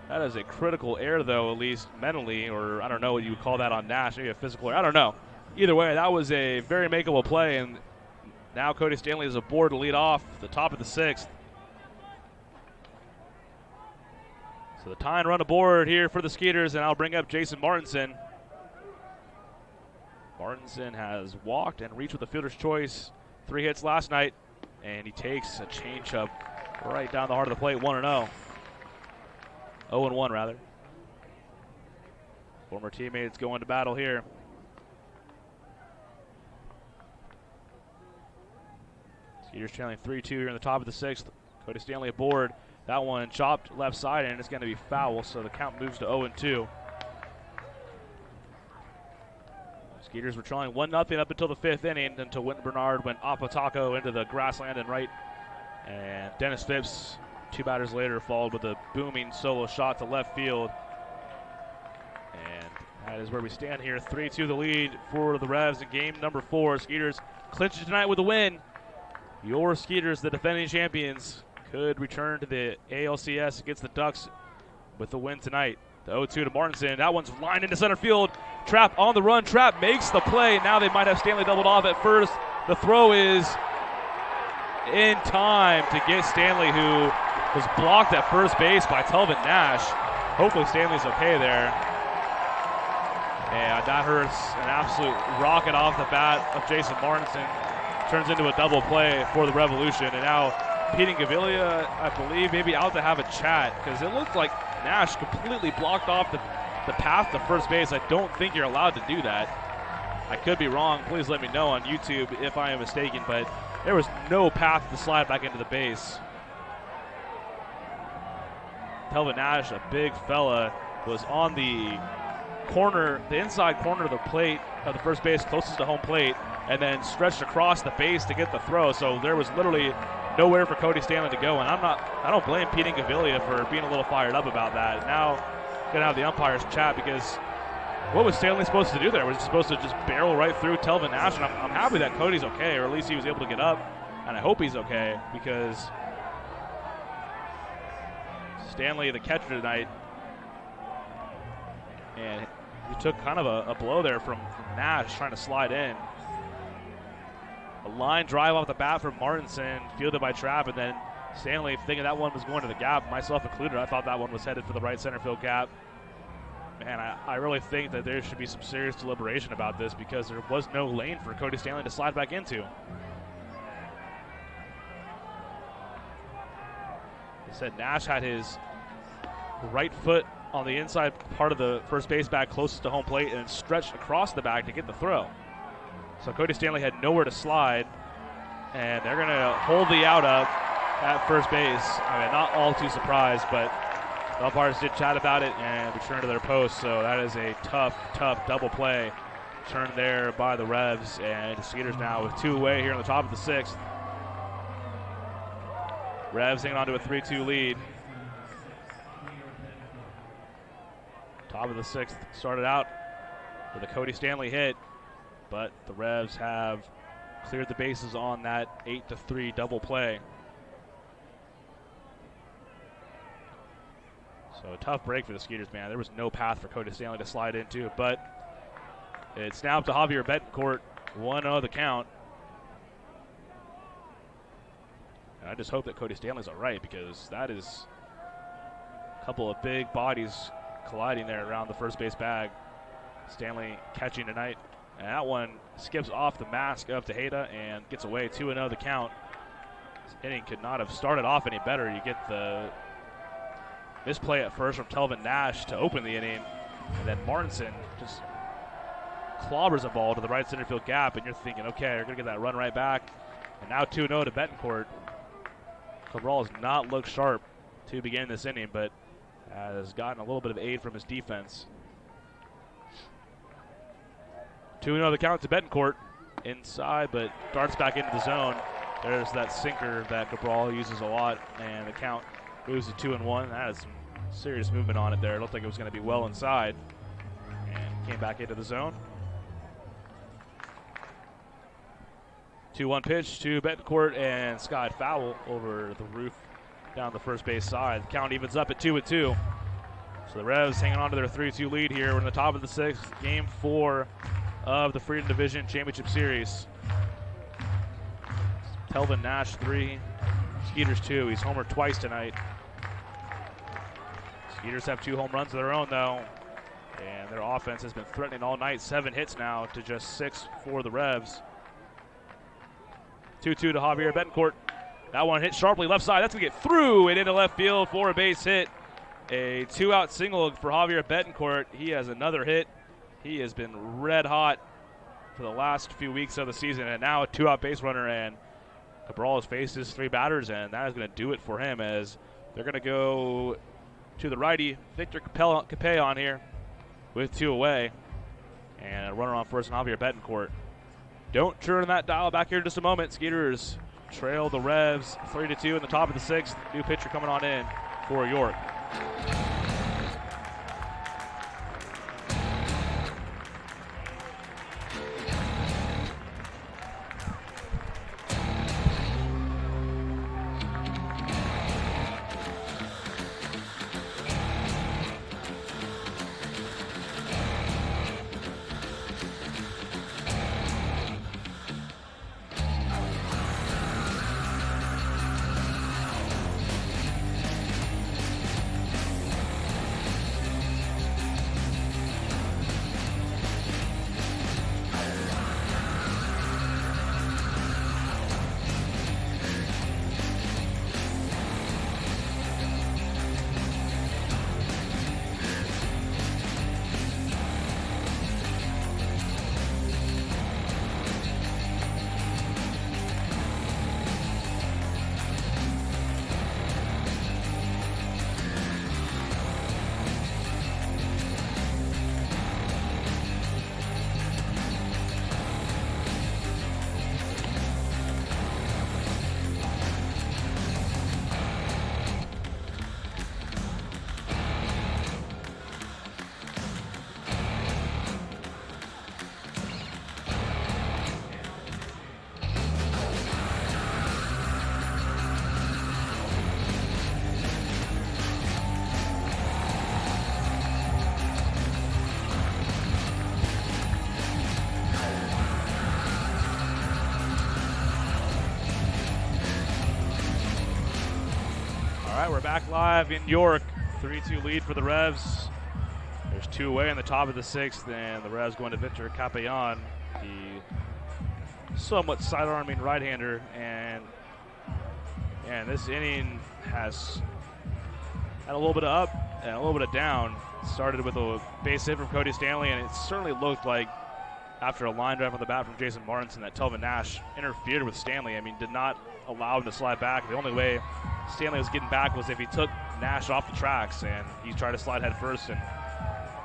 That is a critical error, though, at least mentally, or I don't know what you would call that on Nash, maybe a physical error. I don't know. Either way, that was a very makeable play, and now Cody Stanley is aboard to lead off the top of the 6th. So the tying run aboard here for the Skeeters, and I'll bring up Jason Martinson. Martinson has walked and reached with a fielder's choice. 3 hits last night, and he takes a changeup right down the heart of the plate, 1-0. 0-1 rather. Former teammates going to battle here. Skeeters trailing 3-2 here in the top of the 6th. Cody Stanley aboard. That one chopped left side, and it's going to be foul, so the count moves to 0-2. Skeeters were trailing 1-0 up until the 5th inning, until Winton Bernard went Apataco into the grassland and right. And Dennis Phipps, 2 batters later, followed with a booming solo shot to left field. And that is where we stand here. 3-2 the lead for the Revs in game number 4. Skeeters clinch it tonight with a win. Your Skeeters, the defending champions, could return to the ALCS against the Ducks with the win tonight. The 0-2 to Martinson. That one's lined into center field. Trapp on the run. Trapp makes the play. Now they might have Stanley doubled off at first. The throw is in time to get Stanley, who was blocked at first base by Telvin Nash. Hopefully Stanley's okay there. And that hurts. An absolute rocket off the bat of Jason Martinson. Turns into a double play for the Revolution. And now Pete and Gavilia, I believe, maybe out to have a chat, because it looked like Nash completely blocked off the path to first base. I don't think you're allowed to do that. I could be wrong. Please let me know on YouTube if I am mistaken, but there was no path to slide back into the base. Telvin Nash, a big fella, was on the corner, the inside corner of the plate, of the first base closest to home plate, and then stretched across the base to get the throw. So there was literally nowhere for Cody Stanley to go, and I don't blame Pete and Gavilia for being a little fired up about that. Now gonna have the umpires chat, because what was Stanley supposed to do there? Was he supposed to just barrel right through Telvin Nash? And I'm happy that Cody's okay, or at least he was able to get up, and I hope he's okay, because Stanley, the catcher tonight, and he took kind of a blow there from Nash trying to slide in. A line drive off the bat from Martinson, fielded by Trapp, and then Stanley thinking that one was going to the gap, myself included. I thought that one was headed for the right center field gap. Man, I really think that there should be some serious deliberation about this, because there was no lane for Cody Stanley to slide back into. He said Nash had his right foot on the inside part of the first base bag closest to home plate and stretched across the bag to get the throw. So Cody Stanley had nowhere to slide, and they're going to hold the out up at first base. I mean, not all too surprised, but the umpires did chat about it and return to their post. So that is a tough double play turned there by the Revs, and the Skeeters now with 2 away here on the top of the 6th. Revs hanging on to a 3-2 lead. Top of the 6th started out with a Cody Stanley hit, but the Revs have cleared the bases on that 8-3 double play. So a tough break for the Skeeters, man. There was no path for Cody Stanley to slide into, but it's now up to Javier Betancourt, 1-0 the count. And I just hope that Cody Stanley's all right, because that is a couple of big bodies colliding there around the first base bag. Stanley catching tonight. And that one skips off the mask of Tejeda and gets away. 2-0 the count. This inning could not have started off any better. You get the misplay at first from Telvin Nash to open the inning, and then Martinson just clobbers a ball to the right center field gap, and you're thinking, okay, you're going to get that run right back. And now 2-0 to Betancourt. Cabral has not looked sharp to begin this inning, but has gotten a little bit of aid from his defense. 2-0 the count to Betancourt. Inside, but darts back into the zone. There's that sinker that Cabral uses a lot, and the count moves to 2-1. That has some serious movement on it there. It looked like it was going to be well inside, and came back into the zone. 2-1 pitch to Betancourt, and skied foul over the roof down the first base side. The count evens up at 2-2. So the Revs hanging on to their 3-2 lead here. We're in the top of the 6th, game 4 of the Freedom Division Championship Series. Telvin Nash 3, Skeeters 2. He's homered twice tonight. Skeeters have 2 home runs of their own, though, and their offense has been threatening all night. 7 hits now to just 6 for the Revs. 2-2 to Javier Betancourt. That one hit sharply left side. That's going to get through and into left field for a base hit. A 2-out single for Javier Betancourt. He has another hit. He has been red hot for the last few weeks of the season, and now a 2-out base runner, and Cabral has faced his 3 batters, and that is going to do it for him as they're going to go to the righty, Victor Capellan here with 2 away, and a runner on first, Javier Betancourt. Don't turn that dial back here in just a moment. Skeeters trail the Revs 3-2 in the top of the 6th. New pitcher coming on in for York. We're back live in York. 3-2 lead for the Revs. There's 2 away in the top of the 6th, and the Revs going to Victor Capellan, the somewhat sidearming right-hander. And this inning has had a little bit of up and a little bit of down. Started with a base hit from Cody Stanley, and it certainly looked like after a line drive on the bat from Jason Martinson that Telvin Nash interfered with Stanley. I mean, did not allow him to slide back. The only way Stanley was getting back was if he took Nash off the tracks, and he tried to slide head first and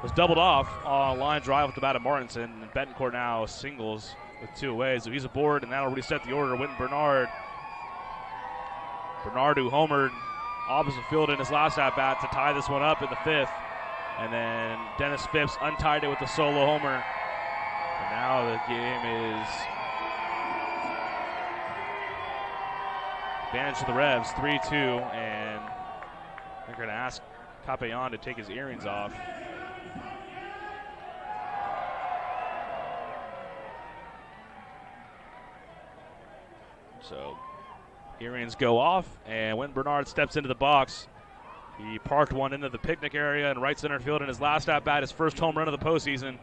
was doubled off on a line drive with the bat of Martinson. And Betancourt now singles with 2 away, so he's aboard, and that'll reset the order. Wynton Bernard. Bernard, who homered opposite field in his last at-bat to tie this one up in the 5th. And then Dennis Phipps untied it with a solo homer. And now the game is advantage to the Revs, 3-2, and they're going to ask Capellan to take his earrings off. So earrings go off, and when Bernard steps into the box, he parked one into the picnic area in right center field in his last at-bat, his first home run of the postseason.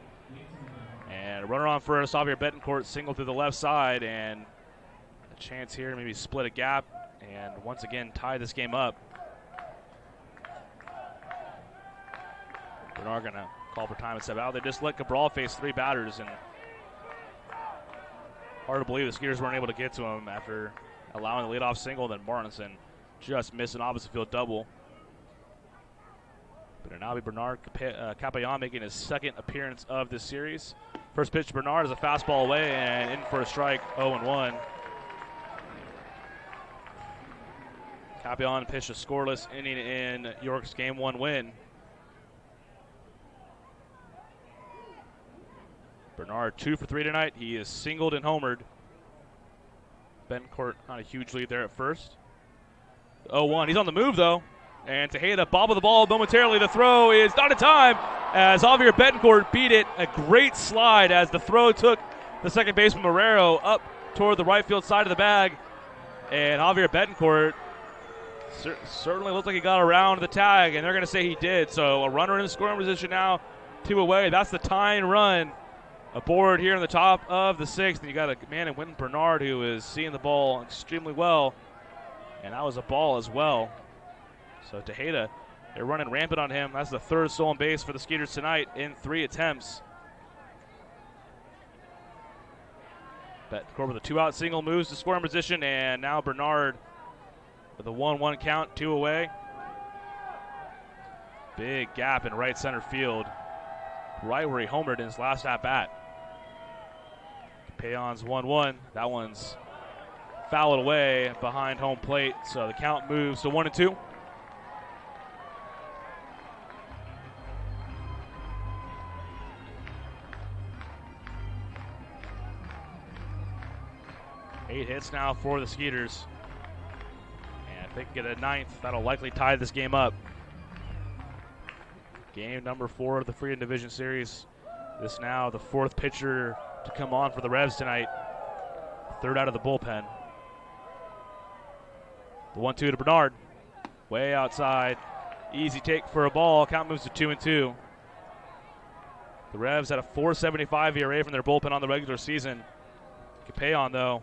And a runner on first, Javier Betancourt single through the left side, and a chance here to maybe split a gap and once again tie this game up. Bernard going to call for time and step out. They just let Cabral face 3 batters, and hard to believe the Skeeters weren't able to get to him after allowing the leadoff single. Then Martinson just missed an opposite field double. But it'll now be Bernard Capellan making his 2nd appearance of this series. First pitch to Bernard is a fastball away and in for a strike, 0-1. Capellan pitched a scoreless inning in York's Game 1 win. Bernard 2 for 3 tonight. He is singled and homered. Betancourt not a huge lead there at first. 0-1. He's on the move, though. And Tejeda bobbled the ball momentarily. The throw is not in time as Javier Betancourt beat it. A great slide as the throw took the second baseman Marrero up toward the right field side of the bag. And Javier Betancourt Certainly looked like he got around the tag, and they're going to say he did. So a runner in scoring position now, 2 away. That's the tying run aboard here in the top of the 6th. And you got a man in Winton Bernard who is seeing the ball extremely well, and that was a ball as well. So Tejeda, they're running rampant on him. That's the 3rd stolen base for the Skeeters tonight in 3 attempts. Bettencourt with a 2-out single moves to scoring position, and now Bernard with a 1-1 count, 2 away. Big gap in right center field, right where he homered in his last at-bat. Payon's 1-1. That one's fouled away behind home plate, so the count moves to 1-2. Eight hits now for the Skeeters. And if they can get a 9th, that'll likely tie this game up. Game number 4 of the Freedom Division Series. This now the 4th pitcher to come on for the Revs tonight. 3rd out of the bullpen. The 1-2 to Bernard. Way outside. Easy take for a ball. Count moves to 2-2. The Revs had a .475 ERA from their bullpen on the regular season. Capayon, though,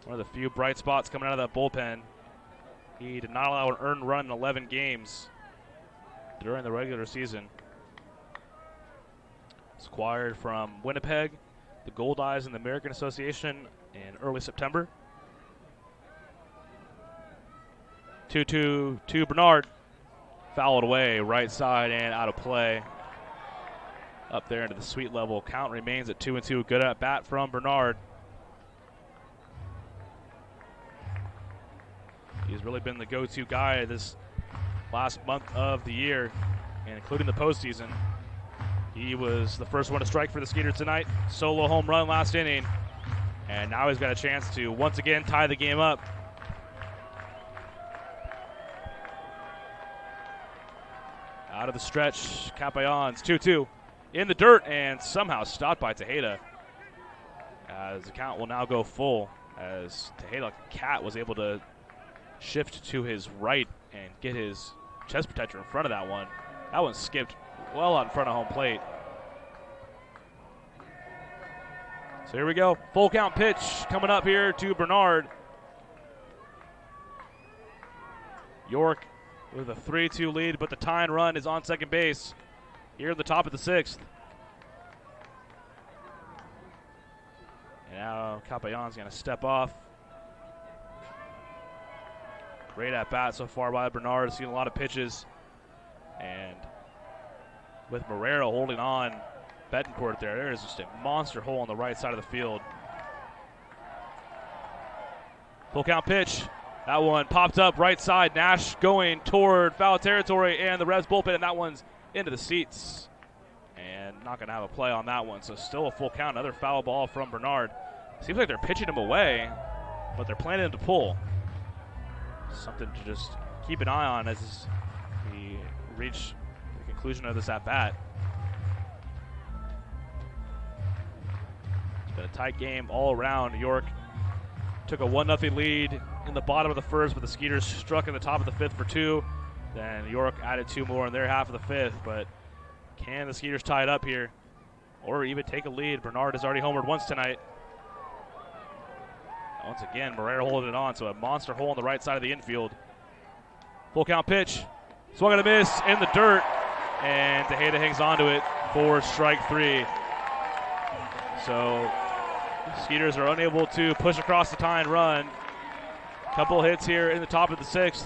one of the few bright spots coming out of that bullpen. He did not allow an earned run in 11 games during the regular season. He's acquired from Winnipeg, the Gold Eyes in the American Association in early September. 2-2 to Bernard. Fouled away, right side and out of play. Up there into the sweet level. Count remains at 2-2. Good at bat from Bernard. He's really been the go-to guy this last month of the year, and including the postseason. He was the first one to strike for the Skeeters tonight. Solo home run last inning, and now he's got a chance to once again tie the game up. Out of the stretch, Capayons 2-2 in the dirt, and somehow stopped by Tejeda. As the count will now go full, as Tejeda, like a cat, was able to shift to his right and get his chest protector in front of that one. That one skipped well out in front of home plate. So here we go. Full count pitch coming up here to Bernard. York with a 3-2 lead, but the tying run is on second base here at the top of the 6th. And now Capayon's going to step off. Great at bat so far by Bernard. Seen a lot of pitches. And with Marrero holding on, Bettencourt there is just a monster hole on the right side of the field. Full count pitch. That one popped up right side. Nash going toward foul territory, and the Revs bullpen, and that one's into the seats. And not going to have a play on that one. So still a full count. Another foul ball from Bernard. Seems like they're pitching him away, but they're planning him to pull. Something to just keep an eye on as we reach the conclusion of this at-bat. It's been a tight game all around. York took a 1-0 lead in the bottom of the 1st, but the Skeeters struck in the top of the 5th for 2. Then York added 2 more in their half of the 5th, but can the Skeeters tie it up here or even take a lead? Bernard has already homered once tonight. Once again, Marrero holding it on, so a monster hole on the right side of the infield. Full count pitch. Swung and a miss in the dirt, and Tejeda hangs on to it for strike 3. So Skeeters are unable to push across the tying run. Couple hits here in the top of the 6th.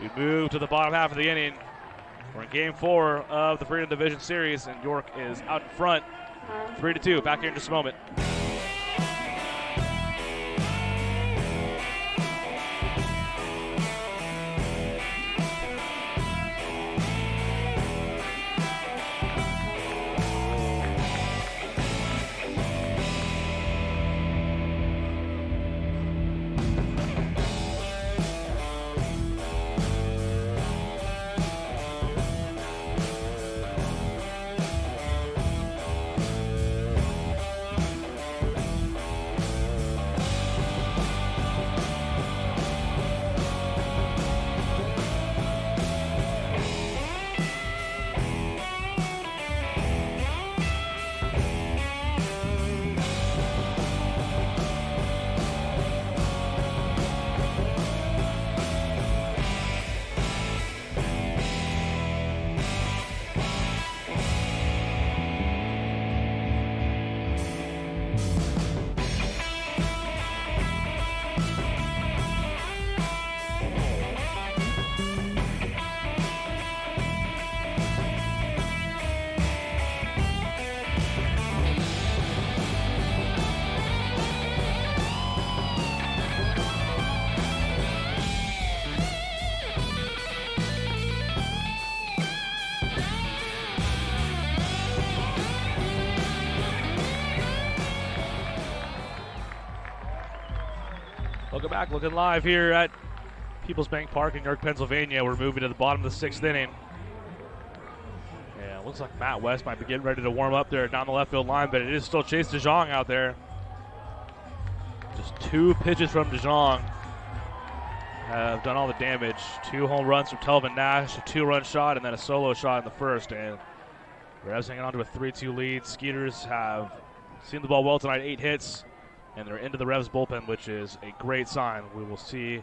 We move to the bottom half of the inning. We're in game 4 of the Freedom Division Series, and York is out in front, 3-2. Back here in just a moment. Welcome back. Looking live here at People's Bank Park in York, Pennsylvania. We're moving to the bottom of the 6th inning. Yeah, looks like Matt West might be getting ready to warm up there down the left field line, but it is still Chase DeJong out there. Just 2 pitches from DeJong have done all the damage. 2 home runs from Telvin Nash, a 2-run shot, and then a solo shot in the first. And Revs hanging on to a 3-2 lead. Skeeters have seen the ball well tonight, 8 hits, and they're into the Revs bullpen, which is a great sign. We will see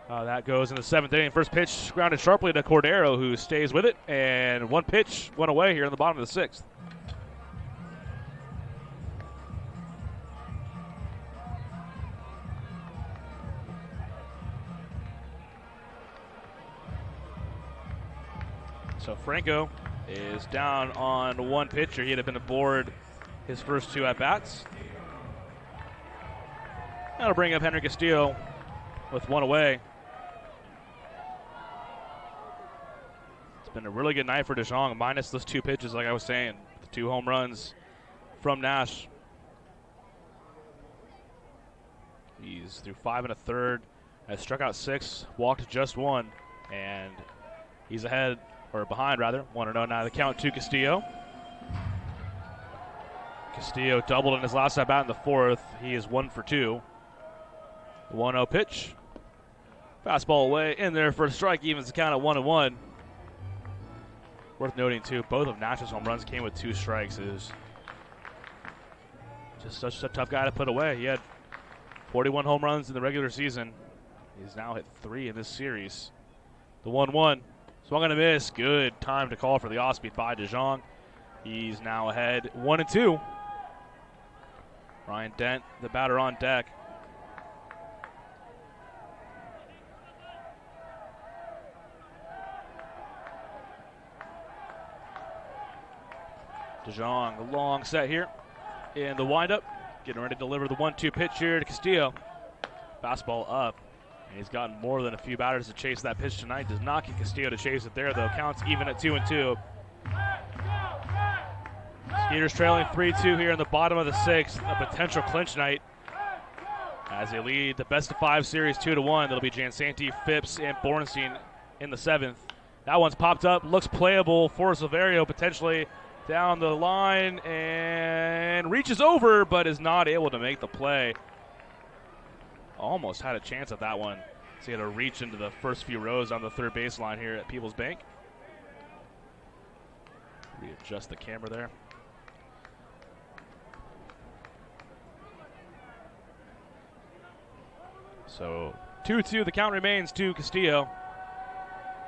how that goes in the 7th inning. First pitch grounded sharply to Cordero, who stays with it, and 1 pitch went away here in the bottom of the 6th. So Franco is down on 1 pitcher. He had been aboard his first 2 at-bats. That'll bring up Henry Castillo with 1 away. It's been a really good night for DeJong, minus those 2 pitches, like I was saying. The 2 home runs from Nash. He's through 5 1/3, has struck out 6, walked just 1, and he's ahead, or behind rather, 1-0 now. The count to Castillo. Castillo doubled in his last at bat in the 4th. He is 1 for 2. The 1-0 pitch. Fastball away in there for a strike, evens the count at 1-1. Worth noting too, both of Nash's home runs came with 2 strikes. It is just such a tough guy to put away. He had 41 home runs in the regular season. He's now hit 3 in this series. The 1-1. Swung and a miss. Good time to call for the off-speed by DeJong. He's now ahead 1-2. Ryan Dent, the batter on deck. DeJong, a long set here in the windup. Getting ready to deliver the 1-2 pitch here to Castillo. Fastball up. And he's gotten more than a few batters to chase that pitch tonight. Does not get Castillo to chase it there, though. Counts even at 2-2. Skeeters trailing 3-2 here in the bottom of the 6th. A potential clinch night as they lead the best-of-5 series 2-1. That'll be Jansanti, Phipps, and Bornstein in the 7th. That one's popped up. Looks playable for Silverio, potentially down the line, and reaches over, but is not able to make the play. Almost had a chance at that one. So he had to reach into the first few rows on the 3rd baseline here at People's Bank. Readjust the camera there. So 2-2, the count remains to Castillo.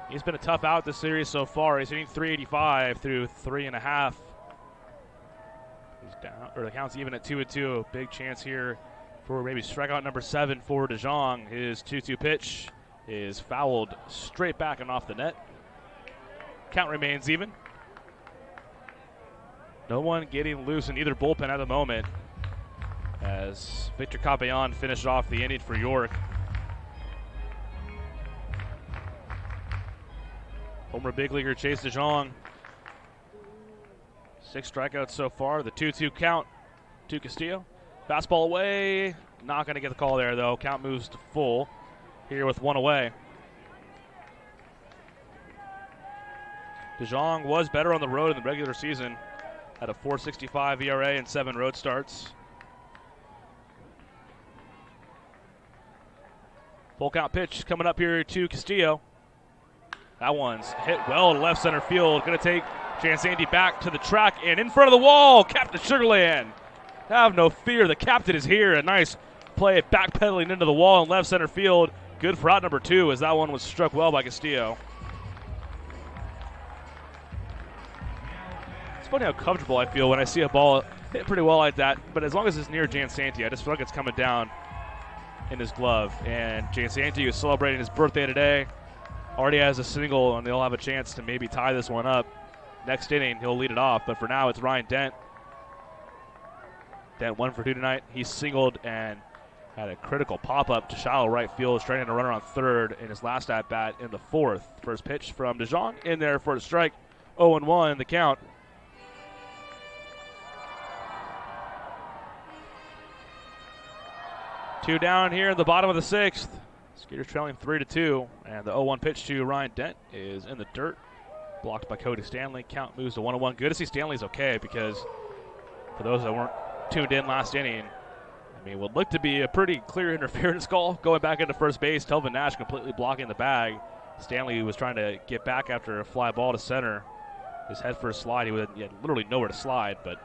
He's been a tough out this series so far. He's hitting .385 through 3.5. He's down, or the count's even at 2-2. Big chance here for maybe strikeout number 7 for DeJong. His 2-2 pitch is fouled straight back and off the net. Count remains even. No one getting loose in either bullpen at the moment as Victor Capellan finished off the inning for York. Homer big leaguer Chase DeJong. 6 strikeouts so far. The 2-2 count to Castillo. Fastball away. Not going to get the call there, though. Count moves to full here with 1 away. DeJong was better on the road in the regular season. Had a .465 ERA and 7 road starts. Full count pitch coming up here to Castillo. That one's hit well to left center field. Going to take Jansanti back to the track and in front of the wall. Captain Sugarland. Have no fear. The captain is here. A nice play backpedaling into the wall in left center field. Good for out number 2 as that one was struck well by Castillo. It's funny how comfortable I feel when I see a ball hit pretty well like that. But as long as it's near Jansanti, I just feel like it's coming down in his glove. And Jansanti is celebrating his birthday today. Already has a single, and they'll have a chance to maybe tie this one up. Next inning, he'll lead it off. But for now, it's Ryan Dent. Dent 1 for 2 tonight. He singled and had a critical pop-up to shallow right field, straining a runner on 3rd in his last at-bat in the 4th. First pitch from DeJong in there for a strike. 0-1 the count. Two down here in the bottom of the 6th. Skeeters trailing 3-2, and the 0-1 pitch to Ryan Dent is in the dirt, blocked by Cody Stanley. Count moves to 1-1. Good to see Stanley's okay, because for those that weren't tuned in last inning, I mean, would look to be a pretty clear interference call going back into first base. Telvin Nash completely blocking the bag. Stanley was trying to get back after a fly ball to center. His head first slide, he had literally nowhere to slide, but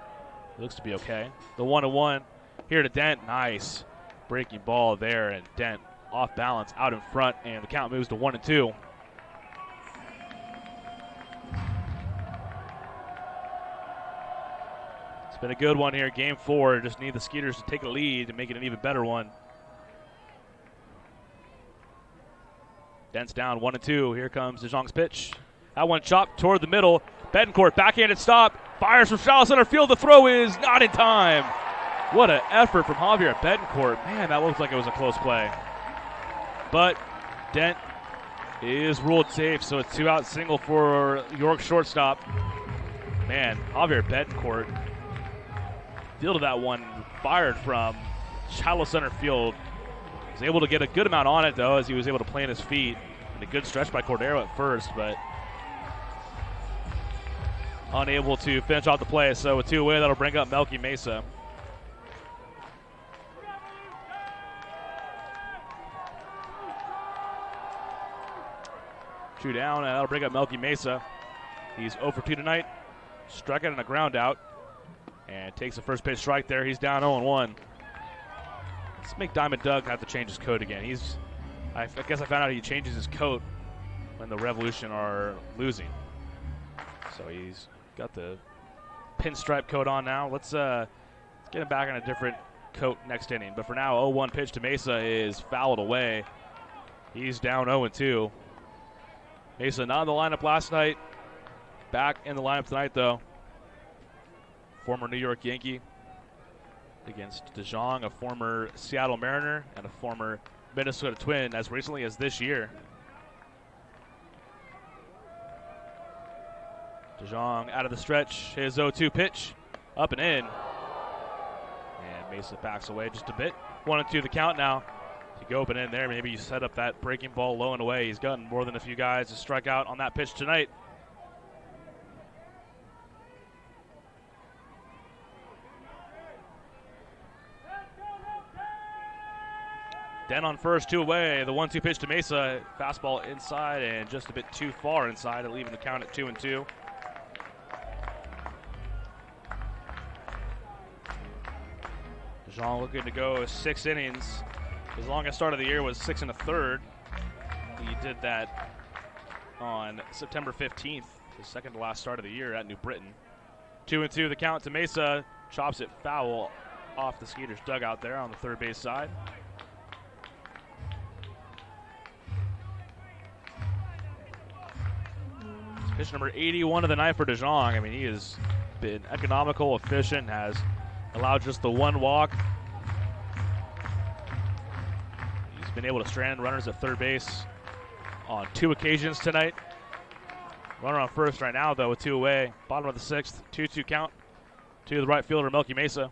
it looks to be okay. The 1-1 here to Dent. Nice breaking ball there, and Dent off balance out in front, and the count moves to 1-2. It's been a good one here. Game 4. Just need the Skeeters to take a lead and make it an even better one. Dent's down 1-2. Here comes DeJong's pitch. That one chopped toward the middle. Betancourt, backhanded stop. Fires from shallow center field. The throw is not in time. What an effort from Javier Betancourt. Man, that looks like it was a close play. But Dent is ruled safe, so a 2-out single for York shortstop. Man, Javier Betancourt fielded that one, fired from shallow center field. Was able to get a good amount on it, though, as he was able to plant his feet. And a good stretch by Cordero at first, but unable to finish off the play. So with 2 away, that'll bring up Melky Mesa. Two down, and that'll bring up Melky Mesa. He's 0 for 2 tonight. Struck out on a ground out, and takes the first pitch strike there. He's down 0-1. Let's make Diamond Doug have to change his coat again. I guess I found out he changes his coat when the Revolution are losing. So he's got the pinstripe coat on now. Let's get him back in a different coat next inning. But for now, 0-1 pitch to Mesa is fouled away. He's down 0-2. Mesa not in the lineup last night. Back in the lineup tonight, though. Former New York Yankee against DeJong, a former Seattle Mariner, and a former Minnesota Twin as recently as this year. DeJong out of the stretch. His 0-2 pitch. Up and in. And Mesa backs away just a bit. 1-2 the count now. To go up and in there, maybe you set up that breaking ball low and away. He's gotten more than a few guys to strike out on that pitch tonight. Dent on first, 2 away. The 1-2 pitch to Mesa. Fastball inside and just a bit too far inside, leaving the count at 2-2. DeJong looking to go 6 innings. His longest start of the year was 6 1/3. He did that on September 15th, his second to last start of the year at New Britain. 2-2 the count to Mesa. Chops it foul off the Skeeters dugout there on the third base side. It's pitch number 81 of the night for DeJong. I mean, he has been economical, efficient, has allowed just the 1 walk. He's been able to strand runners at third base on 2 occasions tonight. Runner on first right now, though, with 2 away. Bottom of the 6th, 2-2 count to the right fielder, Melky Mesa.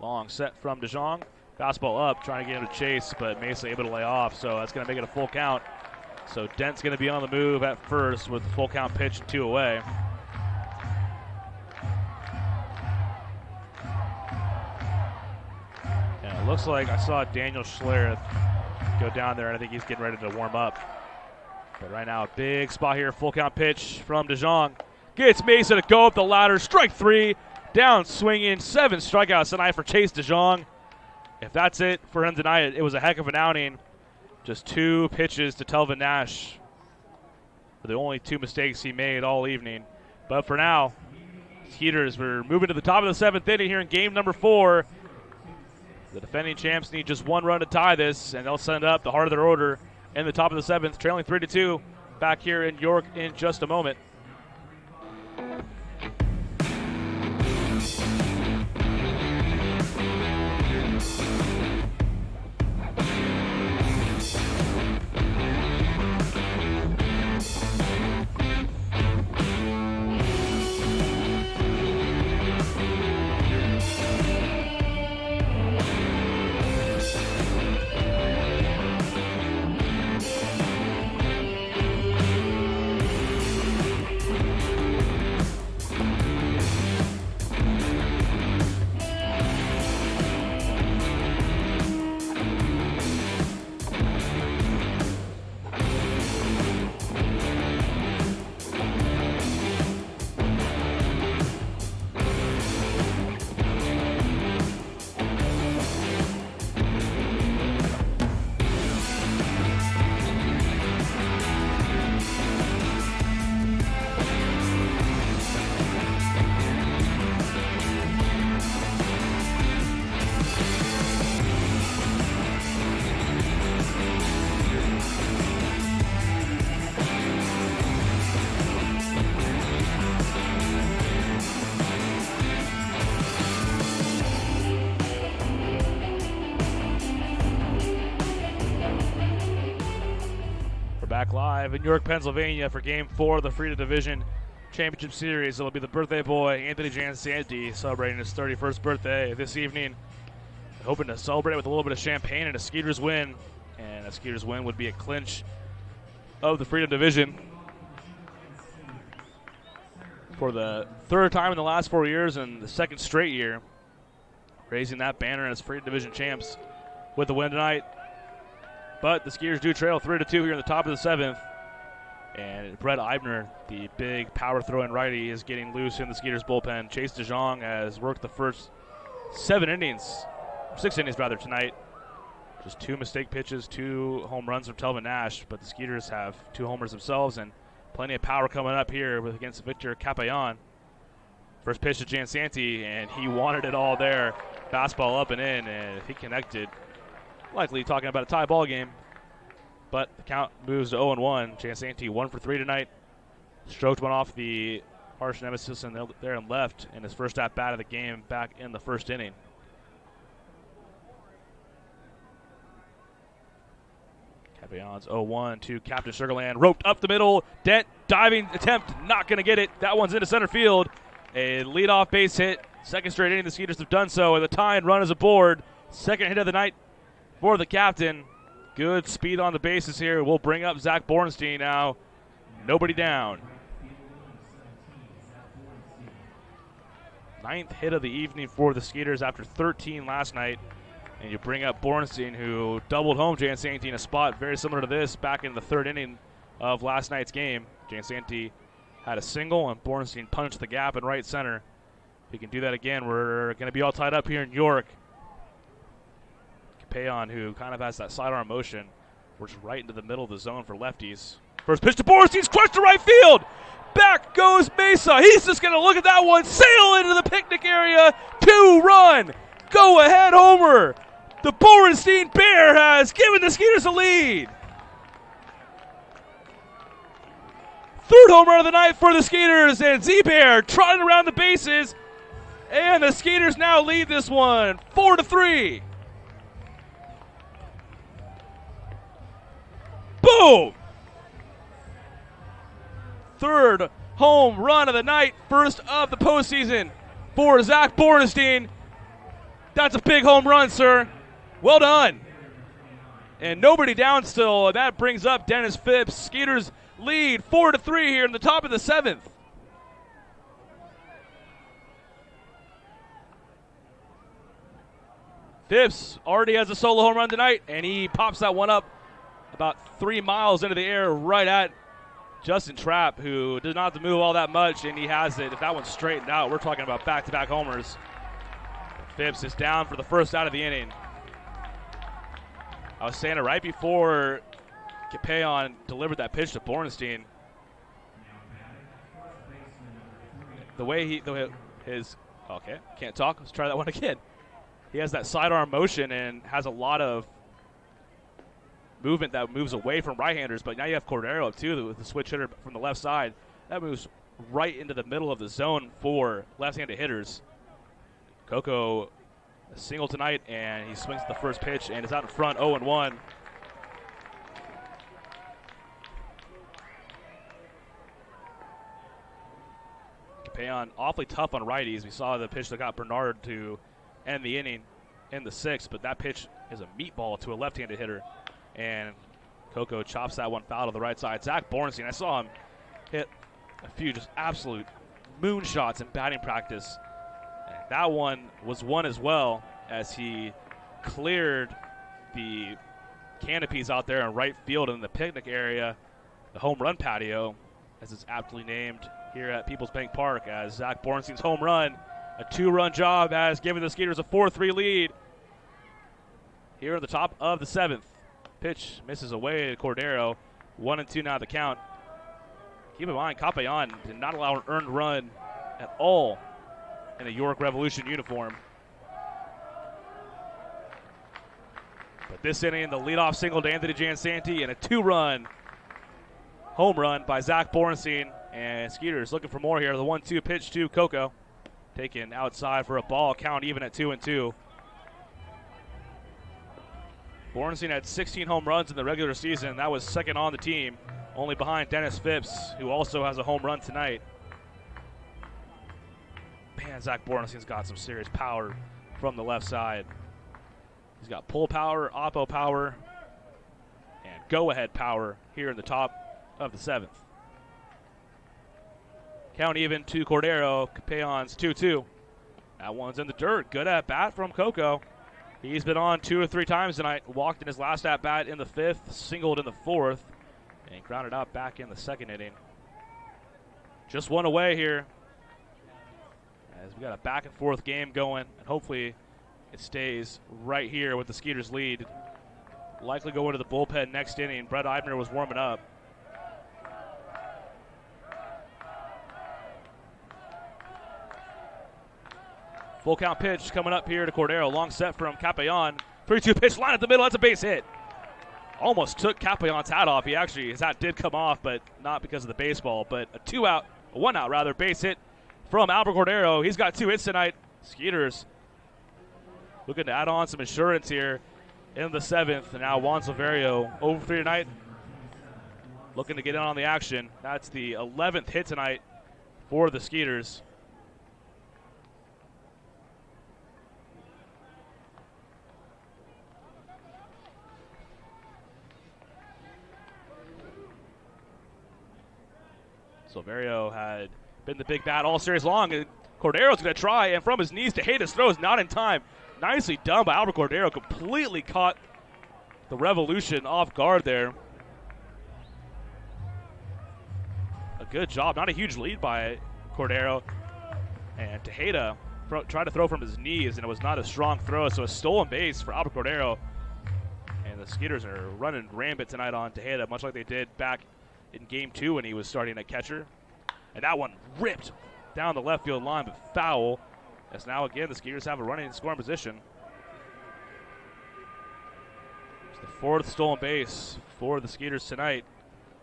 Long set from DeJong. Fastball up, trying to get him to chase, but Mesa able to lay off, so that's going to make it a full count. So Dent's going to be on the move at first with the full count pitch and 2 away. And it looks like I saw Daniel Schlereth go down there, and I think he's getting ready to warm up. But right now, a big spot here, full count pitch from DeJong. Gets Mesa to go up the ladder, strike 3, down swinging, 7 strikeouts tonight for Chase DeJong. If that's it for him tonight, it was a heck of an outing. Just 2 pitches to Telvin Nash for the only 2 mistakes he made all evening. But for now, Skeeters, we're moving to the top of the 7th inning here in game number 4. The defending champs need just 1 run to tie this, and they'll send up the heart of their order in the top of the 7th, trailing 3-2 back here in York in just a moment. Back live in York, Pennsylvania for Game 4 of the Freedom Division Championship Series. It'll be the birthday boy, Anthony Jansanti, celebrating his 31st birthday this evening. Hoping to celebrate with a little bit of champagne and a Skeeters win. And a Skeeters win would be a clinch of the Freedom Division for the third time in the last 4 years and the second straight year, raising that banner as Freedom Division champs with the win tonight. But the Skeeters do trail 3-2 here in the top of the 7th. And Brett Eibner, the big power throwing righty, is getting loose in the Skeeters bullpen. Chase DeJong has worked the first 6 innings tonight. Just 2 mistake pitches, 2 home runs from Telvin Nash. But the Skeeters have 2 homers themselves and plenty of power coming up here against Victor Capayan. First pitch to Jansanti, and he wanted it all there. Fastball up and in, and he connected. Likely talking about a tie ball game, but the count moves to 0-1. Jansanti 1 for 3 tonight. Stroked one off the harsh nemesis there and left in his first at bat of the game back in the first inning. Capayan's 0-1 to Captain Sugarland. Roped up the middle. Dent diving attempt, not going to get it. That one's into center field. A leadoff base hit. Second straight inning the Skeeters have done so, and the tying run is aboard. Second hit of the night for the captain. Good speed on the bases here. We'll bring up Zach Bornstein now. Nobody down. 9th hit of the evening for the Skeeters after 13 last night. And you bring up Bornstein, who doubled home Jansanti in a spot very similar to this back in the 3rd inning of last night's game. Jansanti had a single, and Bornstein punched the gap in right center. If he can do that again, we're going to be all tied up here in York. Capayan, who kind of has that sidearm motion, works right into the middle of the zone for lefties. First pitch to Bornstein's crushed to right field. Back goes Mesa. He's just going to look at that one, sail into the picnic area. 2-run. Go ahead homer. The Bornstein Bear has given the Skeeters a lead. 3rd home run of the night for the Skeeters, and Z-Bear trotting around the bases. And the Skeeters now lead this one 4-3. Boom! 3rd home run of the night, first of the postseason for Zach Bornstein. That's a big home run, sir. Well done. And nobody down still, and that brings up Dennis Phipps. Skeeters lead 4-3 here in the top of the 7th. Phipps already has a solo home run tonight, and he pops that one up about 3 miles into the air right at Justin Trapp, who does not have to move all that much, and he has it. If that one's straightened out, we're talking about back-to-back homers. Phipps is down for the first out of the inning. I was saying it right before Capayan delivered that pitch to Bornstein. Okay, can't talk. Let's try that one again. He has that sidearm motion and has a lot of movement that moves away from right-handers, but now you have Cordero too with the switch hitter from the left side. That moves right into the middle of the zone for left-handed hitters. Coco a single tonight, and he swings the first pitch and is out in front 0-1. Capayan awfully tough on righties. We saw the pitch that got Bernard to end the inning in the 6th, but that pitch is a meatball to a left-handed hitter. And Coco chops that one foul to the right side. Zach Bornstein, I saw him hit a few just absolute moonshots in batting practice. And that one was one as well, as he cleared the canopies out there in right field in the picnic area, the home run patio, as it's aptly named here at Peoples Bank Park, as Zach Bornstein's home run, a 2-run job, has given the Skeeters a 4-3 lead here at the top of the 7th. Pitch misses away to Cordero. 1-2 now the count. Keep in mind, Capayan did not allow an earned run at all in a York Revolution uniform. But this inning, the leadoff single to Anthony Jansanti and a 2-run home run by Zach Bornstein. And Skeeters looking for more here. The 1-2 pitch to Coco. Taken outside for a ball, count even at 2-2. Bornstein had 16 home runs in the regular season. That was second on the team, only behind Dennis Phipps, who also has a home run tonight. Man, Zach Bornstein's got some serious power from the left side. He's got pull power, oppo power, and go-ahead power here in the top of the 7th. Count even to Cordero. Capellon's 2-2. That one's in the dirt. Good at bat from Coco. He's been on 2 or 3 times tonight. Walked in his last at bat in the 5th, singled in the 4th, and grounded out back in the 2nd inning. Just one away here, as we got a back and forth game going, and hopefully it stays right here with the Skeeters lead. Likely go into the bullpen next inning. Brett Eibner was warming up. Full count pitch coming up here to Cordero. Long set from Capellon. 3-2 pitch, line at the middle. That's a base hit. Almost took Capellon's hat off. His hat did come off, but not because of the baseball. But a one out base hit from Albert Cordero. He's got 2 hits tonight. Skeeters looking to add on some insurance here in the 7th. And now Juan Silverio over 3 tonight, looking to get in on the action. That's the 11th hit tonight for the Skeeters. Silverio had been the big bat all series long, and Cordero's going to try, and from his knees to hit his throws, not in time. Nicely done by Albert Cordero. Completely caught the Revolution off guard there. A good job. Not a huge lead by Cordero. And Tejeda tried to throw from his knees, and it was not a strong throw, so a stolen base for Albert Cordero. And the Skeeters are running rampant tonight on Tejeda, much like they did back in Game 2 when he was starting at catcher. And that one ripped down the left field line, but foul. As now again the Skeeters have a running scoring position. It's the 4th stolen base for the Skeeters tonight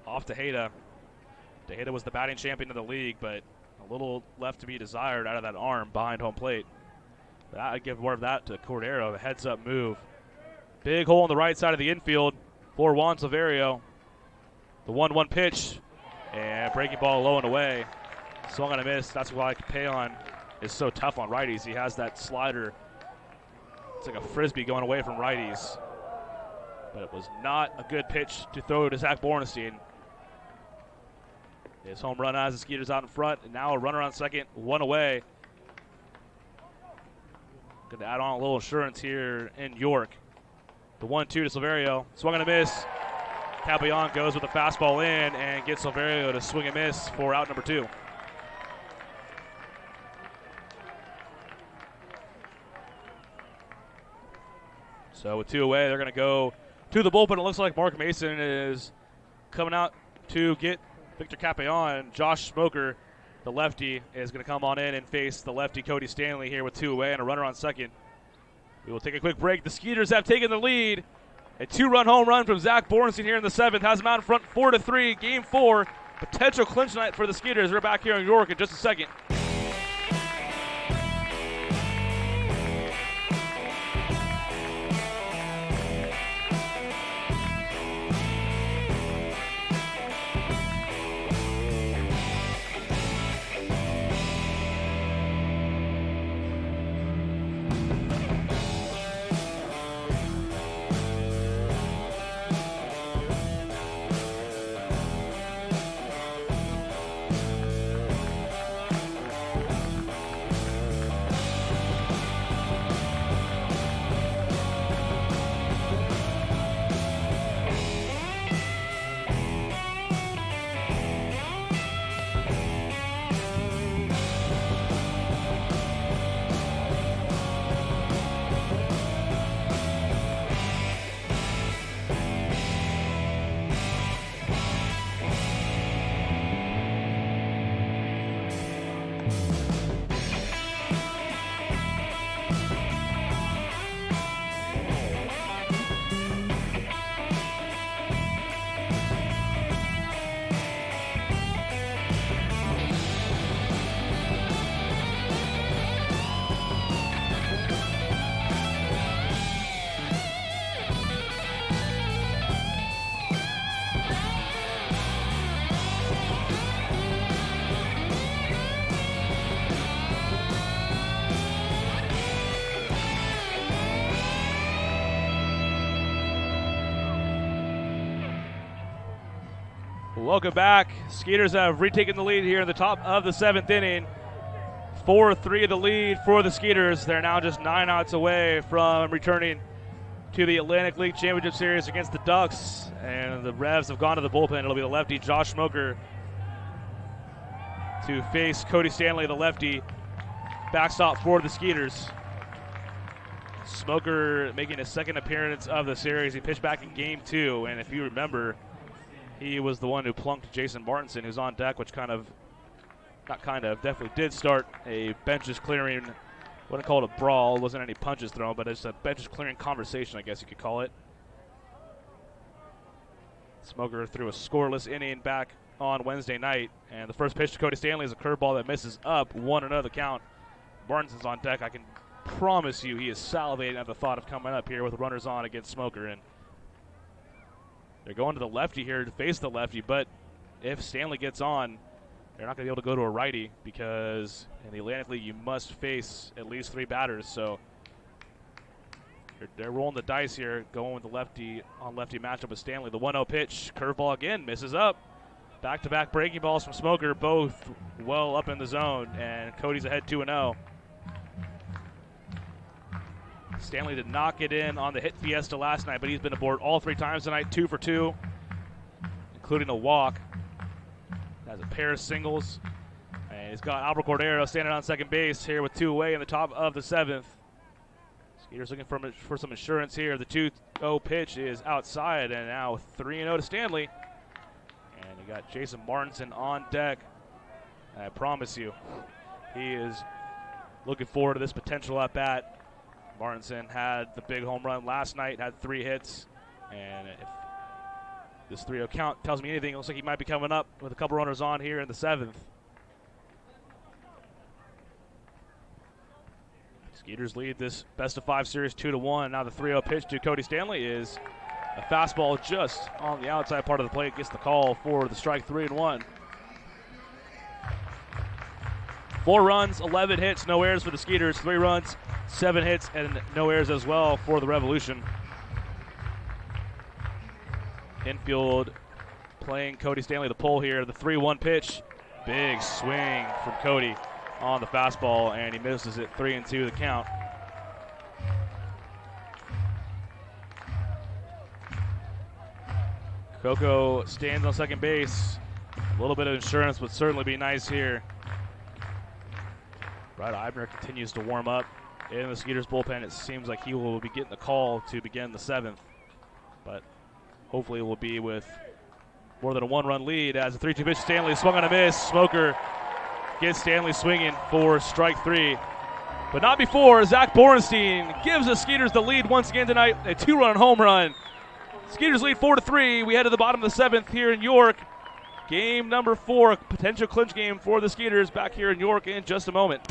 off Tejeda. Tejeda was the batting champion of the league, but a little left to be desired out of that arm behind home plate. But I give more of that to Cordero, the heads-up move. Big hole on the right side of the infield for Juan Silverio. The 1-1 pitch, and breaking ball low and away. Swung on a miss. That's why Capellon is so tough on righties. He has that slider. It's like a frisbee going away from righties. But it was not a good pitch to throw to Zach Bornstein. His home run has the Skeeters out in front, and now a runner on second, 1 away. Going to add on a little insurance here in York. The 1-2 to Silverio. Swung and a miss. Capellon goes with a fastball in and gets Silverio to swing and miss for out number 2. So with 2 away, they're going to go to the bullpen. It looks like Mark Mason is coming out to get Victor Capellon. Josh Smoker, the lefty, is going to come on in and face the lefty Cody Stanley here with 2 away and a runner on second. We will take a quick break. The Skeeters have taken the lead. A 2-run home run from Zach Bornstein here in the 7th has them out in front 4-3. Game 4, potential clinch night for the Skeeters. We're back here in York in just a second. Welcome back. Skeeters have retaken the lead here in the top of the 7th inning. 4-3 the lead for the Skeeters. They're now just 9 outs away from returning to the Atlantic League Championship Series against the Ducks. And the Revs have gone to the bullpen. It'll be the lefty Josh Smoker to face Cody Stanley, the lefty, backstop for the Skeeters. Smoker making his second appearance of the series. He pitched back in game 2, and if you remember, he was the one who plunked Jason Martinson, who's on deck, which definitely did start a benches clearing, wouldn't call it a brawl, wasn't any punches thrown, but it's a benches clearing conversation, I guess you could call it. Smoker threw a scoreless inning back on Wednesday night, and the first pitch to Cody Stanley is a curveball that misses up, 1-0 the count. Martinson's on deck. I can promise you he is salivating at the thought of coming up here with runners on against Smoker, and they're going to the lefty here to face the lefty, but if Stanley gets on, they're not going to be able to go to a righty because in the Atlantic League you must face at least 3 batters. So they're rolling the dice here, going with the lefty on lefty matchup with Stanley. The 1-0 pitch, curveball again, misses up. Back-to-back breaking balls from Smoker, both well up in the zone, and Cody's ahead 2-0. Stanley did not get in on the hit fiesta last night, but he's been aboard all 3 times tonight, 2 for 2, including a walk. Has a pair of singles, and he's got Albert Cordero standing on second base here with 2 away in the top of the 7th. Skeeters looking for some insurance here. The 2-0 pitch is outside, and now 3-0 to Stanley. And you got Jason Martinson on deck. And I promise you, he is looking forward to this potential at bat. Martinson had the big home run last night, had 3 hits, and if this 3-0 count tells me anything, it looks like he might be coming up with a couple runners on here in the 7th. Skeeters lead this best-of-5 series 2-1. Now the 3-0 pitch to Cody Stanley is a fastball just on the outside part of the plate. Gets the call for the strike, 3-1. 4 runs, 11 hits, no errors for the Skeeters. 3 runs, 7 hits, and no errors as well for the Revolution. Infield playing Cody Stanley the pull here. The 3-1 pitch, big swing from Cody on the fastball, and he misses it. 3-2 the count. Coco stands on second base. A little bit of insurance would certainly be nice here. Brad Eibner continues to warm up in the Skeeters bullpen. It seems like he will be getting the call to begin the 7th, but hopefully it will be with more than a 1-run lead as the 3-2 pitch. Stanley swung on a miss. Smoker gets Stanley swinging for strike 3, but not before Zach Borenstein gives the Skeeters the lead once again tonight. A 2-run home run. Skeeters lead 4-3. We head to the bottom of the 7th here in York. Game number 4, potential clinch game for the Skeeters back here in York in just a moment.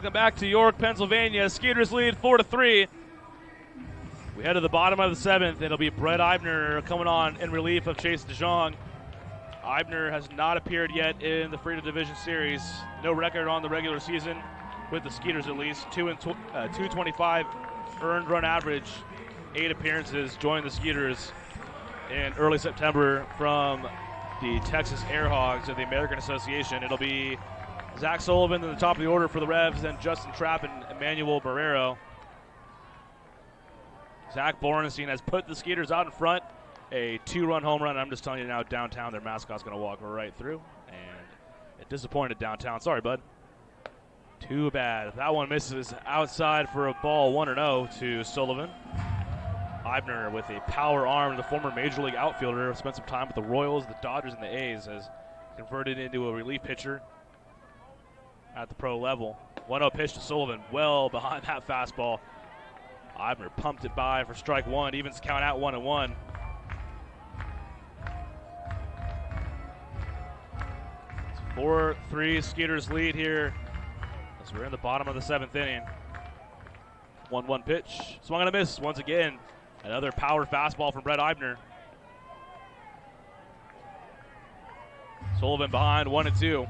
Welcome back to York, Pennsylvania. Skeeters lead 4-3. We head to the bottom of the 7th. It'll be Brett Eibner coming on in relief of Chase DeJong. Eibner has not appeared yet in the Freedom Division Series. No record on the regular season with the Skeeters at least. 225 earned run average, 8 appearances. Joined the Skeeters in early September from the Texas Airhogs of the American Association. It'll be Zach Sullivan in the top of the order for the Revs, then Justin Trapp and Emmanuel Barrero. Zach Borenstein has put the Skeeters out in front. A 2-run home run. I'm just telling you now, downtown, their mascot's going to walk right through. And it disappointed downtown. Sorry, bud. Too bad. That one misses outside for a ball 1-0 to Sullivan. Eibner with a power arm, the former Major League outfielder, spent some time with the Royals, the Dodgers, and the A's, has converted into a relief pitcher at the pro level. 1-0 pitch to Sullivan, well behind that fastball. Eibner pumped it by for strike one, evens count out 1-1. It's 4-3 Skeeters lead here as we're in the bottom of the 7th inning. 1-1 pitch, swung and a miss once again. Another power fastball from Brett Eibner. Sullivan behind 1-2.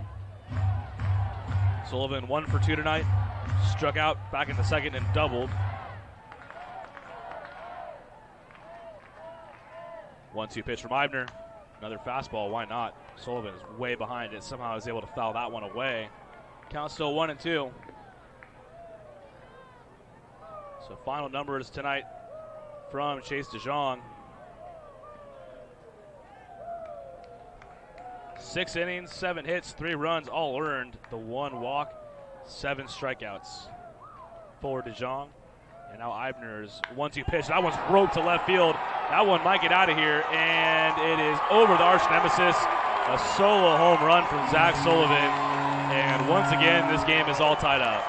Sullivan 1 for 2 tonight. Struck out back in the 2nd and doubled. 1-2 pitch from Eibner. Another fastball, why not? Sullivan is way behind it. Somehow is able to foul that one away. Count still 1-2. So final numbers tonight from Chase DeJong. 6 innings, 7 hits, 3 runs, all earned. The 1 walk, 7 strikeouts for DeJong. And now Eibner's 1-2 pitch. That one's roped to left field. That one might get out of here, and it is over the arch nemesis. A solo home run from Zach Sullivan. And once again, this game is all tied up.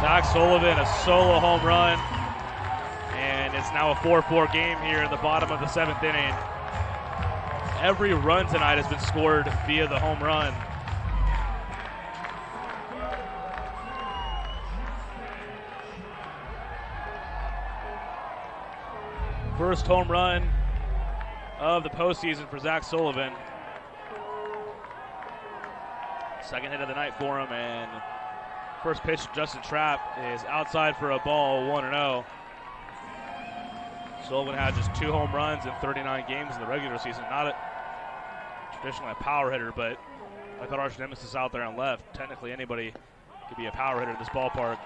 Zach Sullivan, a solo home run. And it's now a 4-4 game here in the bottom of the 7th inning. Every run tonight has been scored via the home run. First home run of the postseason for Zach Sullivan. Second hit of the night for him, and first pitch to Justin Trapp is outside for a ball, 1-0. Sullivan had just 2 home runs in 39 games in the regular season. Not traditionally a power hitter, but like our arch nemesis out there on left, technically anybody could be a power hitter in this ballpark.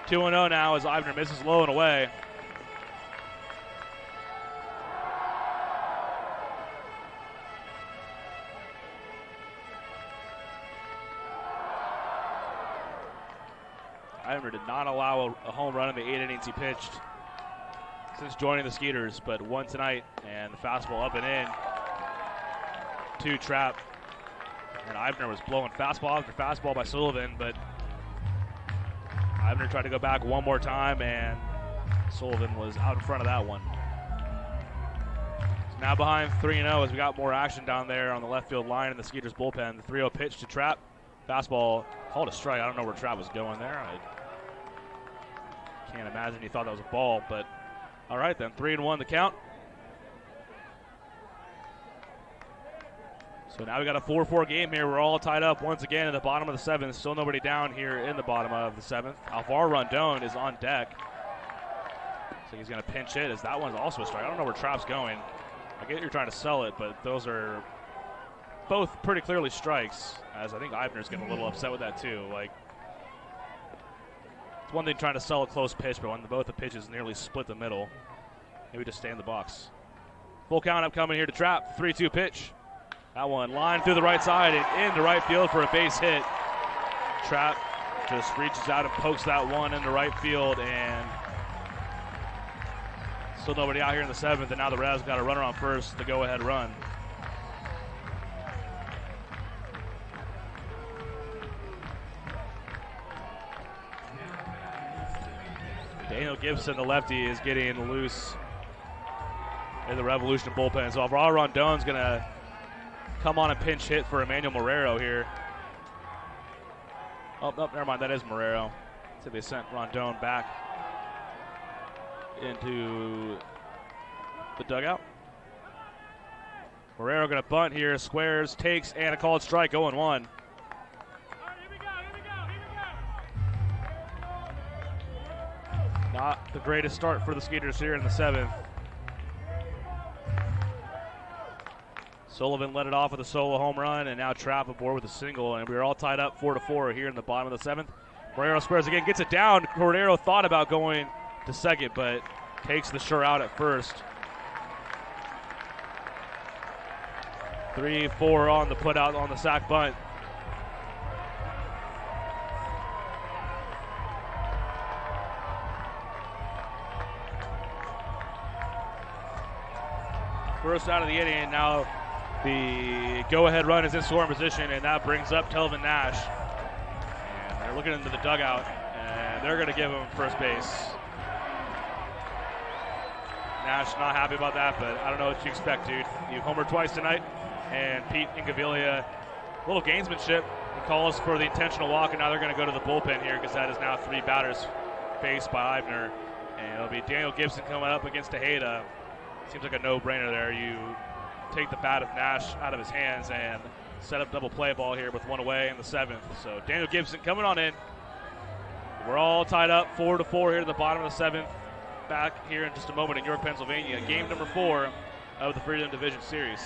2-0 now as Eibner misses low and away. Eibner did not allow a home run in the 8 innings he pitched since joining the Skeeters, but one tonight, and the fastball up and in to Trapp. And Eibner was blowing fastball after fastball by Sullivan, but Eibner tried to go back one more time, and Sullivan was out in front of that one. So now behind 3-0 as we got more action down there on the left field line in the Skeeters bullpen. The 3-0 pitch to Trapp. Fastball called a strike. I don't know where Trapp was going there. I can't imagine he thought that was a ball, but all right then, 3-1 the count. So now we got a 4-4 game here. We're all tied up once again in the bottom of the 7th. Still nobody down here in the bottom of the 7th. Alvaro Rondon is on deck. So he's going to pinch hit as that one's also a strike. I don't know where Trapp's going. I get you're trying to sell it, but those are both pretty clearly strikes, as I think Eibner's getting a little upset with that too. Like, it's one thing trying to sell a close pitch, but when both the pitches nearly split the middle, maybe just stay in the box. Full count upcoming here to Trapp. 3-2 pitch. That one lined through the right side and into right field for a base hit. Trapp just reaches out and pokes that one into right field, and still nobody out here in the 7th, and now the Revs got a runner on first, the go-ahead run. Daniel Gibson, the lefty, is getting loose in the Revolution bullpen. So Alvaro Rondon's going to come on and pinch hit for Emmanuel Marrero here. Oh, no, never mind. That is Marrero. So they sent Rondon back into the dugout. Marrero going to bunt here, squares, takes, and a called strike, 0-1. Not the greatest start for the Skeeters here in the 7th. Sullivan led it off with a solo home run, and now Trapp aboard with a single, and we're all tied up 4-4 here in the bottom of the 7th. Marrero squares again, gets it down. Cordero thought about going to second, but takes the sure out at first. 3-4 on the put out on the sac bunt. First out of the inning, now the go-ahead run is in scoring position, and that brings up Telvin Nash. And they're looking into the dugout, and they're going to give him first base. Nash not happy about that, but I don't know what you expect, dude. You homered twice tonight, and Pete Incaviglia, a little gamesmanship. He calls for the intentional walk, and now they're going to go to the bullpen here because that is now 3 batters faced by Eibner. And it'll be Daniel Gibson coming up against Tejeda. Seems like a no-brainer there. You take the bat of Nash out of his hands and set up double play ball here with 1 away in the 7th. So Daniel Gibson coming on in. We're all tied up 4-4 here at the bottom of the 7th. Back here in just a moment in York, Pennsylvania. Game number 4 of the Freedom Division Series.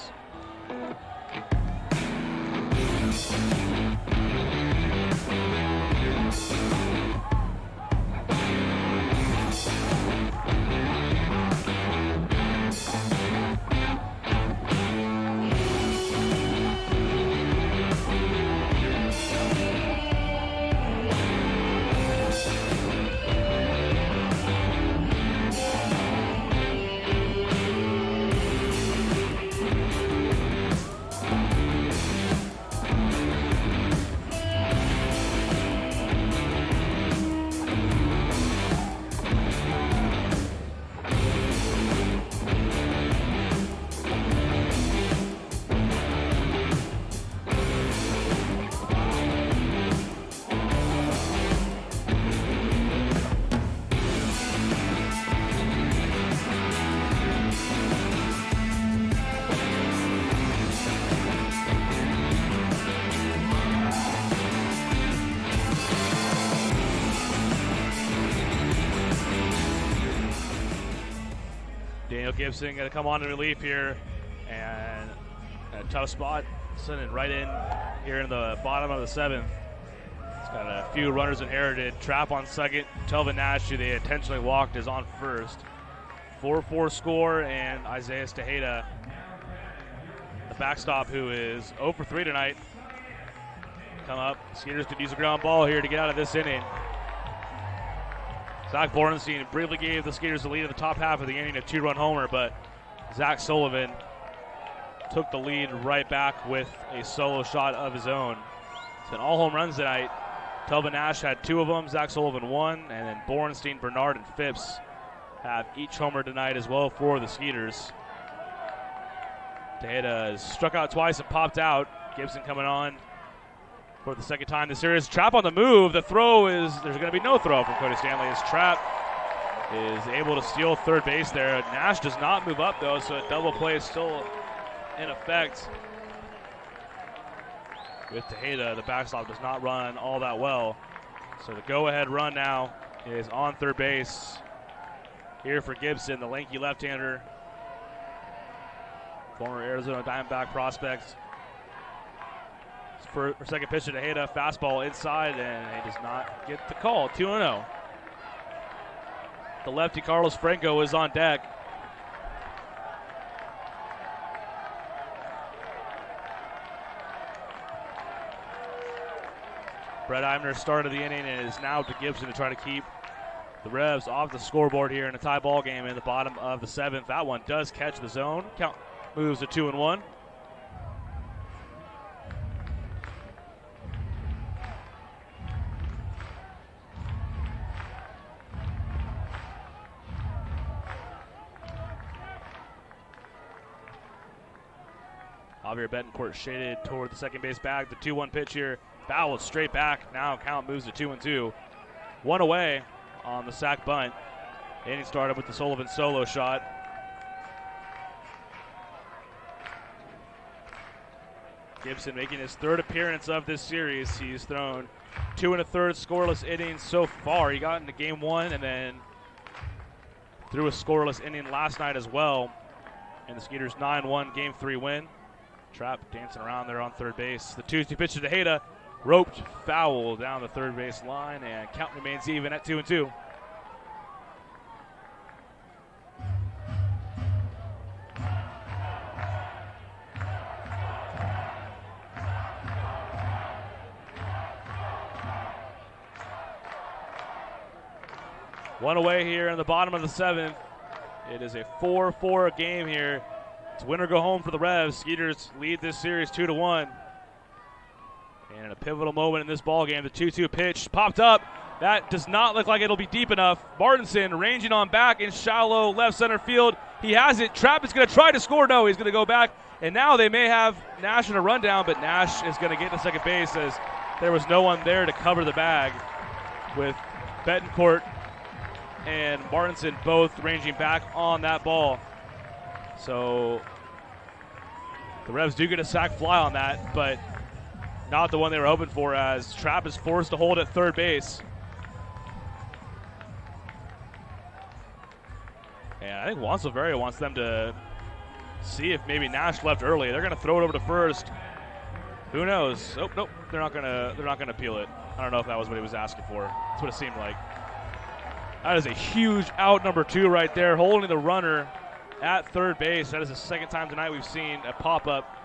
Daniel Gibson going to come on in relief here, and a tough spot, sending right in here in the bottom of the 7th. It's got a few runners inherited. Trapp on second. Telvin Nash, who they intentionally walked, is on first. 4-4 score, and Isaiah Tejeda, the backstop, who is 0 for 3 tonight. Come up. Skeeters could use a ground ball here to get out of this inning. Zach Borenstein briefly gave the Skeeters the lead in the top half of the inning, a 2-run homer, but Zach Sullivan took the lead right back with a solo shot of his own. It's been all home runs tonight. Telvin Nash had 2 of them, Zach Sullivan 1, and then Borenstein, Bernard, and Phipps have each homer tonight as well for the Skeeters. Tejeda has struck out twice and popped out. Gibson coming on for the second time this series. Trapp on the move. The throw is, there's going to be no throw from Cody Stanley as Trapp is able to steal third base there. Nash does not move up though, so a double play is still in effect. With Tejeda, the backstop does not run all that well. So the go-ahead run now is on third base here for Gibson, the lanky left-hander, former Arizona Diamondback prospect. For second pitch to Tejeda, fastball inside, and he does not get the call. 2-0. The lefty Carlos Franco is on deck. Brett Eibner started the inning and is now to Gibson to try to keep the Revs off the scoreboard here in a tie ball game in the bottom of the 7th. That one does catch the zone. Count moves to 2-1. Javier Betancourt shaded toward the second base bag. The 2-1 pitch here. Fouled straight back. Now count moves to 2-2. One away on the sac bunt. Inning started with the Sullivan solo shot. Gibson making his third appearance of this series. He's thrown 2 1/3 scoreless innings so far. He got into game 1 and then threw a scoreless inning last night as well. And the Skeeters 9-1 game 3 win. Trapp dancing around there on third base. The 2-2 pitch to Tejeda, roped foul down the third base line, and count remains even at 2-2. One away here in the bottom of the 7th. It is a 4-4 game here. It's win or go home for the Revs. Skeeters lead this series 2-1. And a pivotal moment in this ball game, the 2-2 pitch popped up. That does not look like it'll be deep enough. Martinson ranging on back in shallow left center field. He has it. Trapp is going to try to score. No, he's going to go back. And now they may have Nash in a rundown, but Nash is going to get to second base as there was no one there to cover the bag, with Betancourt and Martinson both ranging back on that ball. So the Revs do get a sac fly on that, but not the one they were hoping for, as Trapp is forced to hold at third base. And I think Juan Silverio wants them to see if maybe Nash left early. They're going to throw it over to first. Who knows? Oh, nope. They're not gonna peel it. I don't know if that was what he was asking for. That's what it seemed like. That is a huge out, number 2 right there, holding the runner at third base. That is the second time tonight we've seen a pop-up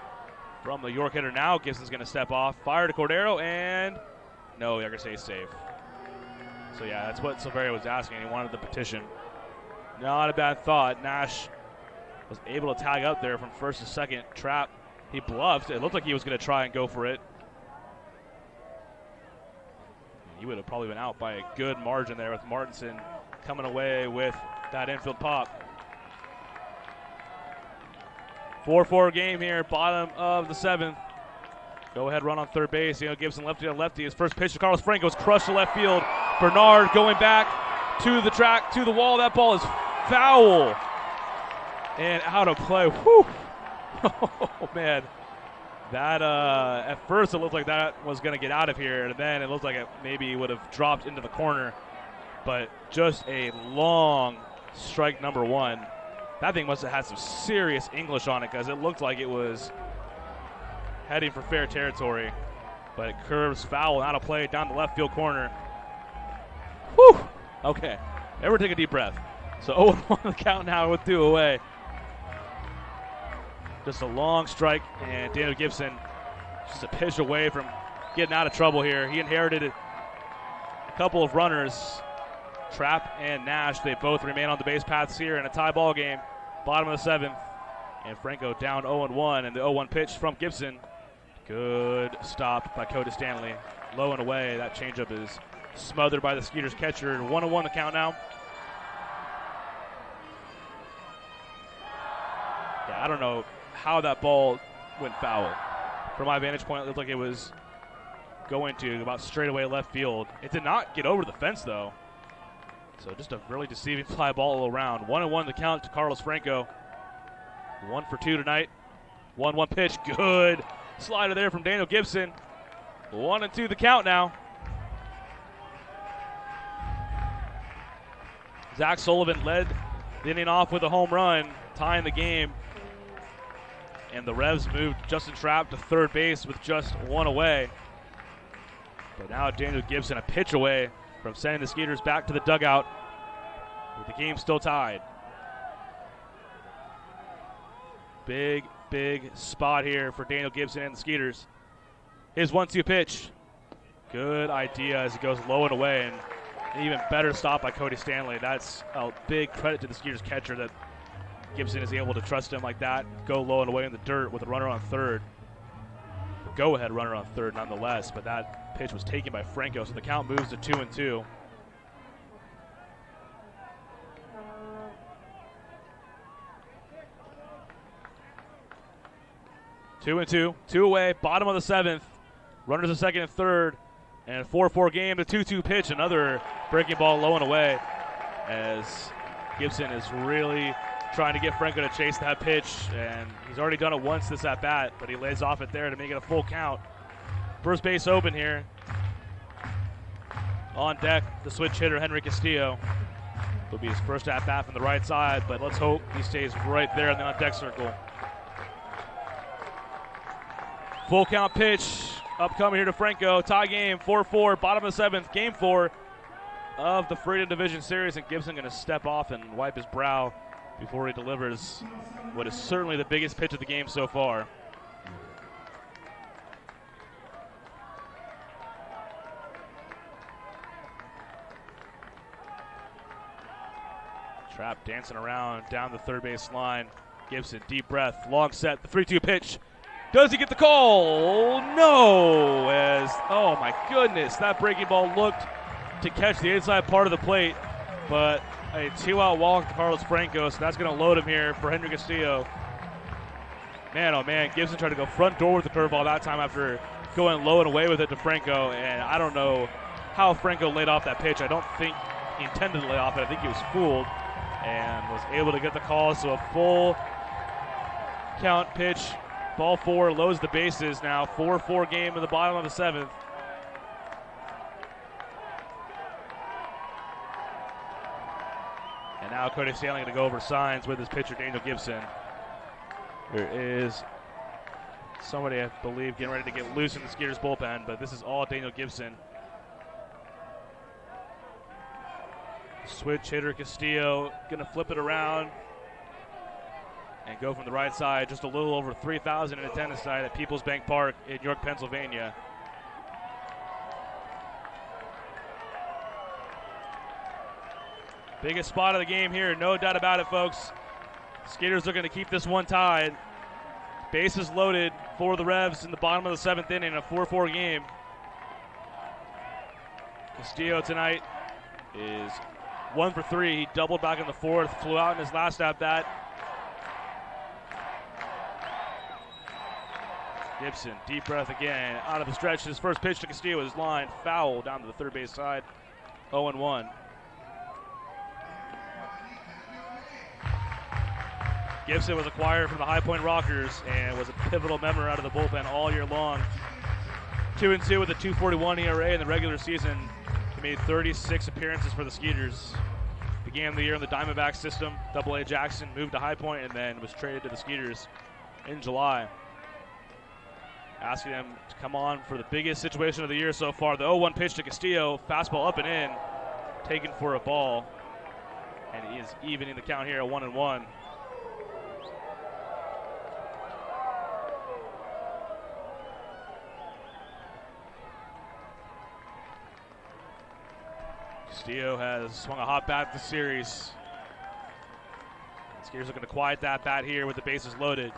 from the York hitter. Now Gibson's going to step off. Fire to Cordero, and no, they're going to say safe. So, yeah, that's what Silverio was asking. He wanted the petition. Not a bad thought. Nash was able to tag up there from first to second. Trapp, he bluffed. It looked like he was going to try and go for it. He would have probably been out by a good margin there, with Martinson coming away with that infield pop. 4-4 game here, bottom of the 7th. Go ahead run on third base. Gibson lefty to lefty. His first pitch to Carlos Franco is crushed to left field. Bernard going back to the track, to the wall. That ball is foul and out of play. Whew. Oh, man. That, at first it looked like that was going to get out of here, and then it looked like it maybe would have dropped into the corner. But just a long strike, number 1. That thing must have had some serious English on it, because it looked like it was heading for fair territory. But it curves foul and out of play down the left field corner. Whew! Okay. Everyone take a deep breath. So 0-1 the count now with 2 away. Just a long strike, and Daniel Gibson just a pitch away from getting out of trouble here. He inherited a couple of runners, Trapp and Nash. They both remain on the base paths here in a tie ball game. Bottom of the 7th, and Franco down 0-1, and the 0-1 pitch from Gibson. Good stop by Cody Stanley. Low and away. That changeup is smothered by the Skeeters catcher. 1-1 the count now. Yeah, I don't know how that ball went foul. From my vantage point, it looked like it was going to about straightaway left field. It did not get over the fence, though. So just a really deceiving fly ball all around. 1-1 the count to Carlos Franco. 1 for 2 tonight. 1-1 pitch. Good slider there from Daniel Gibson. 1-2 the count now. Zach Sullivan led the inning off with a home run, tying the game. And the Revs moved Justin Trapp to third base with just 1 away. But now Daniel Gibson a pitch away from sending the Skeeters back to the dugout, with the game still tied. Big, big spot here for Daniel Gibson and the Skeeters. His 1-2 pitch. Good idea as it goes low and away, and an even better stop by Cody Stanley. That's a big credit to the Skeeters catcher that Gibson is able to trust him like that, go low and away in the dirt with a runner on third. Go-ahead runner on third nonetheless, but that pitch was taken by Franco, so the count moves to 2-2. 2-2, 2 away, bottom of the 7th. Runners at second and third, and a 4-4 game. The 2-2 pitch, another breaking ball low and away, as Gibson is really trying to get Franco to chase that pitch, and he's already done it once this at bat, but he lays off it there to make it a full count. First base open here. On deck, the switch hitter Henry Castillo. Will be his first at bat from the right side, but let's hope he stays right there in the on deck circle. Full count pitch upcoming here to Franco. Tie game, 4-4, bottom of the 7th, game 4 of the Freedom Division Series, and Gibson going to step off and wipe his brow before he delivers what is certainly the biggest pitch of the game so far. Trap dancing around down the third base line. Gibson, deep breath, long set, the 3-2 pitch. Does he get the call? No, oh my goodness, that breaking ball looked to catch the inside part of the plate, but a 2-out walk to Carlos Franco, so that's going to load him here for Henry Castillo. Man, oh man, Gibson tried to go front door with the curveball that time after going low and away with it to Franco, and I don't know how Franco laid off that pitch. I don't think he intended to lay off it. I think he was fooled and was able to get the call, so a full count pitch. Ball 4, loads the bases now. 4-4 game in the bottom of the 7th. And now Cody Stanley going to go over signs with his pitcher, Daniel Gibson. There is somebody, I believe, getting ready to get loose in the Skeeters bullpen, but this is all Daniel Gibson. Switch hitter Castillo going to flip it around and go from the right side, just a little over 3,000 in attendance tonight at Peoples Bank Park in York, Pennsylvania. Biggest spot of the game here, no doubt about it, folks. Skaters looking to keep this one tied. Bases loaded for the Revs in the bottom of the 7th inning, a 4-4 game. Castillo tonight is 1 for 3. He doubled back in the 4th, flew out in his last at-bat. Gibson, deep breath again, out of the stretch. His first pitch to Castillo is lined foul down to the third base side, 0-1. Gibson was acquired from the High Point Rockers and was a pivotal member out of the bullpen all year long. 2-2 with a 2.41 ERA in the regular season. He made 36 appearances for the Skeeters. Began the year in the Diamondback system, AA Jackson, moved to High Point, and then was traded to the Skeeters in July. Asking him to come on for the biggest situation of the year so far. The 0-1 pitch to Castillo, fastball up and in, taken for a ball. And he is evening the count here at 1-1. Castillo has swung a hot bat this series. Skeeters looking to quiet that bat here with the bases loaded.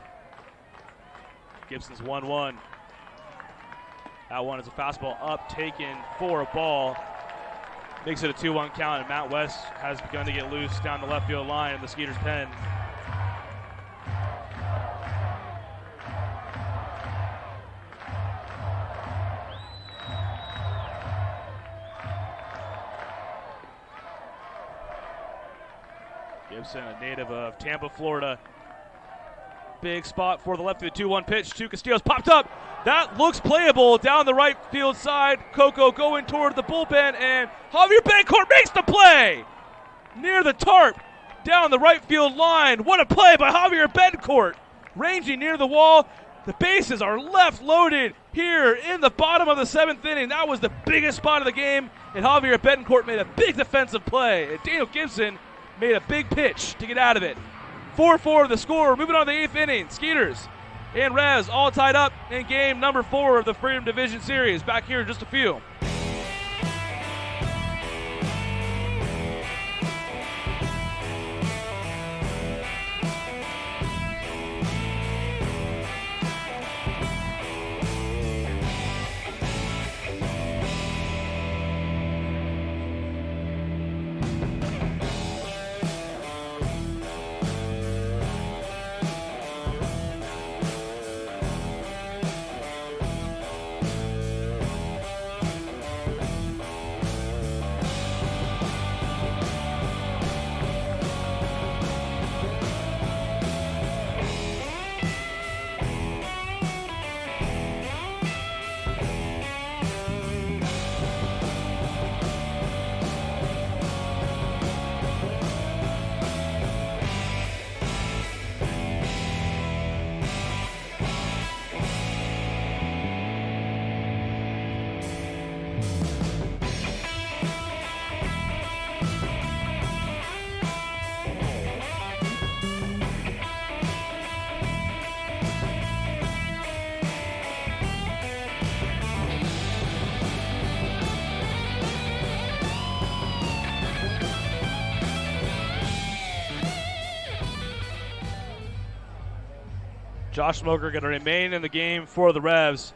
Gibson's 1-1. That one is a fastball up, taken for a ball. Makes it a 2-1 count, and Matt West has begun to get loose down the left field line in the Skeeters pen. Gibson, a native of Tampa, Florida. Big spot for the lefty, the 2-1 pitch to Castillo's popped up. That looks playable down the right field side. Coco going toward the bullpen, and Javier Bencourt makes the play near the tarp down the right field line. What a play by Javier Bencourt, ranging near the wall. The bases are left loaded here in the bottom of the 7th inning. That was the biggest spot of the game, and Javier Bencourt made a big defensive play. And Daniel Gibson made a big pitch to get out of it. 4-4 the score. Moving on to the 8th inning. Skeeters and Revs all tied up in game number 4 of the Freedom Division Series. Back here in just a few. Josh Smoker going to remain in the game for the Revs.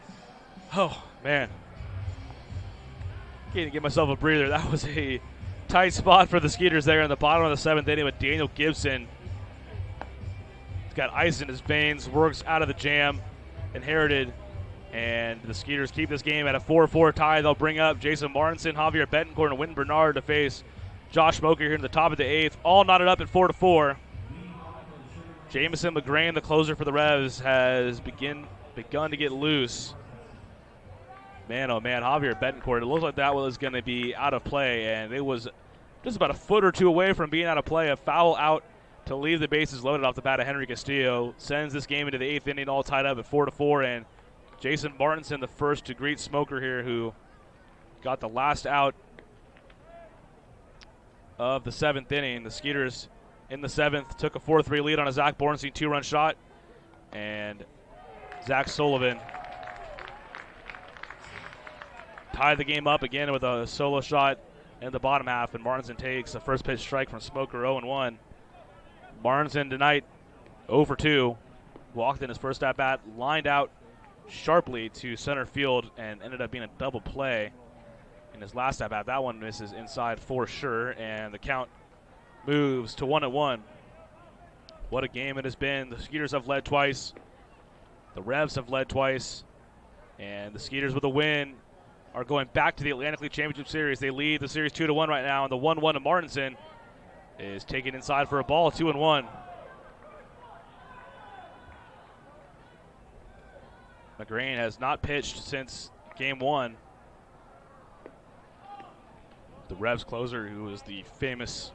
Oh, man. Can't give myself a breather. That was a tight spot for the Skeeters there in the bottom of the 7th inning with Daniel Gibson. He's got ice in his veins, works out of the jam, inherited. And the Skeeters keep this game at a 4-4 tie. They'll bring up Jason Martinson, Javier Betancourt, and Wynton Bernard to face Josh Smoker here in the top of the 8th. All knotted up at 4-4. Jamison McGrain, the closer for the Revs, has begun to get loose. Man, oh man, Javier Betancourt, it looks like that was going to be out of play, and it was just about a foot or two away from being out of play. A foul out to leave the bases loaded off the bat of Henry Castillo sends this game into the 8th inning, all tied up at 4-4, and Jason Martinson, the first to greet Smoker here, who got the last out of the 7th inning. The Skeeters in the 7th took a 4-3 lead on a Zach Bornstein 2-run shot, and Zach Sullivan tied the game up again with a solo shot in the bottom half, and Martinson takes a first pitch strike from Smoker, 0-1. Martinson tonight 0-2, walked in his first at-bat, lined out sharply to center field, and ended up being a double play in his last at-bat. That one misses inside for sure, and the count moves to 1-1. What a game it has been. The Skeeters have led twice. The Revs have led twice. And the Skeeters with a win are going back to the Atlantic League Championship Series. They lead the series 2-1 right now, and the 1-1 to Martinson is taken inside for a ball, 2-1. McGrain has not pitched since game 1. The Revs closer, who is the famous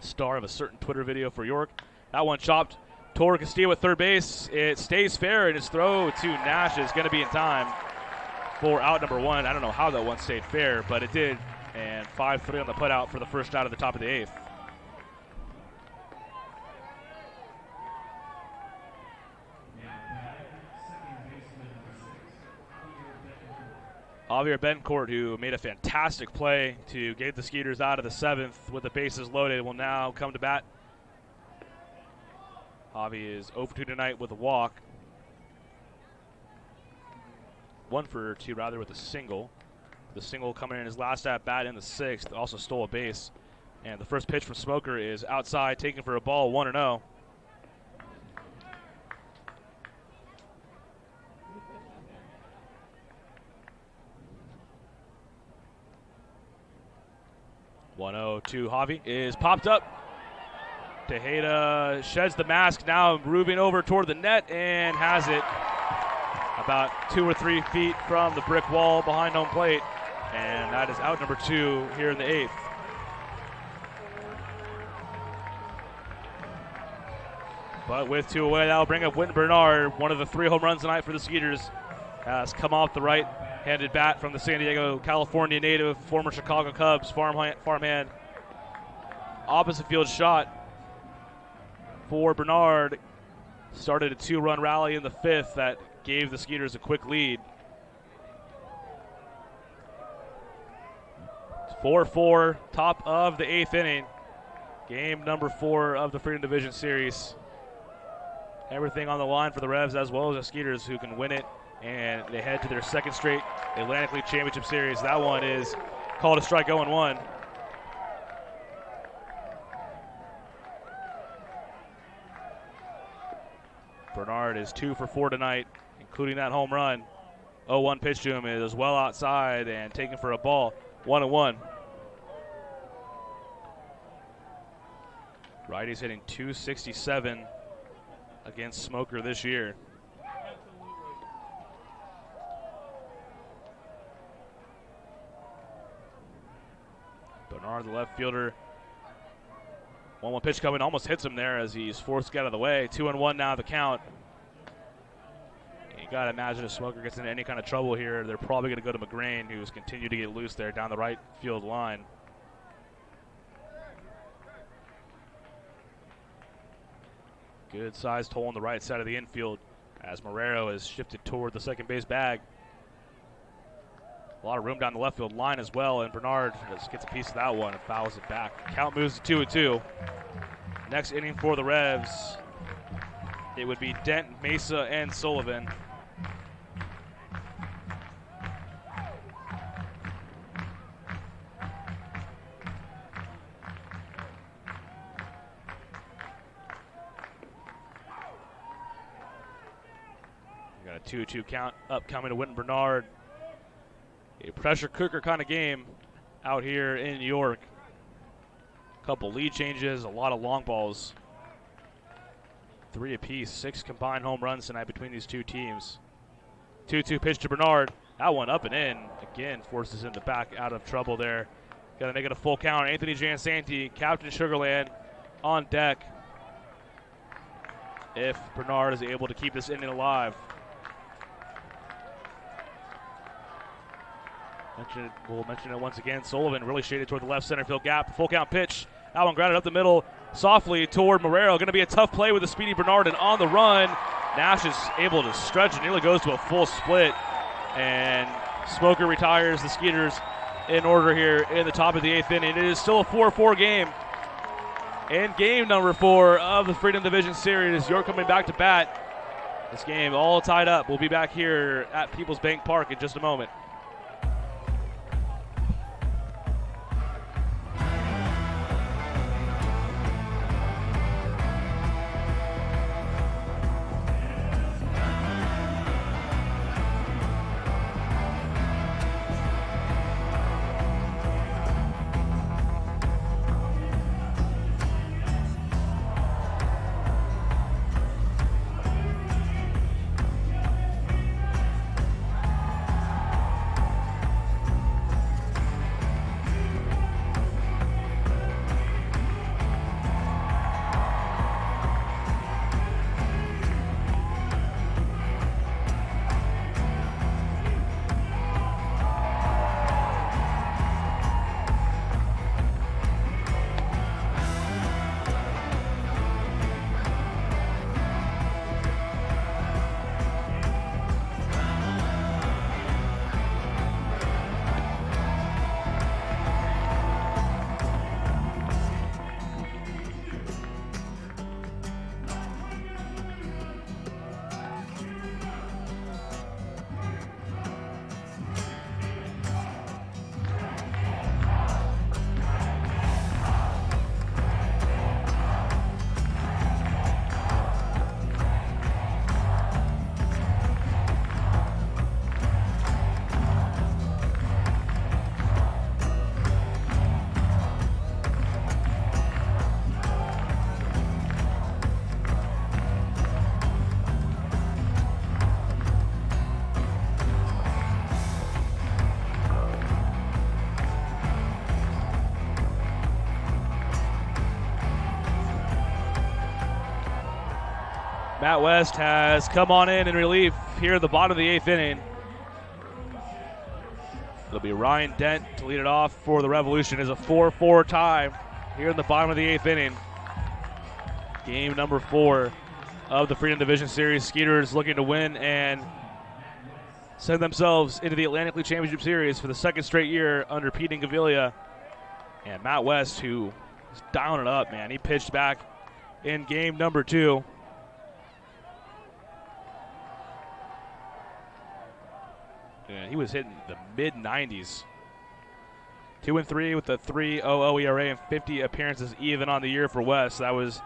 star of a certain Twitter video for York. That one chopped toward Castillo at third base. It stays fair, and his throw to Nash is going to be in time for out number 1. I don't know how that one stayed fair, but it did. And 5-3 on the putout for the first out of the top of the 8th. Javier Betancourt, who made a fantastic play to get the Skeeters out of the 7th with the bases loaded, will now come to bat. Javi is 0-2 tonight with a walk. 1-2 rather with a single. The single coming in his last at bat in the 6th, also stole a base. And the first pitch from Smoker is outside, taken for a ball, 1-0. To Javi is popped up. Tejeda sheds the mask, now moving over toward the net and has it about 2 or 3 feet from the brick wall behind home plate. And that is out number 2 here in the 8th. But with 2 away, that'll bring up Wynton Bernard. One of the 3 home runs tonight for the Skeeters has come off the right-handed bat from the San Diego, California native, former Chicago Cubs farmhand. Opposite field shot for Bernard. Started a 2-run rally in the 5th that gave the Skeeters a quick lead. 4-4, top of the 8th inning. Game number 4 of the Freedom Division Series. Everything on the line for the Revs as well as the Skeeters, who can win it, and they head to their 2nd straight Atlantic League Championship Series. That one is called a strike, 0-1. Bernard is 2 for 4 tonight, including that home run. 0-1 pitch to him is well outside and taken for a ball, 1-1. Righty's hitting .267 against Smoker this year. Bernard, the left fielder. 1-1 pitch coming, almost hits him there as he's forced to get out of the way. 2-1 now the count. You got to imagine if Smoker gets into any kind of trouble here, they're probably going to go to McGrain, who's continued to get loose there down the right field line. Good sized hole on the right side of the infield as Marrero is shifted toward the second base bag. A lot of room down the left field line as well, and Bernard just gets a piece of that one and fouls it back. Count moves to 2-2. Next inning for the Revs. it would be Dent, Mesa, and Sullivan. We got a 2-2 count upcoming to Winton Bernard. A pressure cooker kind of game out here in York. Couple lead changes, a lot of long balls. 3 apiece, 6 combined home runs tonight between these two teams. 2-2 pitch to Bernard. That one up and in. Again, forces him to back out of trouble there. Got to make it a full count. Anthony Jansanti, Captain Sugarland, on deck. If Bernard is able to keep this inning alive. We'll mention it once again. Sullivan really shaded toward the left center field gap. Full count pitch. That one grounded up the middle softly toward Marrero. Going to be a tough play with the speedy Bernard, and on the run, Nash is able to stretch it. Nearly goes to a full split. And Smoker retires the Skeeters in order here in the top of the 8th inning. It is still a 4-4 game. And game number 4 of the Freedom Division Series. York coming back to bat. This game all tied up. We'll be back here at Peoples Bank Park in just a moment. Matt West has come on in relief here at the bottom of the 8th inning. It'll be Ryan Dent to lead it off for the Revolution. It's a 4-4 tie here in the bottom of the 8th inning. Game number 4 of the Freedom Division Series. Skeeters looking to win and send themselves into the Atlantic League Championship Series for the 2nd straight year under Pete Gavilia. And Matt West, who is dialing it up, man. He pitched back in game number 2. And he was hitting the mid-90s. 2-3 with a 3.00 ERA and 50 appearances even on the year for West. That was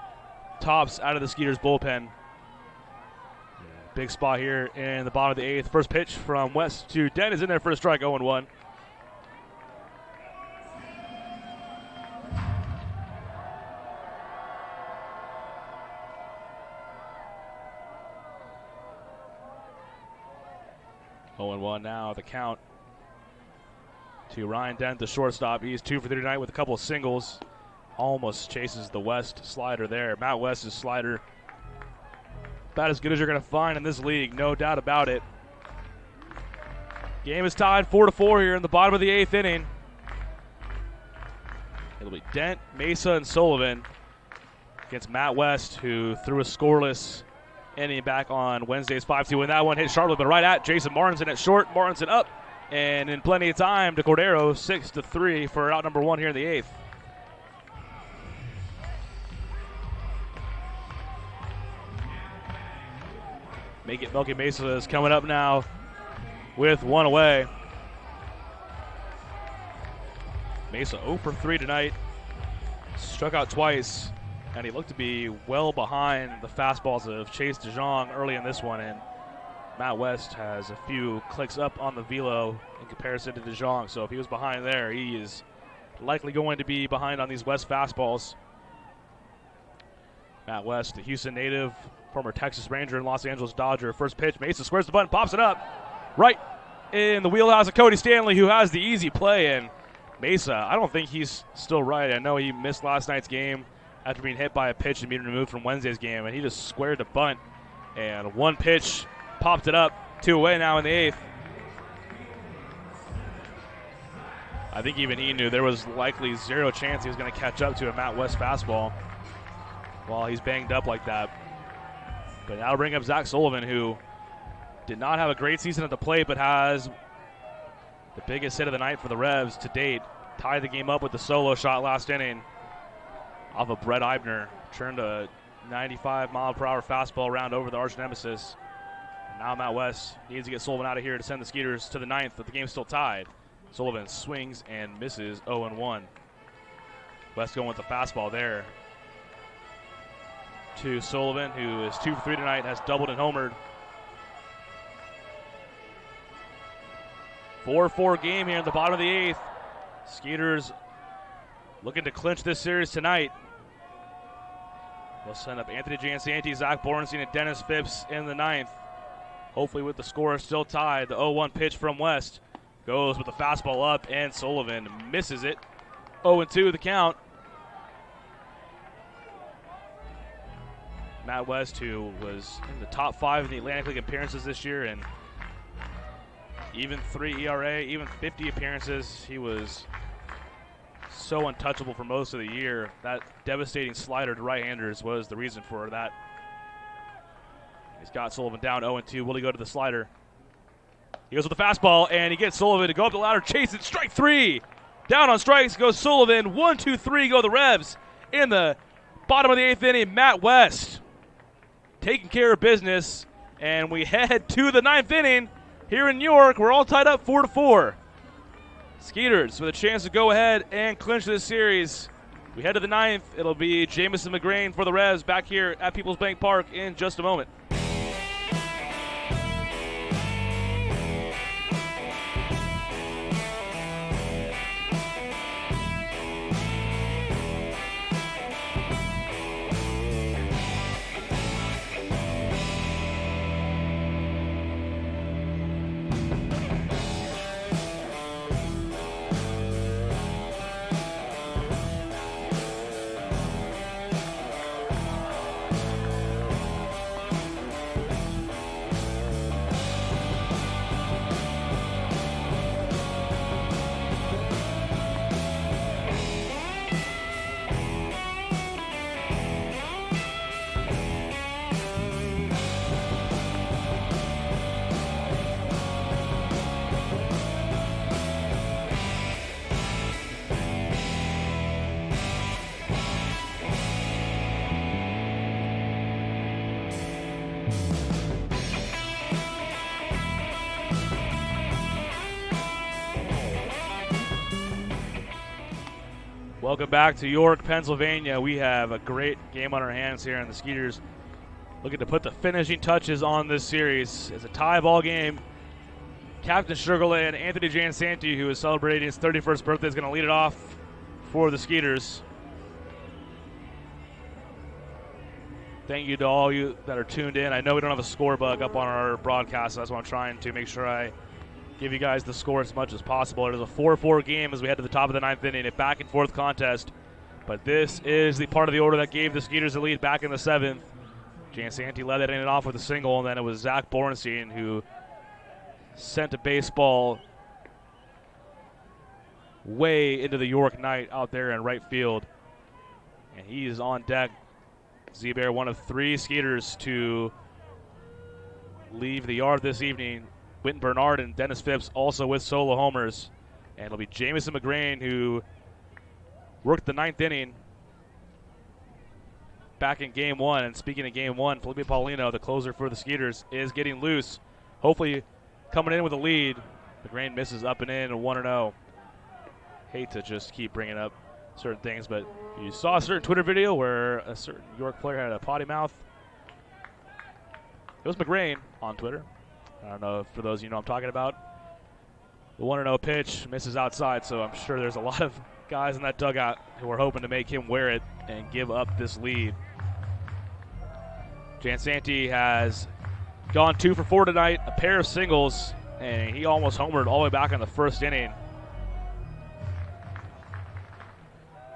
tops out of the Skeeters bullpen. Big spot here in the bottom of the 8th. First pitch from West to Dent is in there for a strike, 0-1. Now the count to Ryan Dent, the shortstop. He's 2 for 3 tonight with a couple of singles. Almost chases the West slider there. Matt West's slider about as good as you're going to find in this league, no doubt about it. Game is tied 4-4 here in the bottom of the 8th inning. It'll be Dent, Mesa, and Sullivan against Matt West, who threw a scoreless inning back on Wednesday's 5-2 win. That one hit sharply, but right at Jason Martinson at short. Martinson up, and in plenty of time to Cordero, 6-3 for out number 1 here in the 8th. Make it Milky Mesa is coming up now with one away. Mesa 0 for 3 tonight. Struck out twice, and he looked to be well behind the fastballs of Chase DeJong early in this one, and Matt West has a few clicks up on the velo in comparison to DeJong, so if he was behind there, he is likely going to be behind on these West fastballs. Matt West, the Houston native, former Texas Ranger and Los Angeles Dodger. First pitch, Mesa squares the button, pops it up right in the wheelhouse of Cody Stanley, who has the easy play. And Mesa, I don't think he's still right. I know he missed last night's game after being hit by a pitch and being removed from Wednesday's game, and he just squared the bunt. And one pitch popped it up, 2 away now in the 8th. I think even he knew there was likely zero chance he was going to catch up to a Matt West fastball while he's banged up like that. But now bring up Zach Sullivan, who did not have a great season at the plate, but has the biggest hit of the night for the Revs to date. Tied the game up with the solo shot last inning off of Brett Eibner. Turned a 95-mile-per-hour fastball around over the arch nemesis. And now Matt West needs to get Sullivan out of here to send the Skeeters to the 9th, but the game's still tied. Sullivan swings and misses 0-1. West going with the fastball there to Sullivan, who is 2 for 3 tonight, has doubled and homered. 4-4 game here in the bottom of the 8th. Skeeters looking to clinch this series tonight. They'll send up Anthony Giansanti, Zach Borenstein, and Dennis Phipps in the 9th. Hopefully with the score still tied. The 0-1 pitch from West goes with the fastball up, and Sullivan misses it. 0-2 the count. Matt West, who was in the top 5 in the Atlantic League appearances this year, and even 3 ERA, even 50 appearances. He was so untouchable for most of the year. That devastating slider to right-handers was the reason for that. He's got Sullivan down 0-2. Will he go to the slider? He goes with the fastball, and he gets Sullivan to go up the ladder, chase it, strike 3. Down on strikes goes Sullivan. 1, 2, 3 go the Revs. In the bottom of the 8th inning, Matt West taking care of business, and we head to the 9th inning here in New York. We're all tied up 4-4. Skeeters with a chance to go ahead and clinch this series. We head to the 9th. It'll be Jamison McGrain for the Revs back here at Peoples Bank Park in just a moment. Welcome back to York, Pennsylvania. We have a great game on our hands here, and the Skeeters looking to put the finishing touches on this series. It's a tie ball game. Captain Sugarland, Anthony Giansanti, who is celebrating his 31st birthday, is going to lead it off for the Skeeters. Thank you to all you that are tuned in. I know we don't have a score bug up on our broadcast, so that's why I'm trying to make sure I give you guys the score as much as possible. It is a 4-4 game as we head to the top of the 9th inning, a back-and-forth contest. But this is the part of the order that gave the Skeeters the lead back in the 7th. Giansanti led that inning off with a single, and then it was Zach Borenstein who sent a baseball way into the York night out there in right field. And he is on deck. Z-Bear, one of 3 Skeeters to leave the yard this evening. Quentin Bernard and Dennis Phipps also with solo homers. And it'll be Jamison McGrain who worked the 9th inning back in game one. And speaking of game one, Felipe Paulino, the closer for the Skeeters, is getting loose. Hopefully coming in with a lead. The Grain misses up and in, 1-0. Hate to just keep bringing up certain things, but you saw a certain Twitter video where a certain York player had a potty mouth. It was McGrain on Twitter. I don't know if for those of you know I'm talking about. The 1-0 pitch misses outside, so I'm sure there's a lot of guys in that dugout who are hoping to make him wear it and give up this lead. Jansanti has gone 2 for 4 tonight, a pair of singles, and he almost homered all the way back in the first inning.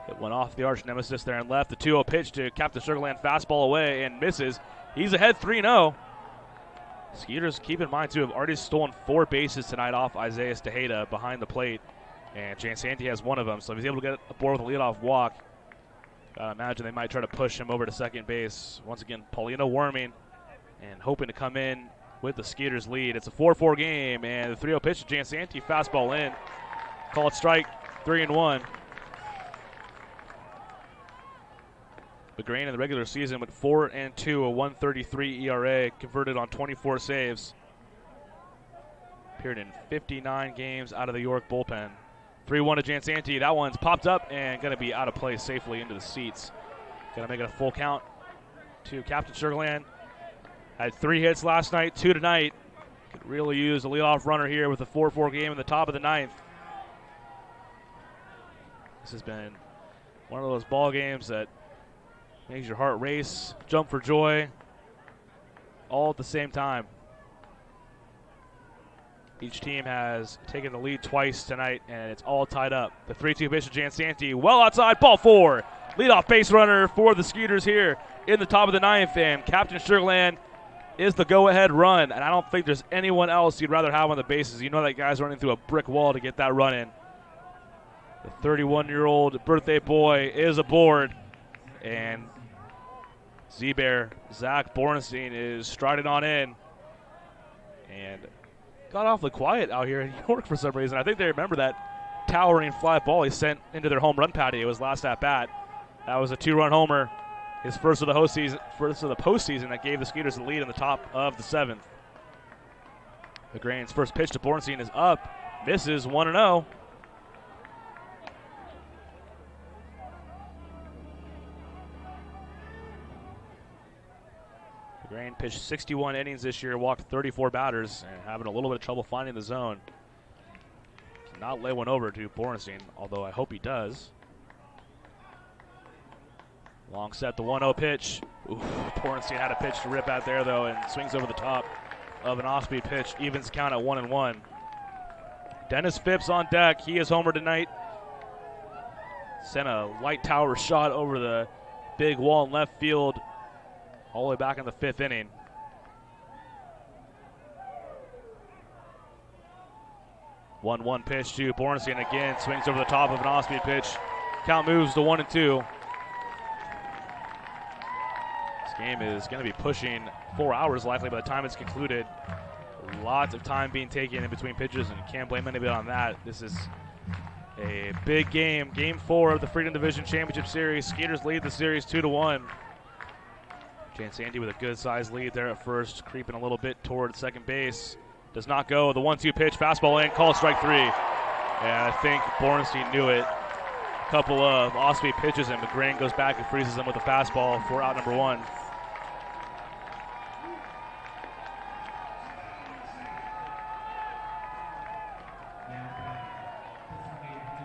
It went off the arch nemesis there and left. The 2-0 pitch to Captain Sugarland, fastball away and misses. He's ahead 3-0. Skeeters, keep in mind, too, have already stolen 4 bases tonight off Isaiah Tejeda behind the plate. And Jansanti has one of them, so if he's able to get aboard with a leadoff walk, I imagine they might try to push him over to second base. Once again, Paulino worming and hoping to come in with the Skeeters lead. It's a 4-4 game, and the 3-0 pitch to Jansanti, fastball in. Call it strike, 3-1. The Grain in the regular season went 4-2, a 1.33 ERA, converted on 24 saves. Appeared in 59 games out of the York bullpen. 3-1 to Jansanti. That one's popped up and going to be out of play safely into the seats. Going to make it a full count to Captain Sugarland. Had 3 hits last night, 2 tonight. Could really use a leadoff runner here with a 4-4 game in the top of the 9th. This has been one of those ball games that makes your heart race, jump for joy, all at the same time. Each team has taken the lead twice tonight, and it's all tied up. The 3-2 pitch to Jansanti, well outside, ball 4. Leadoff base runner for the Skeeters here in the top of the 9th, and Captain Sugarland is the go-ahead run, and I don't think there's anyone else you'd rather have on the bases. You know that guy's running through a brick wall to get that run in. The 31-year-old birthday boy is aboard, and Z-Bear Zach Bornstein is striding on in, and got awfully quiet out here in York for some reason. I think they remember that towering fly ball he sent into their home run patio his last at bat. That was a 2-run homer, his first of the postseason that gave the Skeeters the lead in the top of the 7th. The Grain's first pitch to Bornstein is up, misses, 1-0. Grain pitched 61 innings this year, walked 34 batters, and having a little bit of trouble finding the zone. Cannot lay one over to Bornstein, although I hope he does. Long set, the 1-0 pitch. Oof, Bornstein had a pitch to rip out there, though, and swings over the top of an off-speed pitch. Evens count at 1-1. Dennis Phipps on deck. He is homer tonight. Sent a light tower shot over the big wall in left field, all the way back in the 5th inning. One pitch to Bornstein again, swings over the top of an off-speed pitch. Count moves to 1-2. This game is going to be pushing 4 hours likely by the time it's concluded. Lots of time being taken in between pitches, and you can't blame anybody on that. This is a big game, Game 4 of the Freedom Division Championship Series. Skeeters lead the series 2-1. Jansanti with a good-sized lead there at first, creeping a little bit toward second base. Does not go. The 1-2 pitch, fastball in, call strike 3. And I think Bornstein knew it. A couple of off-speed pitches, and McGrain goes back and freezes him with a fastball for out number 1.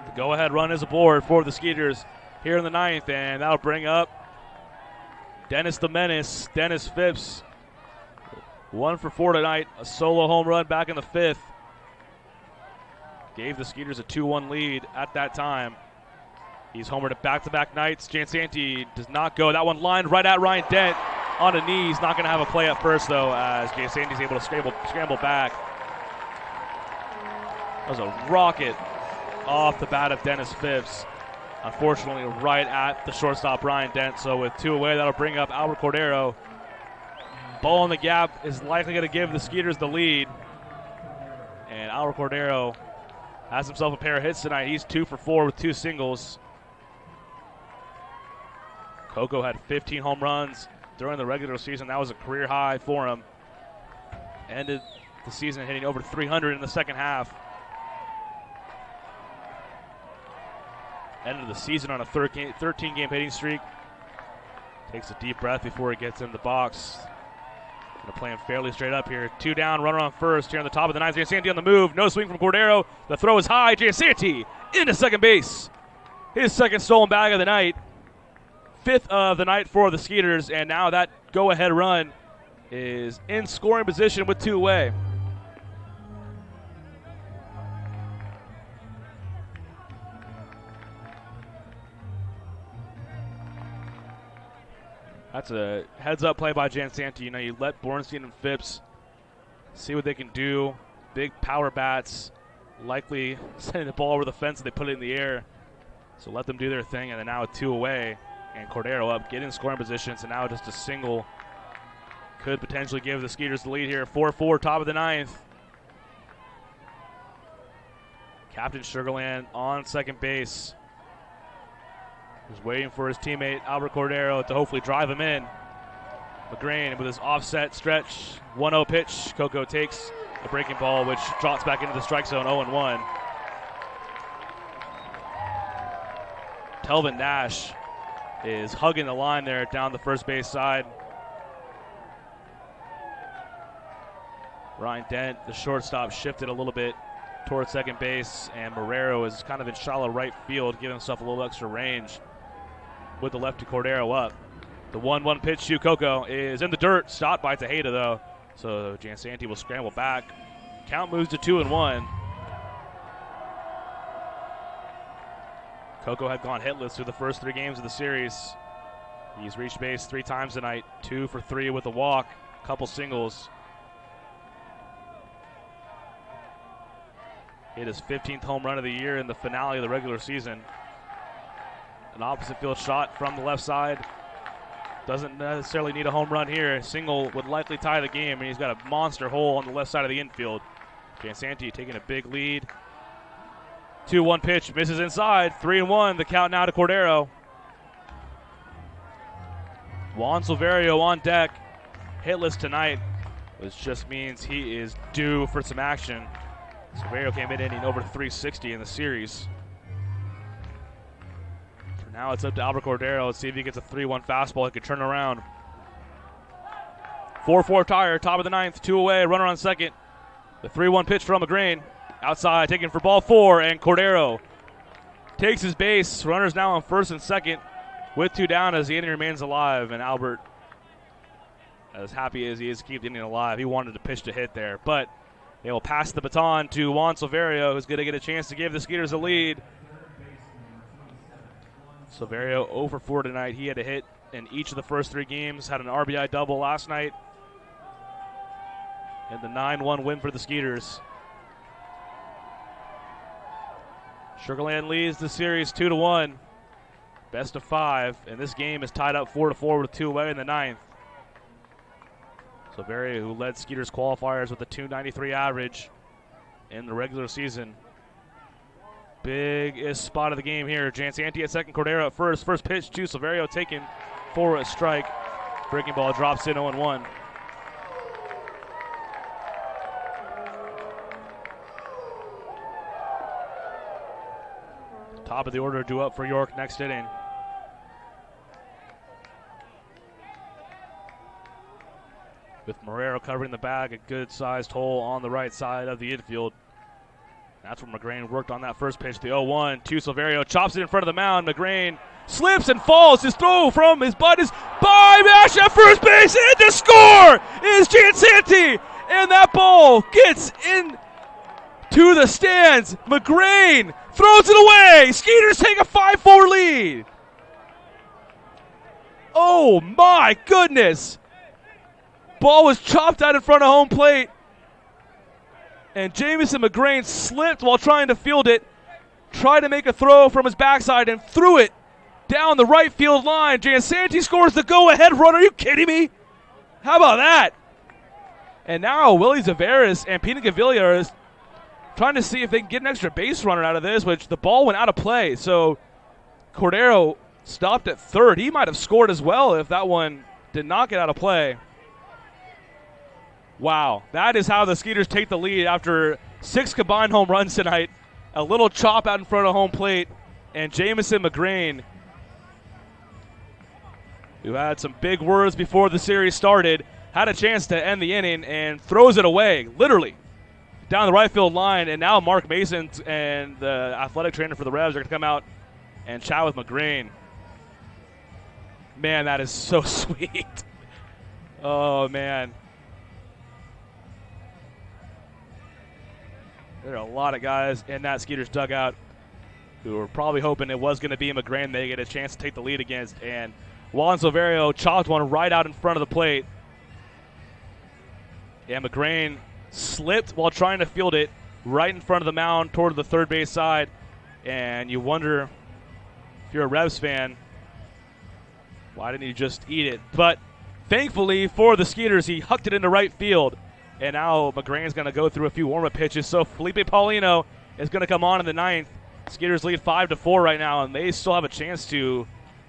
The go-ahead run is aboard for the Skeeters here in the 9th, and that'll bring up Dennis the Menace, Dennis Phipps. 1 for 4 tonight, a solo home run back in the 5th. Gave the Skeeters a 2-1 lead at that time. He's homered at back-to-back nights. Jansanti does not go. That one lined right at Ryan Dent on a knee. He's not going to have a play at first, though, as Jansanti's able to scramble back. That was a rocket off the bat of Dennis Phipps. Unfortunately, right at the shortstop, Ryan Dent. So with 2 away, that'll bring up Albert Cordero. Ball in the gap is likely going to give the Skeeters the lead. And Albert Cordero has himself a pair of hits tonight. He's 2 for 4 with 2 singles. Coco had 15 home runs during the regular season. That was a career high for him. Ended the season hitting over 300 in the second half. Ended the season on a 13-game hitting streak. Takes a deep breath before he gets in the box. Going to play him fairly straight up here. 2 down, runner on first here on the top of the ninth. Giansanti on the move. No swing from Cordero. The throw is high. Giansanti into second base. His second stolen bag of the night. 5th of the night for the Skeeters. And now that go-ahead run is in scoring position with 2 away. That's a heads-up play by Giansanti. You know, you let Bornstein and Phipps see what they can do. Big power bats, likely sending the ball over the fence if they put it in the air. So let them do their thing, and then now with 2 away, and Cordero up, get in scoring position. So now just a single could potentially give the Skeeters the lead here. 4-4, top of the ninth. Captain Sugarland on second base. He's waiting for his teammate Albert Cordero to hopefully drive him in. McGrain with his offset stretch, 1-0 pitch. Coco takes a breaking ball, which drops back into the strike zone, 0-1. Telvin Nash is hugging the line there down the first base side. Ryan Dent, the shortstop, shifted a little bit towards second base, and Marrero is kind of in shallow right field, giving himself a little extra range with the lefty Cordero up. The 1-1 pitch to Coco is in the dirt, stopped by Tejeda though, so Giansanti will scramble back. Count moves to 2-1. Coco had gone hitless through the first 3 games of the series. He's reached base 3 times tonight, 2 for 3 with a walk, couple singles. Hit his 15th home run of the year in the finale of the regular season. An opposite field shot from the left side. Doesn't necessarily need a home run here. A single would likely tie the game, and he's got a monster hole on the left side of the infield. Giansanti taking a big lead. 2-1 pitch, misses inside. 3-1, the count now to Cordero. Juan Silverio on deck. Hitless tonight, which just means he is due for some action. Silverio came in inning over 360 in the series. For now, it's up to Albert Cordero. Let's see if he gets a 3-1 fastball. He could turn around. 4-4 tire, top of the ninth, 2 away, runner on second. The 3-1 pitch from McGrain. Outside, taken for ball 4, and Cordero takes his base. Runners now on first and second with 2 down as the inning remains alive. And Albert, as happy as he is to keep the inning alive, he wanted to pitch to hit there. But they will pass the baton to Juan Silverio, who's going to get a chance to give the Skeeters a lead. Silverio 0 for 4 tonight. He had a hit in each of the first 3 games, had an RBI double last night. And the 9-1 win for the Skeeters. Sugarland leads the series 2-1. Best of 5, and this game is tied up 4-4 with 2 away in the 9th. Silverio, who led Skeeters qualifiers with a .293 average in the regular season. Biggest spot of the game here. Giansanti at second, Cordero at first. First pitch to Silverio, taken for a strike. Breaking ball drops in 0-1. Top of the order due up for York next inning. With Marrero covering the bag, a good-sized hole on the right side of the infield. That's where McGrain worked on that first pitch. The 0-1 to Silverio, chops it in front of the mound. McGrain slips and falls. His throw from his butt is by Mash at first base, and to score is Giansanti, and that ball gets in to the stands. McGrain throws it away. Skeeters take a 5-4 lead. Oh my goodness. Ball was chopped out in front of home plate, and Jamison McGrain slipped while trying to field it, tried to make a throw from his backside and threw it down the right field line. Giansanti scores the go-ahead run. Are you kidding me? How about that? And now Willie Zaveras and Pina Gavilia are trying to see if they can get an extra base runner out of this, which the ball went out of play. So Cordero stopped at third. He might have scored as well if that one did not get out of play. Wow, that is how the Skeeters take the lead after 6 combined home runs tonight. A little chop out in front of home plate, and Jamison McGrain, who had some big words before the series started, had a chance to end the inning and throws it away, literally, down the right field line. And now Mark Mason and the athletic trainer for the Revs are going to come out and chat with McGrain. Man, that is so sweet. Oh, man. There are a lot of guys in that Skeeters dugout who were probably hoping it was going to be McGrain they get a chance to take the lead against. And Juan Silverio chopped one right out in front of the plate. And McGrain slipped while trying to field it right in front of the mound toward the third base side. And you wonder, if you're a Revs fan, why didn't he just eat it? But thankfully for the Skeeters, he hucked it into right field. And now McGrain's going to go through a few warm-up pitches. So Felipe Paulino is going to come on in the ninth. Skeeters lead 5-4 right now, and they still have a chance to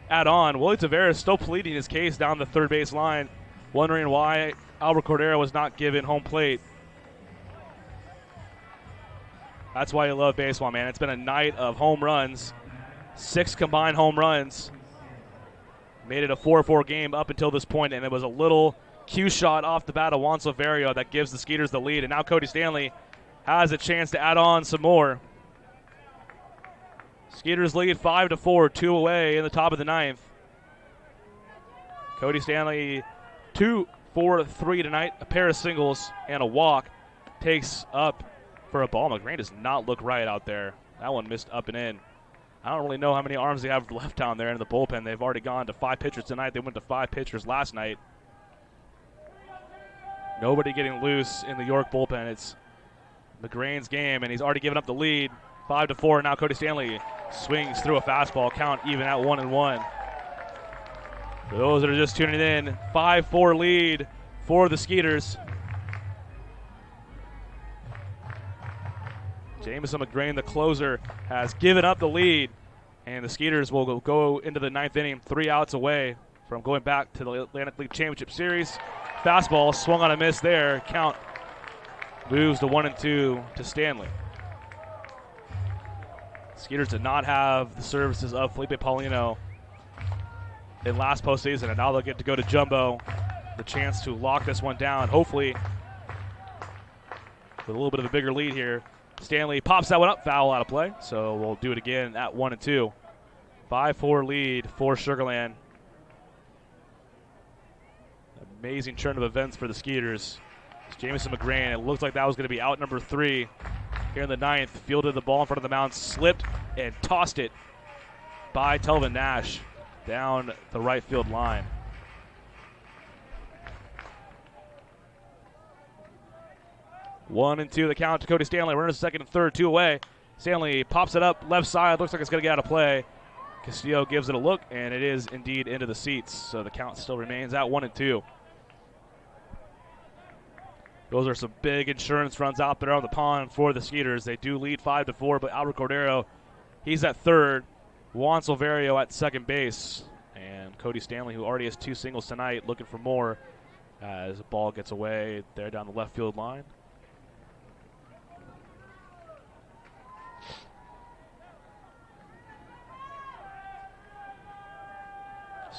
add on. Willie Tavares still pleading his case down the third base line, wondering why Albert Cordero was not given home plate. That's why you love baseball, man. It's been a night of home runs, 6 combined home runs. Made it a 4-4 game up until this point, and it was a little cue shot off the bat of Juan Silverio that gives the Skeeters the lead. And now Cody Stanley has a chance to add on some more. Skeeters lead 5-4, 2 away in the top of the ninth. Cody Stanley 2 for 3 tonight, a pair of singles and a walk. Takes up for a ball. McGrain does not look right out there. That one missed up and in. I don't really know how many arms they have left down there in the bullpen. They've already gone to 5 pitchers tonight. They went to 5 pitchers last night. Nobody getting loose in the York bullpen. It's McGrain's game, and he's already given up the lead. 5-4. Now Cody Stanley swings through a fastball. Count even at 1-1. For those that are just tuning in, 5-4 lead for the Skeeters. Jamison McGrain, the closer, has given up the lead, and the Skeeters will go into the ninth inning 3 outs away from going back to the Atlantic League Championship Series. Fastball swung on a miss there. Count moves to 1-2 to Stanley. Skeeters did not have the services of Felipe Paulino in last postseason, and now they'll get to go to Jumbo. The chance to lock this one down, hopefully with a little bit of a bigger lead here. Stanley pops that one up, foul out of play, so we'll do it again at 1-2. 5-4 lead for Sugarland. Amazing turn of events for the Skeeters. It's Jamison McGrain. It looks like that was going to be out number 3 here in the ninth. Fielded the ball in front of the mound, slipped and tossed it by Telvin Nash down the right field line. One and two, the count to Cody Stanley. Runners second and third, 2 away. Stanley pops it up left side. Looks like it's going to get out of play. Castillo gives it a look, and it is indeed into the seats. So the count still remains at 1-2. Those are some big insurance runs out there on the pond for the Skeeters. They do lead 5-4, but Albert Cordero, he's at third. Juan Silverio at second base. And Cody Stanley, who already has 2 singles tonight, looking for more as the ball gets away there down the left field line.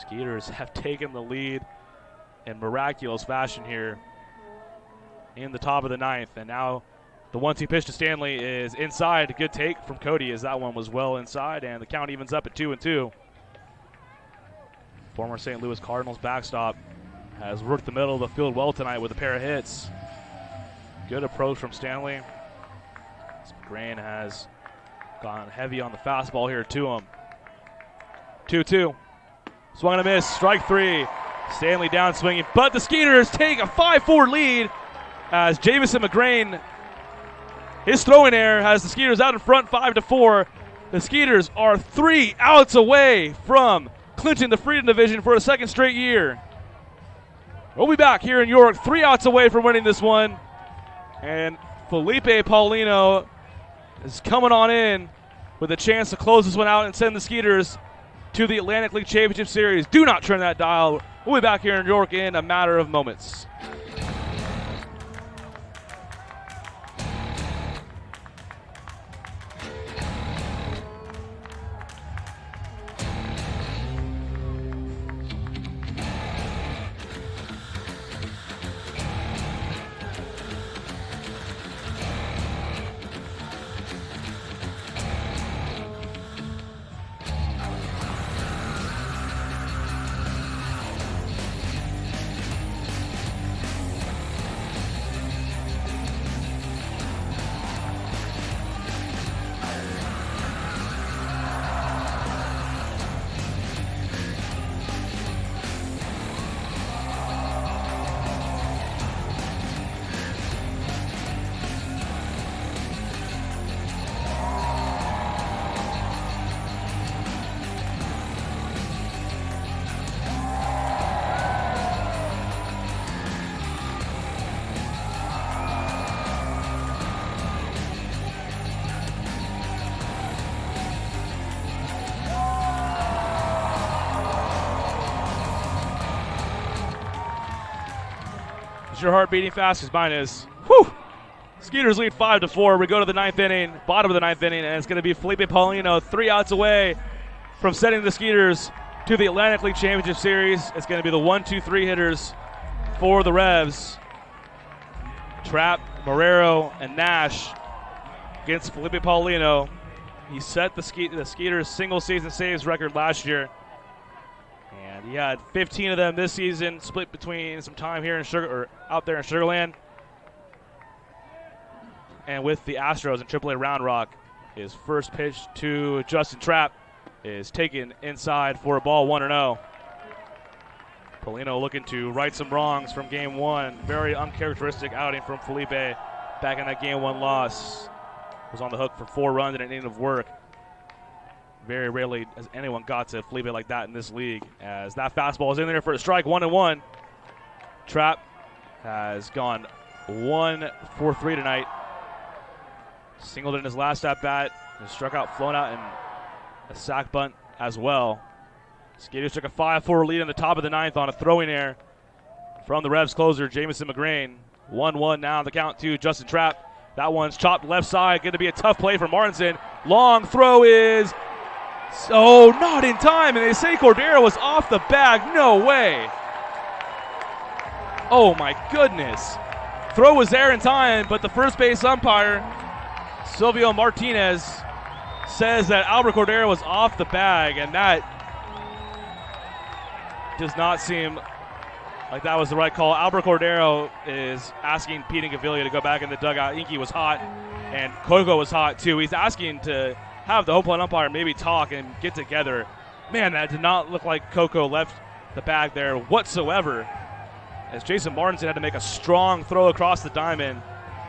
Skeeters have taken the lead in miraculous fashion here in the top of the ninth. And now the 1-2 pitch to Stanley is inside. A good take from Cody as that one was well inside, and the count evens up at 2-2. Former St. Louis Cardinals backstop has worked the middle of the field well tonight with a pair of hits. Good approach from Stanley. McGrain has gone heavy on the fastball here to him. 2-2. Swung and a miss, strike 3. Stanley down swinging, but the Skeeters take a 5-4 lead as Jamison McGrain, his throwing error has the Skeeters out in front 5-4. The Skeeters are 3 outs away from clinching the Freedom Division for a second straight year. We'll be back here in York, 3 outs away from winning this one. And Felipe Paulino is coming on in with a chance to close this one out and send the Skeeters to the Atlantic League Championship Series. Do not turn that dial. We'll be back here in New York in a matter of moments. Is your heart beating fast? Because mine is. Whew! Skeeters lead 5-4. We go to the ninth inning, bottom of the ninth inning, and it's going to be Felipe Paulino 3 outs away from sending the Skeeters to the Atlantic League Championship Series. It's going to be the 1-2-3 hitters for the Revs. Trapp, Marrero, and Nash against Felipe Paulino. He set the Skeeters' single-season saves record last year. And he had 15 of them this season, split between some time here in out there in Sugar Land and with the Astros in AAA Round Rock. His first pitch to Justin Trapp is taken inside for a ball 1-0. Paulino looking to right some wrongs from Game 1. Very uncharacteristic outing from Felipe back in that Game 1 loss. Was on the hook for 4 runs in an inning of work. Very rarely has anyone got to Felipe like that in this league. As that fastball is in there for a strike, 1-1. Trapp has gone 1 for 3 tonight. Singled in his last at bat. Has struck out, flown out, and a sac bunt as well. Skeeters took a 5-4 lead in the top of the ninth on a throwing error from the Revs closer, Jamison McGrain. 1-1 now on the count to Justin Trapp. That one's chopped left side. Going to be a tough play for Martinson. Long throw is not in time, and they say Cordero was off the bag. No way. Oh my goodness. Throw was there in time, but the first base umpire, Silvio Martinez, says that Albert Cordero was off the bag, and that does not seem like that was the right call. Albert Cordero is asking Pete Incaviglia to go back in the dugout. Inky was hot, and Coco was hot too. He's asking to have the home plate umpire maybe talk and get together. Man, that did not look like Coco left the bag there whatsoever, as Jason Martinson had to make a strong throw across the diamond,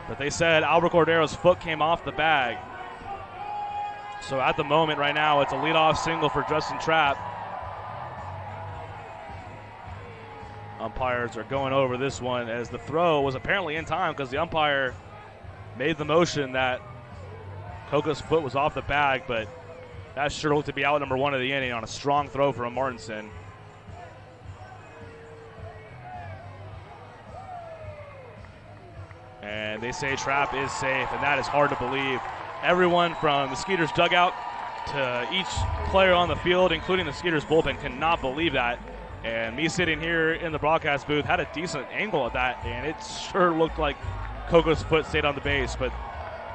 but they said Albert Cordero's foot came off the bag. So at the moment right now, it's a leadoff single for Justin Trapp. Umpires are going over this one, as the throw was apparently in time because the umpire made the motion that Coco's foot was off the bag, but that sure looked to be out number 1 of the inning on a strong throw from Martinson. And they say Trapp is safe, and that is hard to believe. Everyone from the Skeeters dugout to each player on the field, including the Skeeters bullpen, cannot believe that. And me sitting here in the broadcast booth had a decent angle at that, and it sure looked like Coco's foot stayed on the base. But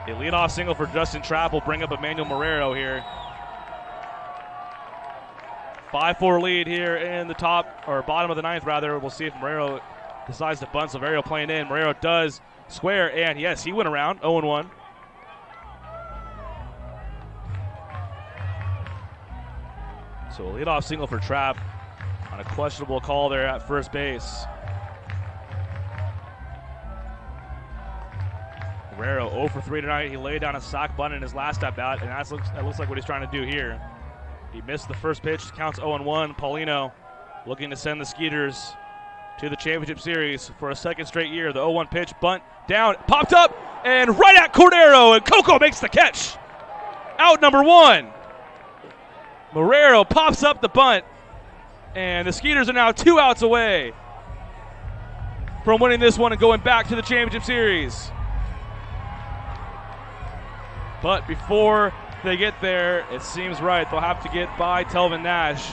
a leadoff single for Justin Trapp will bring up Emmanuel Marrero here. 5-4 lead here in the bottom of the ninth, rather. We'll see if Marrero decides to bunt. Silverio playing in. Marrero does square, and yes, he went around 0-1. So a leadoff single for Trapp on a questionable call there at first base. Marrero 0 for 3 tonight. He laid down a sock bunt in his last at bat, and that looks like what he's trying to do here. He missed the first pitch, counts 0-1. Paulino looking to send the Skeeters to the championship series for a second straight year. The 0-1 pitch, bunt down, popped up, and right at Cordero, and Coco makes the catch. Out number 1. Marrero pops up the bunt, and the Skeeters are now 2 outs away from winning this one and going back to the championship series. But before they get there, it seems right, they'll have to get by Telvin Nash.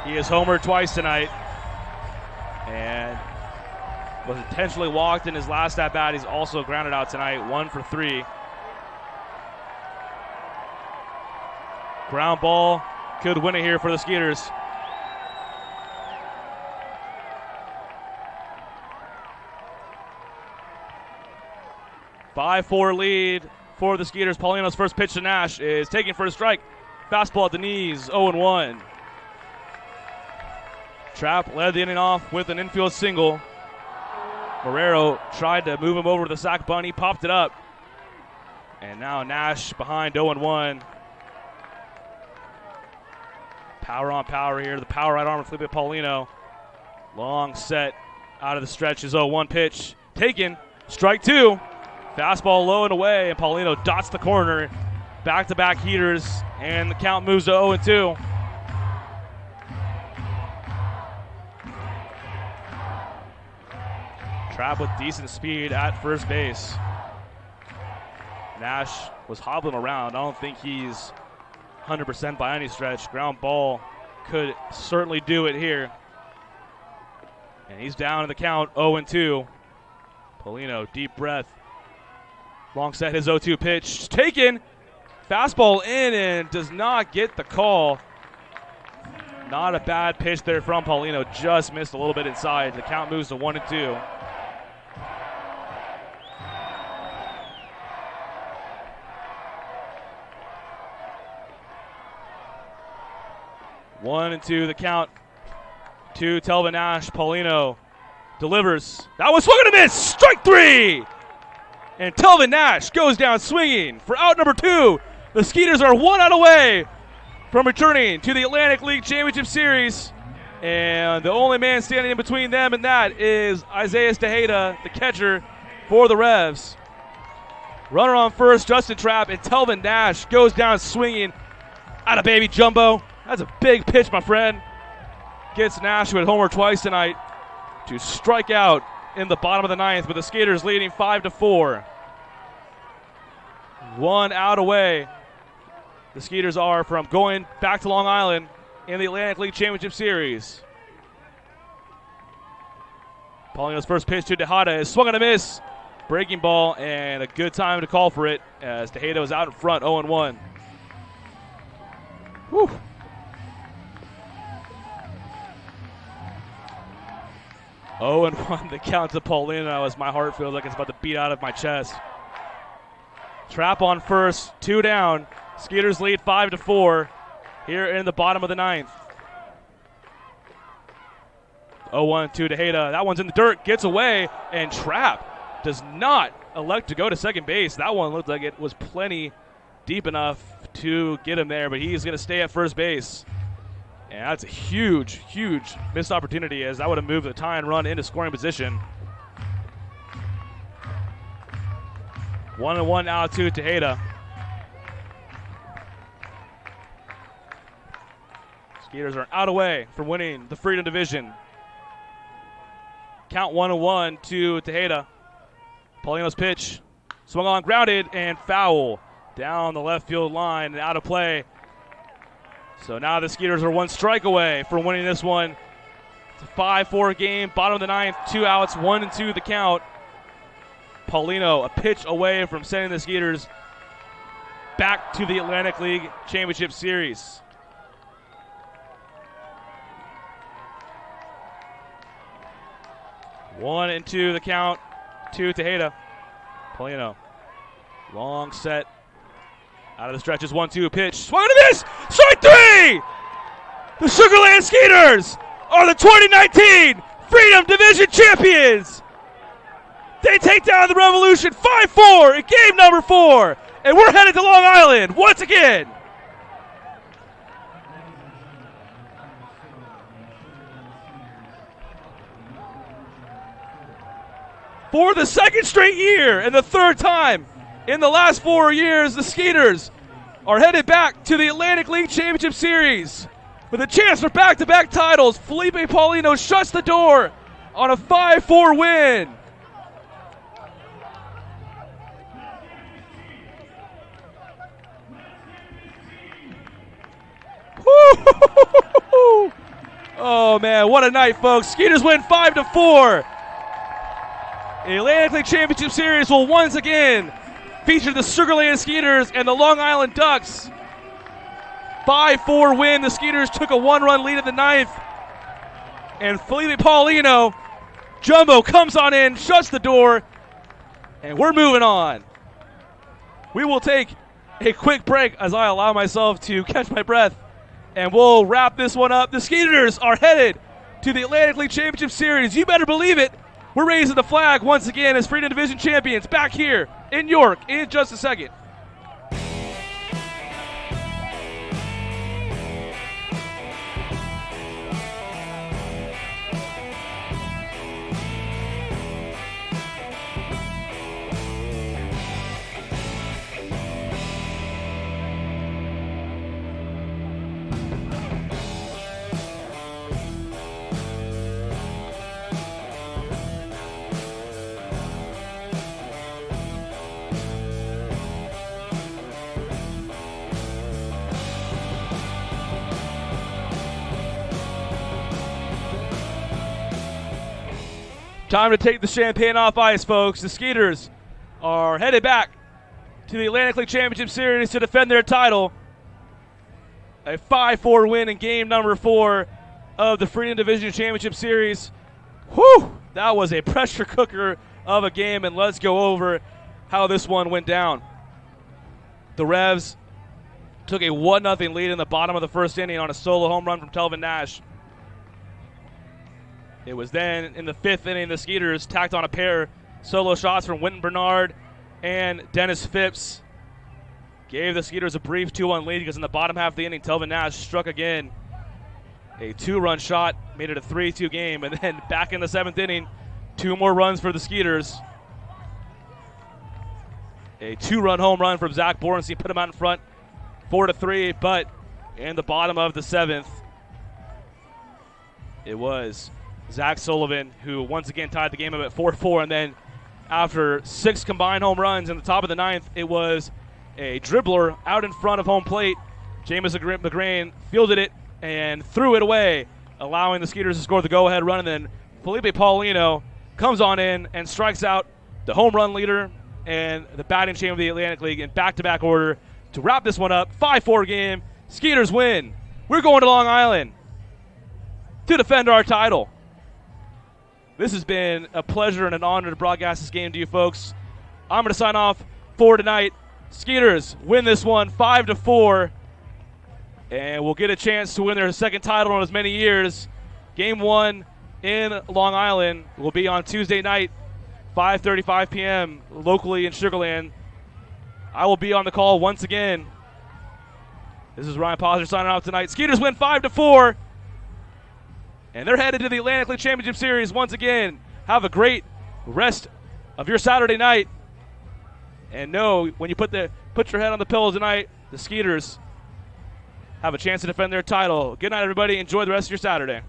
He has homered twice tonight and was intentionally walked in his last at-bat. He's also grounded out tonight, 1 for 3. Ground ball could win it here for the Skeeters. Five-4 lead for the Skeeters. Paulino's first pitch to Nash is taken for a strike. Fastball at the knees, 0-1. Trapp led the inning off with an infield single. Marrero tried to move him over to the sac bunt. He popped it up. And now Nash behind 0-1. Power on power here. The power right arm of Felipe Paulino. Long set out of the stretch. His 0-1 pitch taken. Strike 2. Fastball low and away, and Paulino dots the corner. Back-to-back heaters, and the count moves to 0-2. Trapp with decent speed at first base. Nash was hobbling around. I don't think he's 100% by any stretch. Ground ball could certainly do it here. And he's down in the count, 0-2. Paulino, deep breath. Long set, his 0-2 pitch taken. Fastball in and does not get the call. Not a bad pitch there from Paulino. Just missed a little bit inside. The count moves to 1-2. One and two, the count to Telvin Nash. Paulino delivers. That was swung and a miss. Strike 3. And Telvin Nash goes down swinging for out number 2. The Skeeters are 1 out away from returning to the Atlantic League Championship Series. And the only man standing in between them and that is Isaiah Tejeda, the catcher for the Revs. Runner on first, Justin Trapp, and Telvin Nash goes down swinging out of baby jumbo. That's a big pitch, my friend. Gets Nash, who had homer twice tonight, to strike out in the bottom of the 9th, with the Skeeters leading 5-4. 1 out away. The Skeeters are from going back to Long Island in the Atlantic League Championship Series. Paulino's first pitch to Tejeda is swung and a miss. Breaking ball, and a good time to call for it as Tejeda was out in front, 0-1. Whew. 0-1 the count to Paulino as my heart feels like it's about to beat out of my chest. Trapp on first, 2 down. Skeeters lead 5-4 here in the bottom of the 9th. 0-1 to Tejeda. That one's in the dirt, gets away, and Trapp does not elect to go to second base. That one looked like it was plenty deep enough to get him there, but he's going to stay at first base. And that's a huge, huge missed opportunity, as that would have moved the tying run into scoring position. 1-1 now to Tejeda. Skeeters are out away from winning the Freedom Division. Count 1-1 to Tejeda. Paulino's pitch swung on, grounded, and foul down the left field line and out of play. So now the Skeeters are 1 strike away from winning this one. It's a 5-4 game, bottom of the 9th, 2 outs, 1-2 the count. Paulino a pitch away from sending the Skeeters back to the Atlantic League Championship Series. One and two the count to Tejeda. Paulino, long set. Out of the stretches, 1-2 pitch. Swung and a miss! Strike 3! The Sugarland Skeeters are the 2019 Freedom Division champions! They take down the Revolution 5-4 in game number 4. And we're headed to Long Island once again. For the second straight year and the third time in the last 4 years, the Skeeters are headed back to the Atlantic League Championship Series with a chance for back-to-back titles. Felipe Paulino shuts the door on a 5-4 win. Woo! Oh man, what a night, folks. Skeeters win 5-4. The Atlantic League Championship Series will once again feature the Sugar Land Skeeters and the Long Island Ducks. 5-4 win. The Skeeters took a 1-run lead in the ninth. And Felipe Paulino, Jumbo, comes on in, shuts the door, and we're moving on. We will take a quick break as I allow myself to catch my breath, and we'll wrap this one up. The Skeeters are headed to the Atlantic League Championship Series. You better believe it. We're raising the flag once again as Freedom Division champions back here in York in just a second. Time to take the champagne off ice, folks. The Skeeters are headed back to the Atlantic League Championship Series to defend their title. A 5-4 win in game number 4 of the Freedom Division Championship Series. Whew! That was a pressure cooker of a game, and let's go over how this one went down. The Revs took a 1-0 lead in the bottom of the first inning on a solo home run from Telvin Nash. It was then in the 5th inning, the Skeeters tacked on a pair solo shots from Winton Bernard and Dennis Phipps. Gave the Skeeters a brief 2-1 lead because in the bottom half of the inning, Telvin Nash struck again. A 2-run shot made it a 3-2 game. And then back in the 7th inning, 2 more runs for the Skeeters. A 2-run home run from Zach Borenstein put him out in front 4-3. But in the bottom of the 7th, it was Zach Sullivan, who once again tied the game up at 4-4, and then after 6 combined home runs in the top of the 9th, it was a dribbler out in front of home plate. Jameis McGrain fielded it and threw it away, allowing the Skeeters to score the go-ahead run, and then Felipe Paulino comes on in and strikes out the home run leader and the batting champ of the Atlantic League in back-to-back order to wrap this one up. 5-4 game. Skeeters win. We're going to Long Island to defend our title. This has been a pleasure and an honor to broadcast this game to you folks. I'm going to sign off for tonight. Skeeters win this one 5-4, and will get a chance to win their second title in as many years. Game 1 in Long Island will be on Tuesday night, 5:35 p.m. locally in Sugar Land. I will be on the call once again. This is Ryan Posner signing off tonight. Skeeters win 5-4. And they're headed to the Atlantic League Championship Series once again. Have a great rest of your Saturday night. And know when you put your head on the pillow tonight, the Skeeters have a chance to defend their title. Good night, everybody. Enjoy the rest of your Saturday.